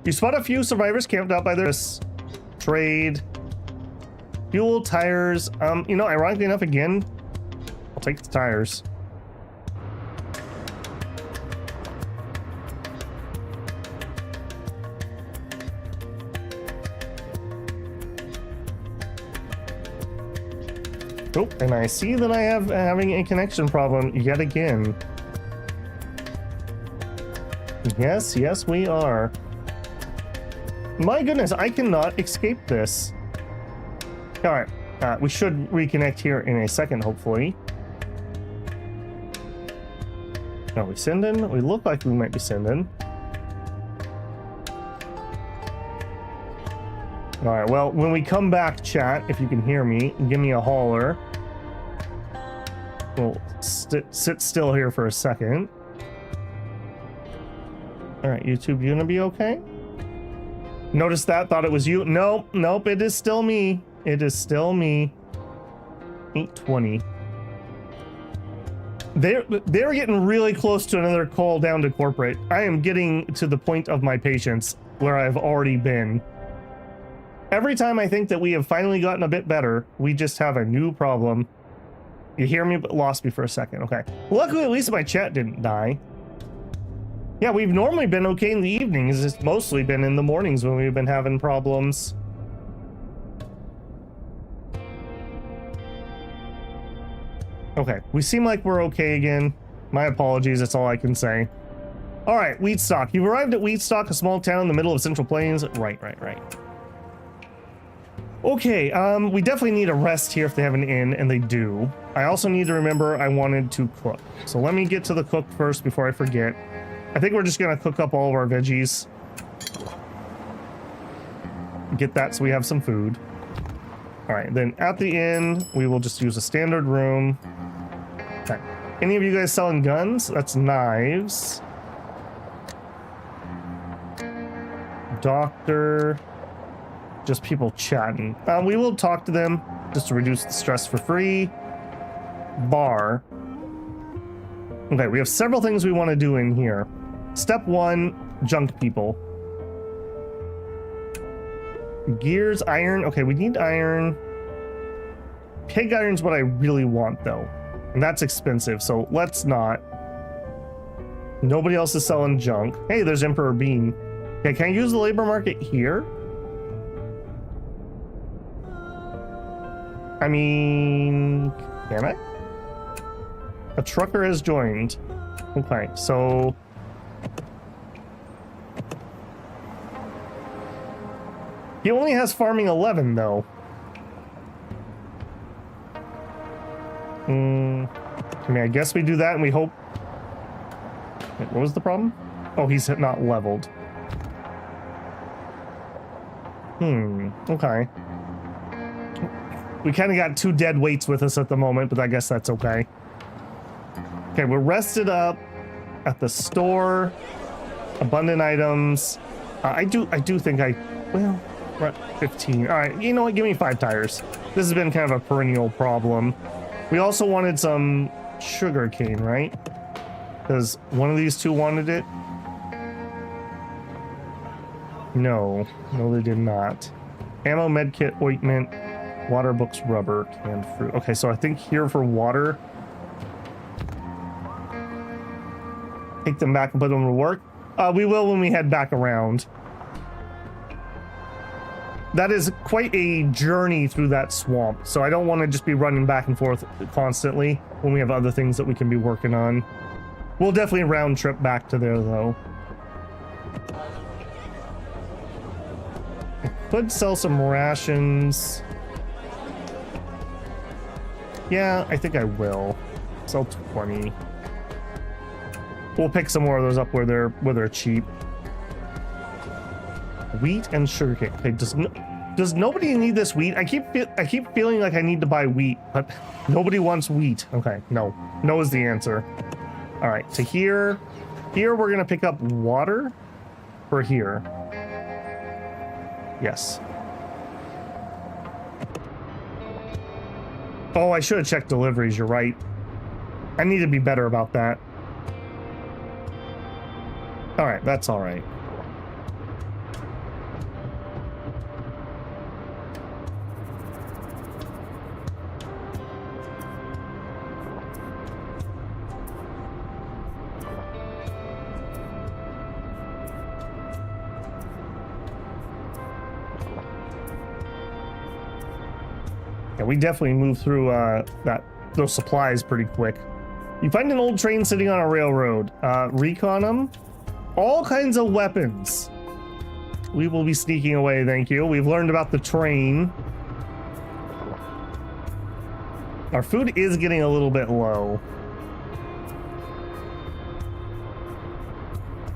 You spot a few survivors camped out by their trade. Fuel, tires. You know, ironically enough, again, I'll take the tires. Oh, and I see that I have having a connection problem yet again. Yes, yes, we are. My goodness, I cannot escape this. All right, we should reconnect here in a second, hopefully. Are we sending? We look like we might be sending. All right, well, when we come back, chat, if you can hear me, give me a holler. We'll sit still here for a second. All right, YouTube, you gonna be okay? Notice that, thought it was you. Nope, nope, it is still me. It is still me. 820. They're getting really close to another call down to corporate. I am getting to the point of my patience where I've already been. Every time I think that we have finally gotten a bit better, we just have a new problem. You hear me, but lost me for a second. Okay. Luckily, at least my chat didn't die. Yeah, we've normally been okay in the evenings. It's mostly been in the mornings when we've been having problems. Okay, we seem like we're okay again. My apologies, that's all I can say. All right, Wheatstock. You've arrived at Wheatstock, a small town in the middle of Central Plains. Right. Okay, we definitely need a rest here if they have an inn, and they do. I also need to remember I wanted to cook. So let me get to the cook first before I forget. I think we're just gonna cook up all of our veggies. Get that so we have some food. All right, then at the inn, we will just use a standard room. Okay. Any of you guys selling guns? That's knives. Doctor. Just people chatting. We will talk to them just to reduce the stress for free. Bar. Okay, we have several things we want to do in here. Step 1, junk people. Gears, iron. Okay, we need iron. Pig iron's what I really want, though. And that's expensive, so let's not. Nobody else is selling junk. Hey, there's Emperor Bean. Okay, can I use the labor market here? I mean, can I? A trucker has joined. Okay, so... he only has farming 11, though. I mean, I guess we do that and we hope... Wait, what was the problem? Oh, he's not leveled. Okay. We kind of got 2 dead weights with us at the moment, but I guess that's okay. Okay, we're rested up at the store. Abundant items. I do think well, we're at 15. All right, you know what? Give me 5 tires. This has been kind of a perennial problem. We also wanted some sugar cane, right? Because one of these 2 wanted it. No, they did not. Ammo, medkit, ointment, water, books, rubber, canned fruit. Okay, so I think here for water. Take them back and put them to work. We will when we head back around. That is quite a journey through that swamp, so I don't want to just be running back and forth constantly when we have other things that we can be working on. We'll definitely round trip back to there, though. I could sell some rations. Yeah, I think I will. Sell 20. We'll pick some more of those up where they're cheap. Wheat and sugarcane. Okay, does nobody need this wheat? I keep feeling like I need to buy wheat, but nobody wants wheat. Okay, no is the answer. All right, to here we're gonna pick up water for here. Yes. Oh, I should have checked deliveries. You're right. I need to be better about that. All right, that's all right. Yeah, we definitely move through those supplies pretty quick. You find an old train sitting on a railroad. Recon them. All kinds of weapons. We will be sneaking away, thank you. We've learned about the train. Our food is getting a little bit low.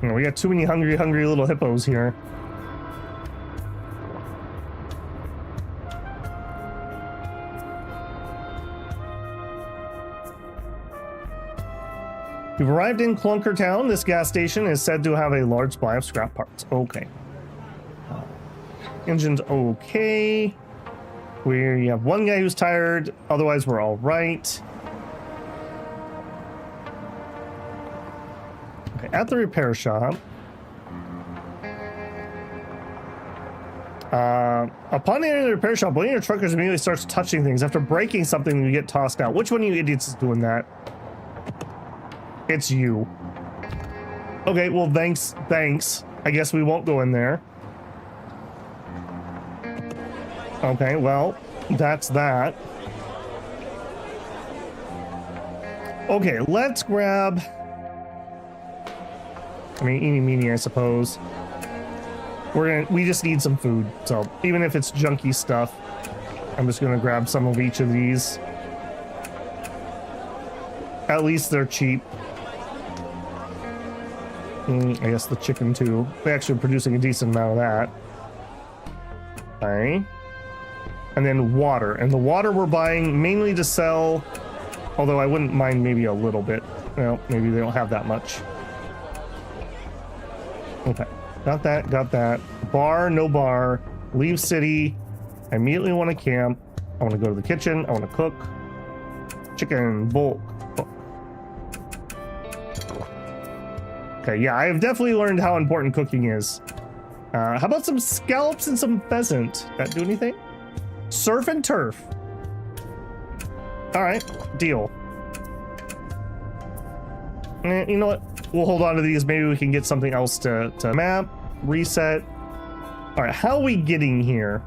You know, we got too many hungry little hippos here. We've arrived in Clunker town. This gas station is said to have a large supply of scrap parts. Okay. Engine's okay. We have one guy who's tired. Otherwise, we're all right. Okay, at the repair shop. Upon entering the repair shop, one of your truckers immediately starts touching things. After breaking something, you get tossed out. Which one of you idiots is doing that? It's you. Okay, well, thanks. I guess we won't go in there. Okay, well, that's that. Okay, let's grab... I mean, eeny meeny, I suppose. We just need some food, so even if it's junky stuff, I'm just gonna grab some of each of these. At least they're cheap. I guess the chicken too. They're actually producing a decent amount of that. Okay. And then water. And the water we're buying mainly to sell, although I wouldn't mind maybe a little bit. Well, maybe they don't have that much. Okay. Got that, got that. Bar, no bar. Leave city. I immediately want to camp. I want to go to the kitchen. I want to cook. Chicken, bulk. Cook. Okay, yeah, I've definitely learned how important cooking is. How about some scallops and some pheasant? That do anything? Surf and turf. All right, deal. You know what? We'll hold on to these. Maybe we can get something else to map, reset. All right, how are we getting here?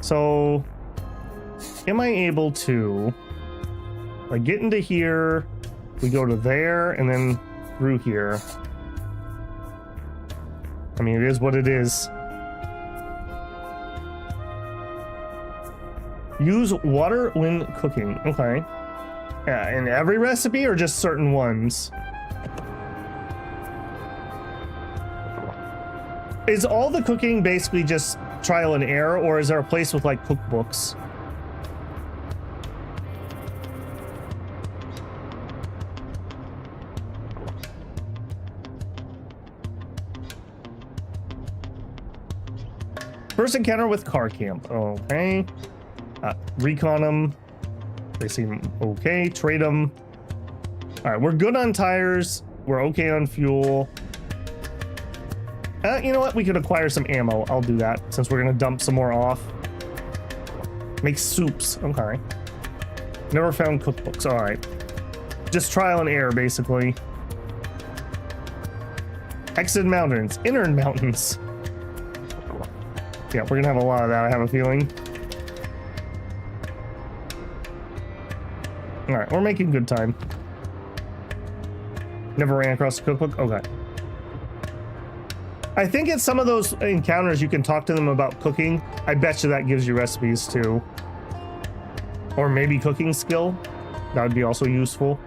So, am I able to, like, get into here, we go to there, and then through here? I mean, it is what it is. Use water when cooking. Okay. Yeah, in every recipe or just certain ones? Is all the cooking basically just trial and error, or is there a place with like cookbooks? First encounter with car camp. Okay. Recon them. They seem okay. Trade them. All right, we're good on tires. We're okay on fuel. You know what? We could acquire some ammo. I'll do that since we're gonna dump some more off. Make soups. Okay. Never found cookbooks. All right. Just trial and error, basically. Exit mountains. Inner mountains. Yeah, we're gonna have a lot of that, I have a feeling. All right, we're making good time. Never ran across a cookbook? Okay. I think at some of those encounters you can talk to them about cooking. I bet you that gives you recipes too. Or maybe cooking skill. That would be also useful.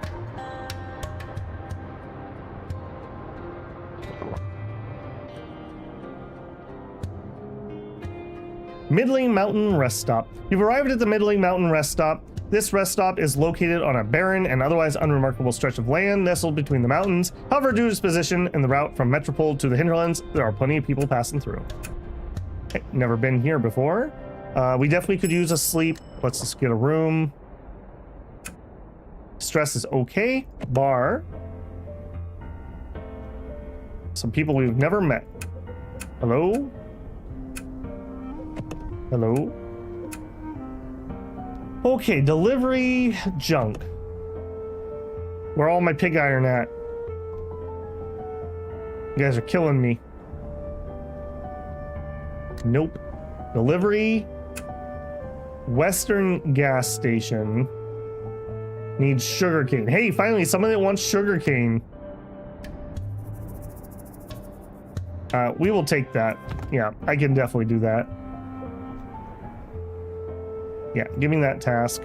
Middling Mountain Rest Stop. You've arrived at the Middling Mountain Rest Stop. This rest stop is located on a barren and otherwise unremarkable stretch of land nestled between the mountains. However, due to its position and the route from Metropole to the hinterlands, there are plenty of people passing through. Okay, never been here before. We definitely could use a sleep. Let's just get a room. Stress is okay. Bar. Some people we've never met. Hello? Hello? Okay, delivery junk. Where all my pig iron at? You guys are killing me. Nope. Delivery. Western gas station. Needs sugarcane. Hey, finally, someone that wants sugarcane. We will take that. Yeah, I can definitely do that. Yeah, give me that task.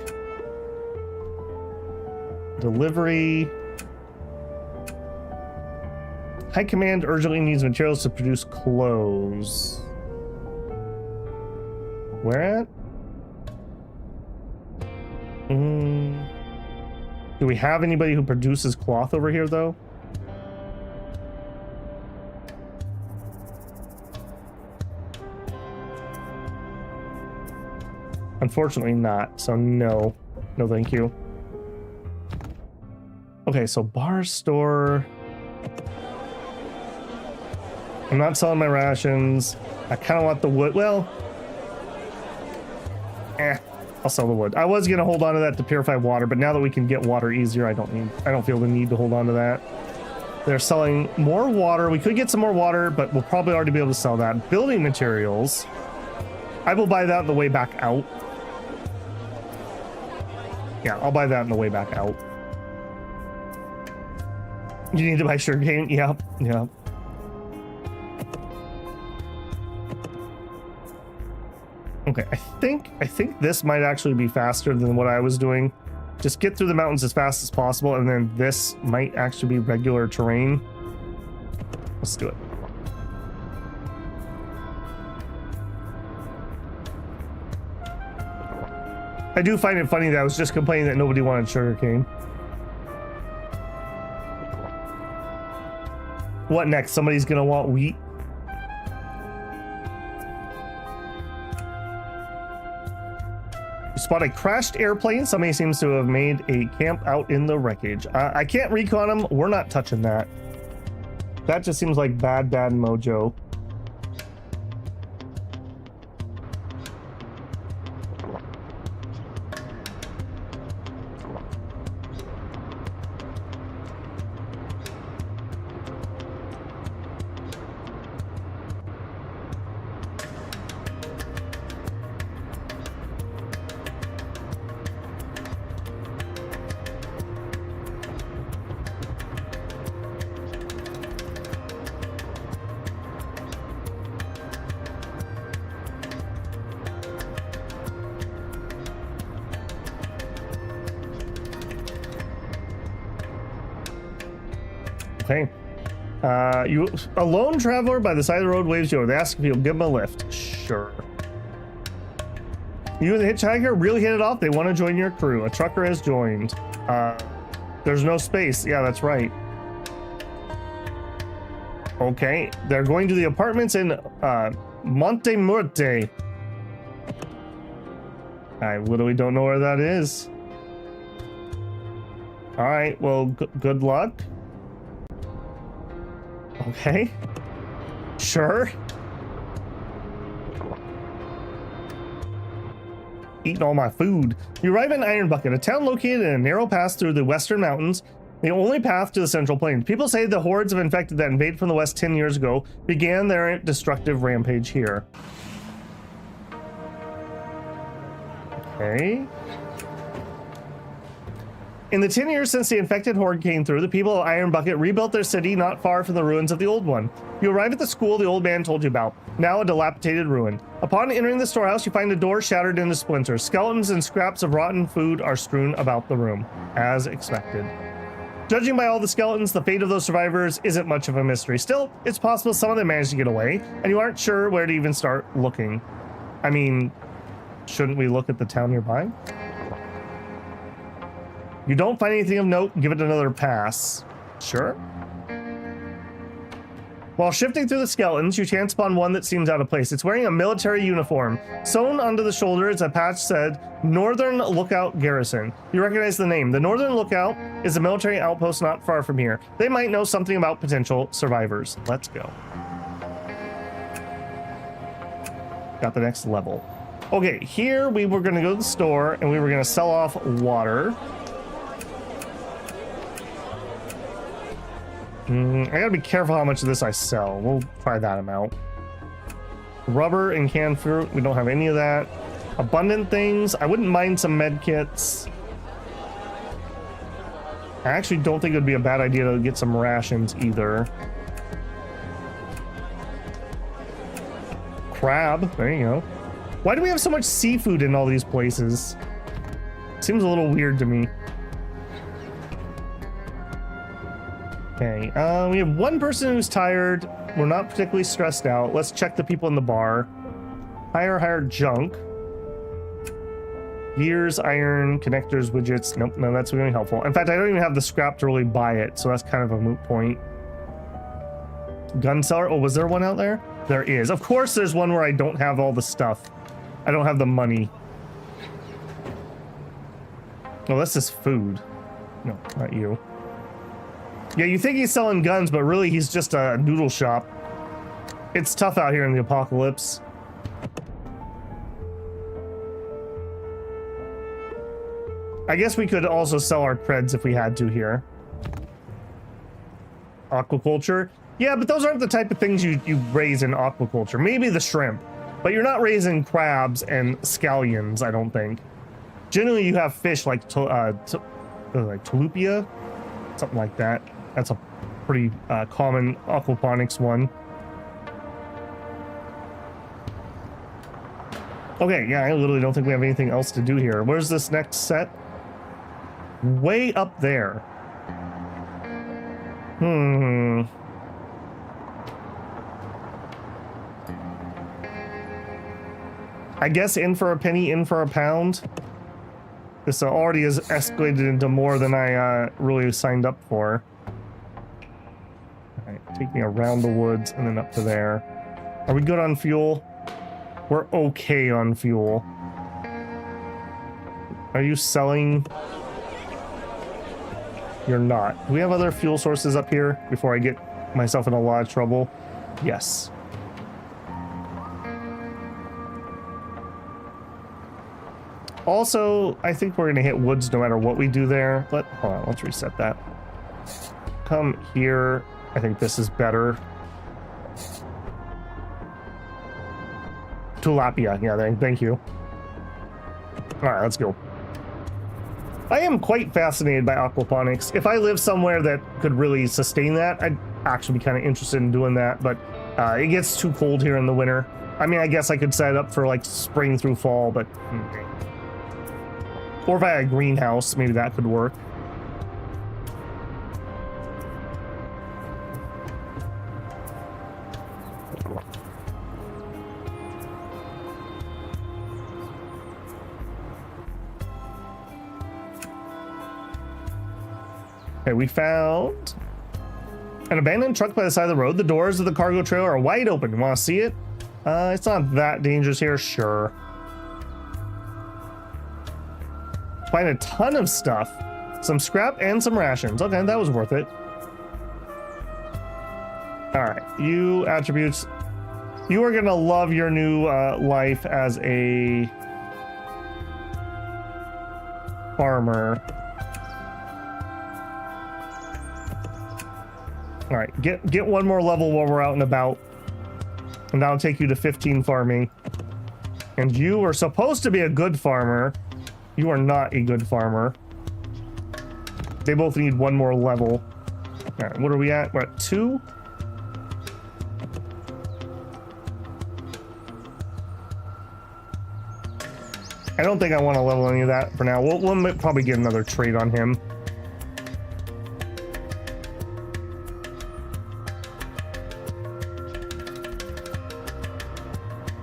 Delivery. High Command urgently needs materials to produce clothes. Where at? Do we have anybody who produces cloth over here, though? Unfortunately not, so no. No thank you. Okay, so bar store. I'm not selling my rations. I kind of want the wood. Well, I'll sell the wood. I was gonna hold on to that to purify water, but now that we can get water easier, I don't feel the need to hold on to that. They're selling more water. We could get some more water, but we'll probably already be able to sell that. Building materials. I will buy that on the way back out. Yeah, I'll buy that on the way back out. You need to buy sugarcane? Yep, yep. Okay, I think this might actually be faster than what I was doing. Just get through the mountains as fast as possible, and then this might actually be regular terrain. Let's do it. I do find it funny that I was just complaining that nobody wanted sugarcane. What next? Somebody's gonna want wheat? You spot a crashed airplane. Somebody seems to have made a camp out in the wreckage. I can't recon them. We're not touching that. That just seems like bad mojo. Okay. A lone traveler by the side of the road waves you over. They ask if you'll give them a lift. Sure. You and the hitchhiker really hit it off. They want to join your crew. A trucker has joined. There's no space. Yeah, that's right. Okay. They're going to the apartments in Monte Muerte. I literally don't know where that is. All right. Well, good luck. Okay. Sure. Eating all my food. You arrive in Iron Bucket, a town located in a narrow pass through the western mountains, the only path to the central plains. People say the hordes of infected that invaded from the west 10 years ago began their destructive rampage here. Okay. In the 10 years since the infected horde came through, the people of Iron Bucket rebuilt their city not far from the ruins of the old one. You arrive at the school the old man told you about, now a dilapidated ruin. Upon entering the storehouse, you find the door shattered into splinters. Skeletons and scraps of rotten food are strewn about the room, as expected. Judging by all the skeletons, the fate of those survivors isn't much of a mystery. Still, it's possible some of them managed to get away, and you aren't sure where to even start looking. I mean, shouldn't we look at the town nearby? You don't find anything of note, give it another pass. Sure. While shifting through the skeletons, you chance upon one that seems out of place. It's wearing a military uniform. Sewn onto the shoulder is a patch said, Northern Lookout Garrison. You recognize the name. The Northern Lookout is a military outpost not far from here. They might know something about potential survivors. Let's go. Got the next level. Okay, here we were gonna go to the store and we were gonna sell off water. I gotta be careful how much of this I sell. We'll try that amount. Rubber and canned fruit. We don't have any of that. Abundant things. I wouldn't mind some med kits. I actually don't think it would be a bad idea to get some rations either. Crab. There you go. Why do we have so much seafood in all these places? Seems a little weird to me. Okay, we have one person who's tired. We're not particularly stressed out. Let's check the people in the bar. Hire junk. Gears, iron, connectors, widgets. Nope, no, that's really helpful. In fact, I don't even have the scrap to really buy it, so that's kind of a moot point. Gun seller. Oh, was there one out there? There is. Of course, there's one where I don't have all the stuff. I don't have the money. Oh, that's just food. No, not you. Yeah, you think he's selling guns, but really he's just a noodle shop. It's tough out here in the apocalypse. I guess we could also sell our creds if we had to here. Aquaculture. Yeah, but those aren't the type of things you raise in aquaculture. Maybe the shrimp, but you're not raising crabs and scallions, I don't think. Generally, you have fish like tilapia, something like that. That's a pretty common aquaponics one. Okay, yeah, I literally don't think we have anything else to do here. Where's this next set? Way up there. I guess in for a penny, in for a pound. This already has escalated into more than I really signed up for. All right, take me around the woods and then up to there. Are we good on fuel? We're okay on fuel. Are you selling? You're not. Do we have other fuel sources up here before I get myself in a lot of trouble? Yes. Also, I think we're gonna hit woods no matter what we do there. Hold on, let's reset that. Come here. I think this is better. Tilapia, yeah, thank you. All right, let's go. I am quite fascinated by aquaponics. If I live somewhere that could really sustain that, I'd actually be kind of interested in doing that, but it gets too cold here in the winter. I mean, I guess I could set it up for like spring through fall, but... Or if I had a greenhouse, maybe that could work. Okay, we found an abandoned truck by the side of the road. The doors of the cargo trailer are wide open. You want to see it? It's not that dangerous here. Sure. Find a ton of stuff. Some scrap and some rations. Okay, that was worth it. All right, you attributes. You are going to love your new life as a farmer. All right, get one more level while we're out and about, and that'll take you to 15 farming. And you are supposed to be a good farmer. You are not a good farmer. They both need one more level. All right, what are we at? We're at 2. I don't think I want to level any of that for now. We'll probably get another trait on him.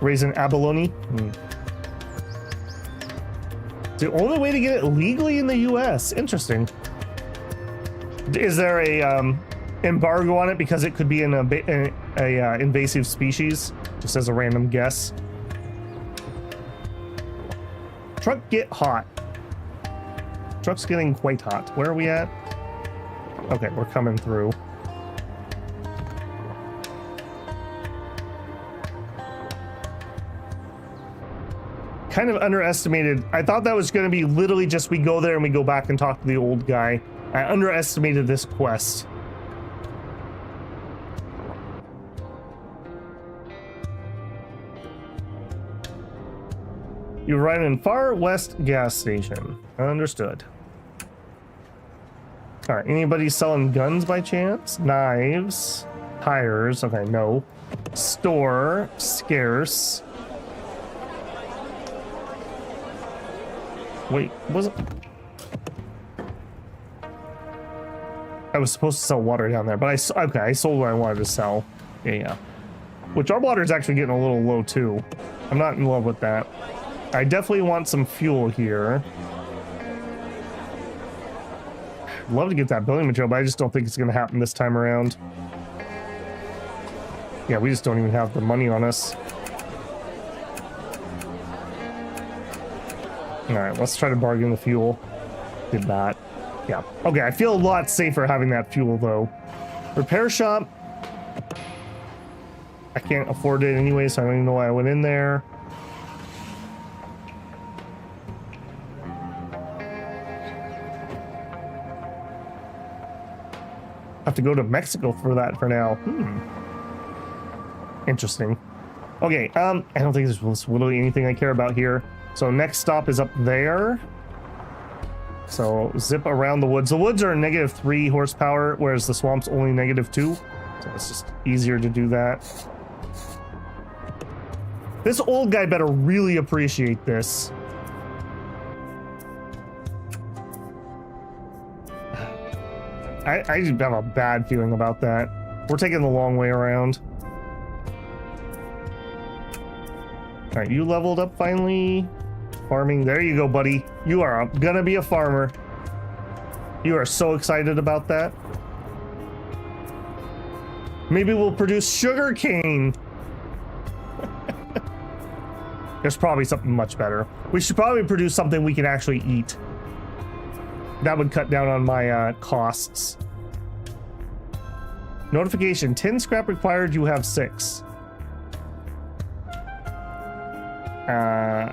Raise an abalone. It's the only way to get it legally in the US. Interesting. Is there a embargo on it because it could be an invasive species? Just as a random guess. Truck get hot. Truck's getting quite hot. Where are we at? Okay, we're coming through. Kind of underestimated. I thought that was going to be literally just we go there and we go back and talk to the old guy. I underestimated this quest. You're right in Far West gas station. Understood. All right, anybody selling guns by chance? Knives, tires. Okay, no. Store, scarce. Wait, was it? I was supposed to sell water down there, but I sold what I wanted to sell. Yeah. Which our water is actually getting a little low too. I'm not in love with that. I definitely want some fuel here. I'd love to get that building material, but I just don't think it's going to happen this time around. Yeah, we just don't even have the money on us. All right, let's try to bargain the fuel. Did that. Yeah. Okay, I feel a lot safer having that fuel, though. Repair shop. I can't afford it anyway, so I don't even know why I went in there. Have to go to Mexico for that for now. Interesting. Okay, I don't think there's literally anything I care about here. So next stop is up there. So zip around the woods. The woods are -3 horsepower, whereas the swamp's only -2. So it's just easier to do that. This old guy better really appreciate this. I just have a bad feeling about that. We're taking the long way around. All right, you leveled up finally. Farming, there you go, buddy. You are gonna be a farmer. You are so excited about that. Maybe we'll produce sugar cane. There's probably something much better. We should probably produce something we can actually eat. That would cut down on my costs. Notification, 10 scrap required, you have 6.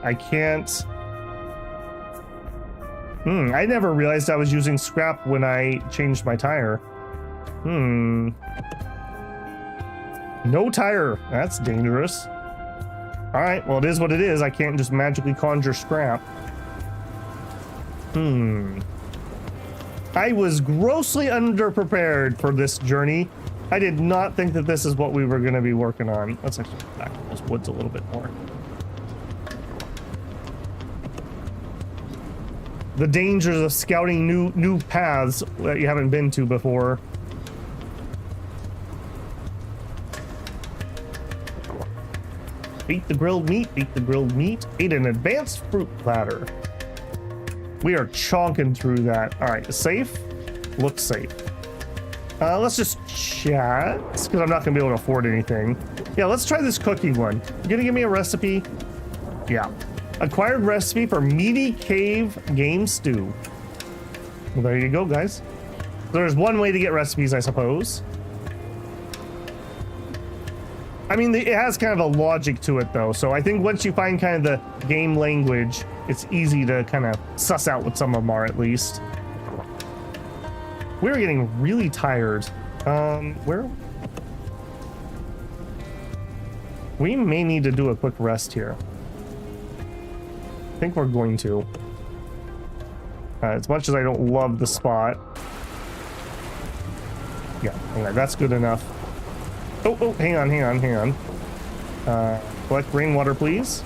I can't. I never realized I was using scrap when I changed my tire. No tire. That's dangerous. All right, well, it is what it is. I can't just magically conjure scrap. I was grossly underprepared for this journey. I did not think that this is what we were going to be working on. Let's actually back to those woods a little bit more. The dangers of scouting new paths that you haven't been to before. Eat the grilled meat, eat the grilled meat. Eat an advanced fruit platter. We are chonking through that. All right, safe? Looks safe. Let's just chat, because I'm not gonna be able to afford anything. Yeah, let's try this cooking one. You gonna give me a recipe? Yeah. Acquired recipe for meaty cave game stew. Well, there you go, guys. There's one way to get recipes, I suppose. I mean, it has kind of a logic to it, though. So I think once you find kind of the game language, it's easy to kind of suss out what some of them are, at least. We're getting really tired. Where? We may need to do a quick rest here. I think we're going to. As much as I don't love the spot. Yeah, okay, that's good enough. Oh, hang on. Collect rainwater, please.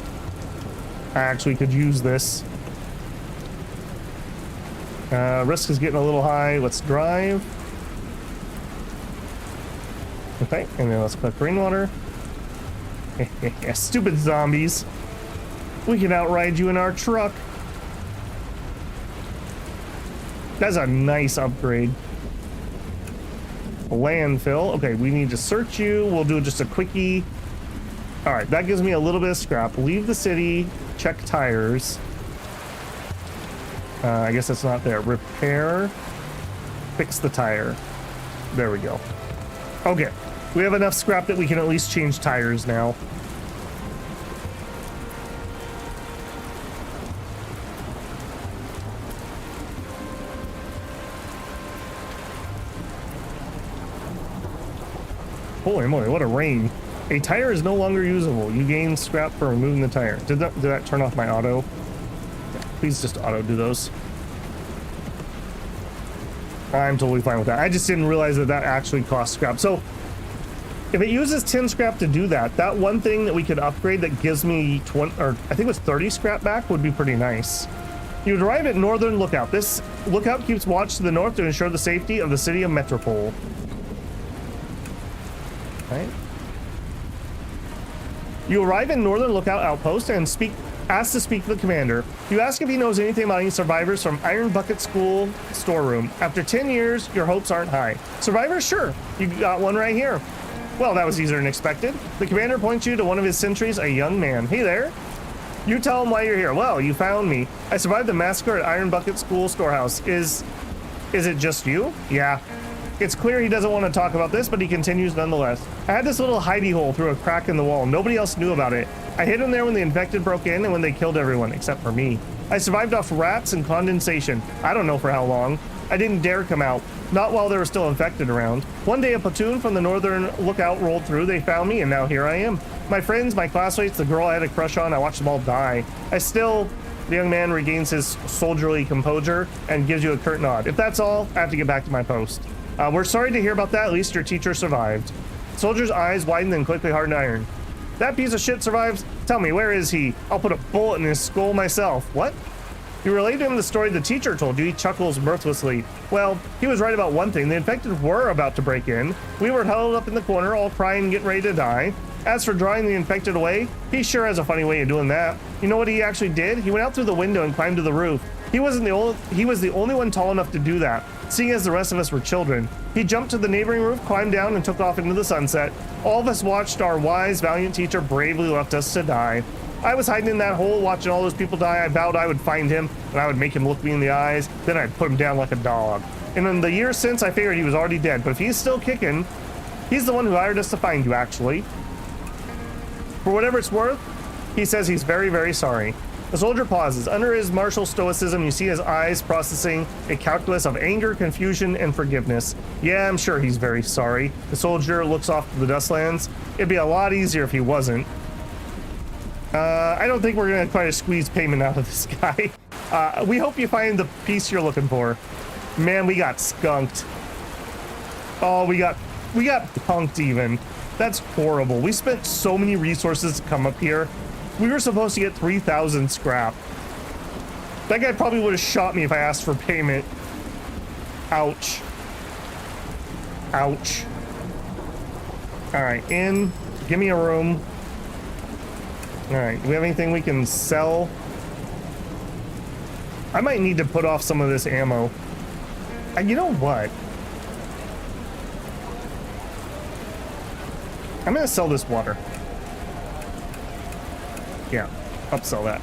I actually could use this. Risk is getting a little high. Let's drive. Okay, and then let's collect rainwater. Stupid zombies. We can outride you in our truck. That's a nice upgrade. Landfill. Okay, we need to search you. We'll do just a quickie. All right, that gives me a little bit of scrap. Leave the city. Check tires. I guess that's not there. Repair. Fix the tire. There we go. Okay, we have enough scrap that we can at least change tires now. Holy moly, what a rain. A tire is no longer usable. You gain scrap for removing the tire. Did that turn off my auto? Yeah, please just auto do those. I'm totally fine with that. I just didn't realize that that actually costs scrap. So if it uses 10 scrap to do that, that one thing that we could upgrade that gives me 20, or I think it was 30 scrap back would be pretty nice. You would arrive at Northern Lookout. This lookout keeps watch to the north to ensure the safety of the city of Metropole. Right. You arrive in Northern Lookout Outpost and ask to speak to the commander. You ask if he knows anything about any survivors from Iron Bucket School storeroom. After 10 years, your hopes aren't high. Survivors? Sure. You got one right here. Well, that was easier than expected. The commander points you to one of his sentries, a young man. Hey there. You tell him why you're here. Well, you found me. I survived the massacre at Iron Bucket School storehouse. Is it just you? Yeah. It's clear he doesn't want to talk about this, but he continues nonetheless. I had this little hidey hole through a crack in the wall. Nobody else knew about it. I hid him there when the infected broke in and when they killed everyone, except for me. I survived off rats and condensation. I don't know for how long. I didn't dare come out. Not while there were still infected around. One day a platoon from the northern lookout rolled through. They found me, and now here I am. My friends, my classmates, the girl I had a crush on, I watched them all die. The young man regains his soldierly composure and gives you a curt nod. If that's all, I have to get back to my post. We're sorry to hear about that. At least your teacher survived. Soldier's eyes widened and quickly hardened iron. That piece of shit survives? Tell me, where is he? I'll put a bullet in his skull myself. What? You relayed to him the story the teacher told you. He chuckles mirthlessly. Well, he was right about one thing. The infected were about to break in. We were huddled up in the corner, all crying and getting ready to die. As for drawing the infected away, he sure has a funny way of doing that. You know what he actually did? He went out through the window and climbed to the roof. He was the only one tall enough to do that, seeing as the rest of us were children. He jumped to the neighboring roof, climbed down, and took off into the sunset. All of us watched our wise, valiant teacher bravely left us to die. I was hiding in that hole watching all those people die. I vowed I would find him, and I would make him look me in the eyes. Then I'd put him down like a dog. And in the years since, I figured he was already dead. But if he's still kicking, he's the one who hired us to find you, actually. For whatever it's worth, he says he's very, very sorry. The soldier pauses. Under his martial stoicism, you see his eyes processing a calculus of anger, confusion, and forgiveness. Yeah, I'm sure he's very sorry. The soldier looks off to the Dustlands. It'd be a lot easier if he wasn't. I don't think we're gonna try to squeeze payment out of this guy. We hope you find the piece you're looking for. Man, we got skunked. Oh, we got punked even. That's horrible. We spent so many resources to come up here. We were supposed to get 3,000 scrap. That guy probably would have shot me if I asked for payment. Ouch. Ouch. All right, give me a room. All right, do we have anything we can sell? I might need to put off some of this ammo. You know what? I'm gonna sell this water. Yeah, upsell that.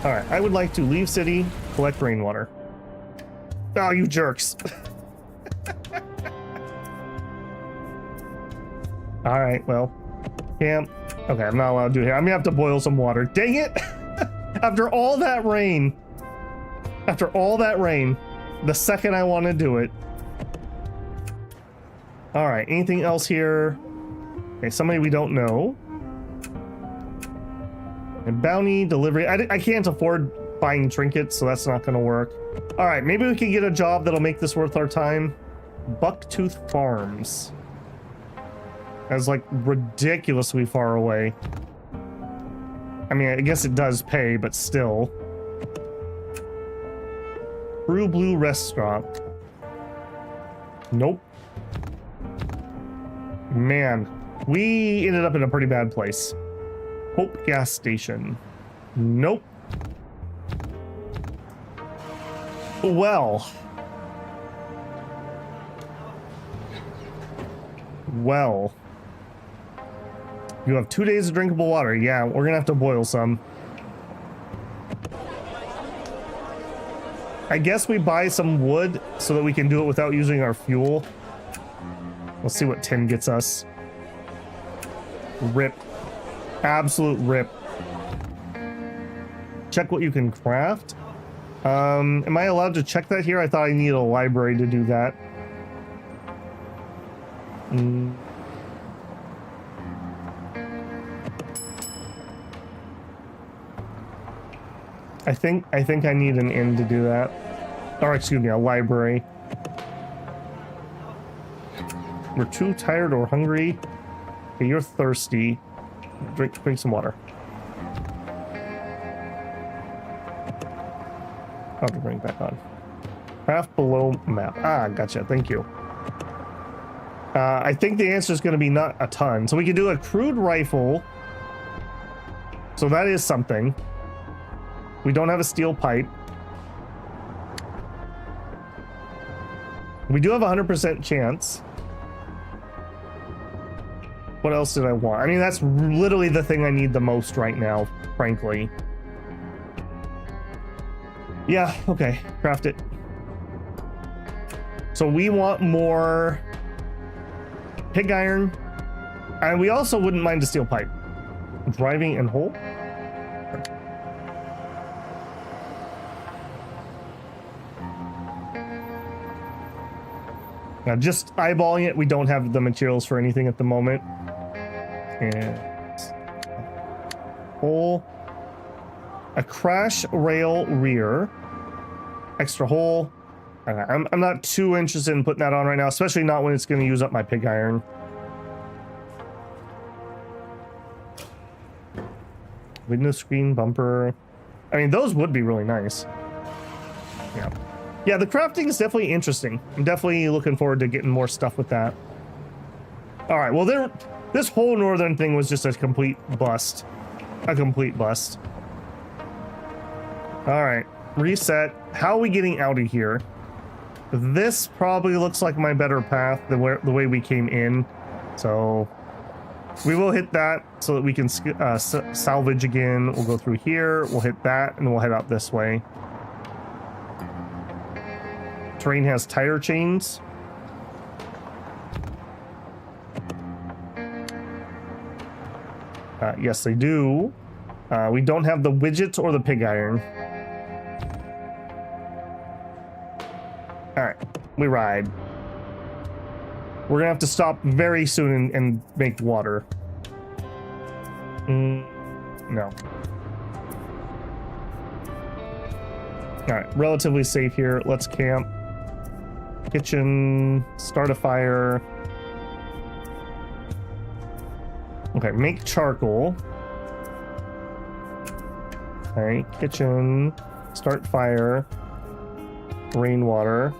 All right, I would like to leave city, collect rainwater. Oh, you jerks. All right, well, camp. Okay, I'm not allowed to do it here. I'm gonna have to boil some water. Dang it! After all that rain, the second I want to do it. All right, anything else here? Okay, somebody we don't know. And bounty, delivery. I can't afford buying trinkets, so that's not gonna work. All right, maybe we can get a job that'll make this worth our time. Bucktooth Farms. That's like ridiculously far away. I mean, I guess it does pay, but still. True Blue Restaurant. Nope. Man, we ended up in a pretty bad place. Hope Gas Station. Nope. Well. You have 2 days of drinkable water. Yeah, we're gonna have to boil some. I guess we buy some wood so that we can do it without using our fuel. Let's see what tin gets us. Rip. Absolute rip. Check what you can craft. Am I allowed to check that here? I thought I needed a library to do that. I think I need an inn to do that. Or excuse me, a library. We're too tired or hungry. Okay, you're thirsty. Drink some water. I'll have to bring it back on. Craft below map. Ah, gotcha. Thank you. I think the answer is going to be not a ton. So we can do a crude rifle. So that is something. We don't have a steel pipe. We do have a 100% chance. What else did I want? I mean, that's literally the thing I need the most right now, frankly. Yeah, okay. Craft it. So we want more pig iron. And we also wouldn't mind a steel pipe. Driving and hole. Now, just eyeballing it, we don't have the materials for anything at the moment. And hole, a crash rail rear, extra hole. I'm not too interested in putting that on right now, especially not when it's going to use up my pig iron. Window screen, bumper. I mean, those would be really nice. Yeah. Yeah, the crafting is definitely interesting. I'm definitely looking forward to getting more stuff with that. All right, well, this whole northern thing was just a complete bust. A complete bust. All right, reset. How are we getting out of here? This probably looks like my better path than the way we came in. So we will hit that so that we can salvage again. We'll go through here. We'll hit that, and we'll head out this way. Terrain has tire chains. Yes, they do. We don't have the widgets or the pig iron. All right, we ride. We're gonna have to stop very soon and make water. No. All right, relatively safe here. Let's camp. Kitchen, start a fire. Okay, make charcoal. Okay, kitchen, start fire, rainwater.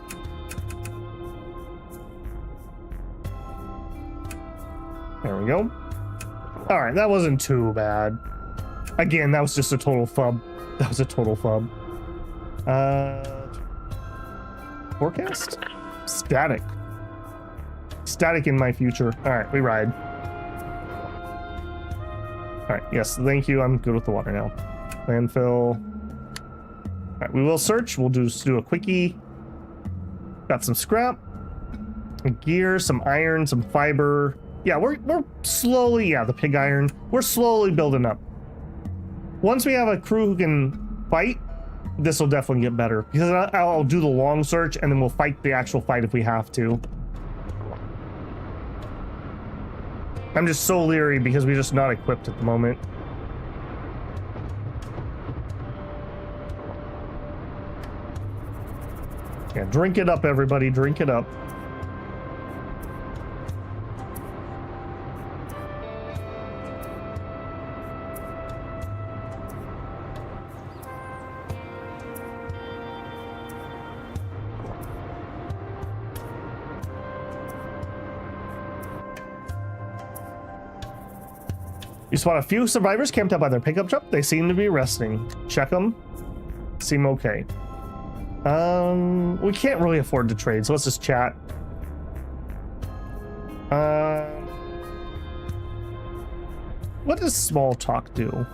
There we go. All right, that wasn't too bad. Again, that was just a total fub. That was a total fub. Forecast? Static. Static in my future. All right, we ride. All right, yes, thank you. I'm good with the water now. Landfill. All right, we will search. We'll just do a quickie. Got some scrap, gear, some iron, some fiber. Yeah, we're slowly, yeah, the pig iron. We're slowly building up. Once we have a crew who can fight, this will definitely get better, because I'll do the long search and then we'll fight the actual fight if we have to. I'm just so leery because we're just not equipped at the moment. Yeah, drink it up, everybody. Drink it up. You spot a few survivors camped out by their pickup truck. They seem to be resting. Check them. Seem okay. We can't really afford to trade, so let's just chat. What does small talk do?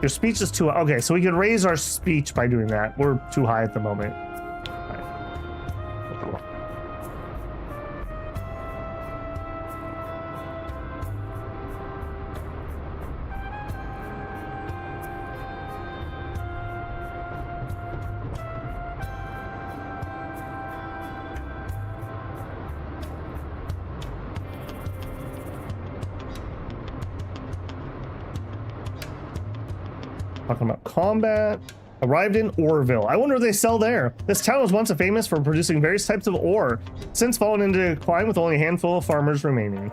Your speech is too... Okay, so we could raise our speech by doing that. We're too high at the moment. Talking about combat. Arrived in Oreville. I wonder if they sell there. This town was once famous for producing various types of ore, since fallen into decline with only a handful of farmers remaining.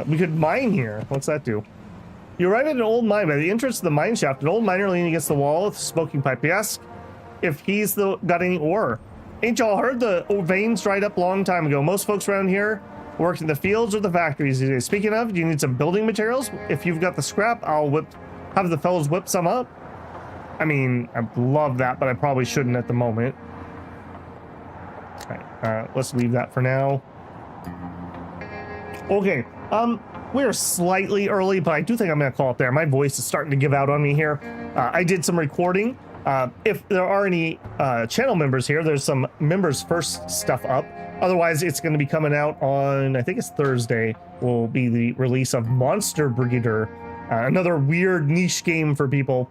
We could mine here. What's that do? You arrive at an old mine. By the entrance to the mine shaft, an old miner leaning against the wall with a smoking pipe. He asks if he's got any ore. Ain't y'all heard the veins dried up a long time ago? Most folks around here worked in the fields or the factories. Speaking of, do you need some building materials? If you've got the scrap, I'll have the fellows whip some up. I mean, I love that, but I probably shouldn't at the moment. All right, let's leave that for now. Okay, we are slightly early, but I do think I'm gonna call it there. My voice is starting to give out on me here. I did some recording. If there are any channel members here, there's some members first stuff up. Otherwise, it's going to be coming out on, I think it's Thursday, will be the release of Monster Breeder. Another weird niche game for people.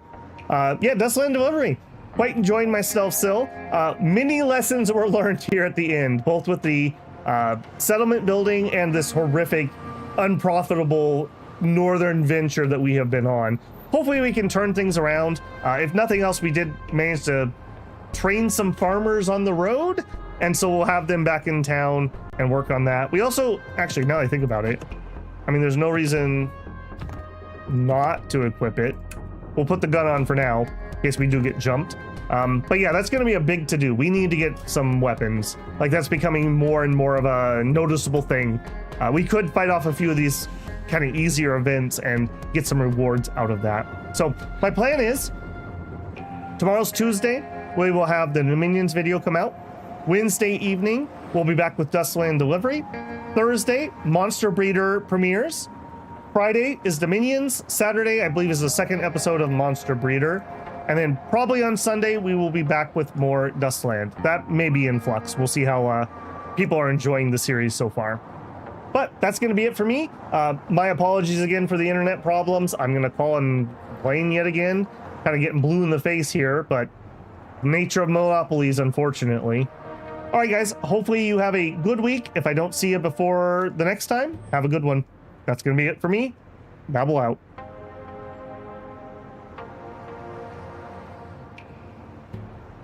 Yeah, Dustland Delivery. quite enjoying myself still. Many lessons were learned here at the end, both with the settlement building and this horrific, unprofitable northern venture that we have been on. Hopefully we can turn things around. If nothing else, we did manage to train some farmers on the road, and so we'll have them back in town and work on that. We also, actually, now that I think about it, I mean, there's no reason not to equip it. We'll put the gun on for now in case we do get jumped. But yeah, that's going to be a big to-do. We need to get some weapons. Like, that's becoming more and more of a noticeable thing. We could fight off a few of these kind of easier events and get some rewards out of that. So my plan is, tomorrow's Tuesday, we will have the Dominions video come out. Wednesday evening, we'll be back with Dustland Delivery. Thursday, Monster Breeder premieres. Friday is Dominions. Saturday, I believe, is the second episode of Monster Breeder. And then probably on Sunday, we will be back with more Dustland. That may be in flux. We'll see how people are enjoying the series so far. But that's going to be it for me. My apologies again for the internet problems. I'm going to call and complain yet again. Kind of getting blue in the face here, but nature of monopolies, unfortunately. All right, guys, hopefully you have a good week. If I don't see you before the next time, have a good one. That's going to be it for me. Babble out.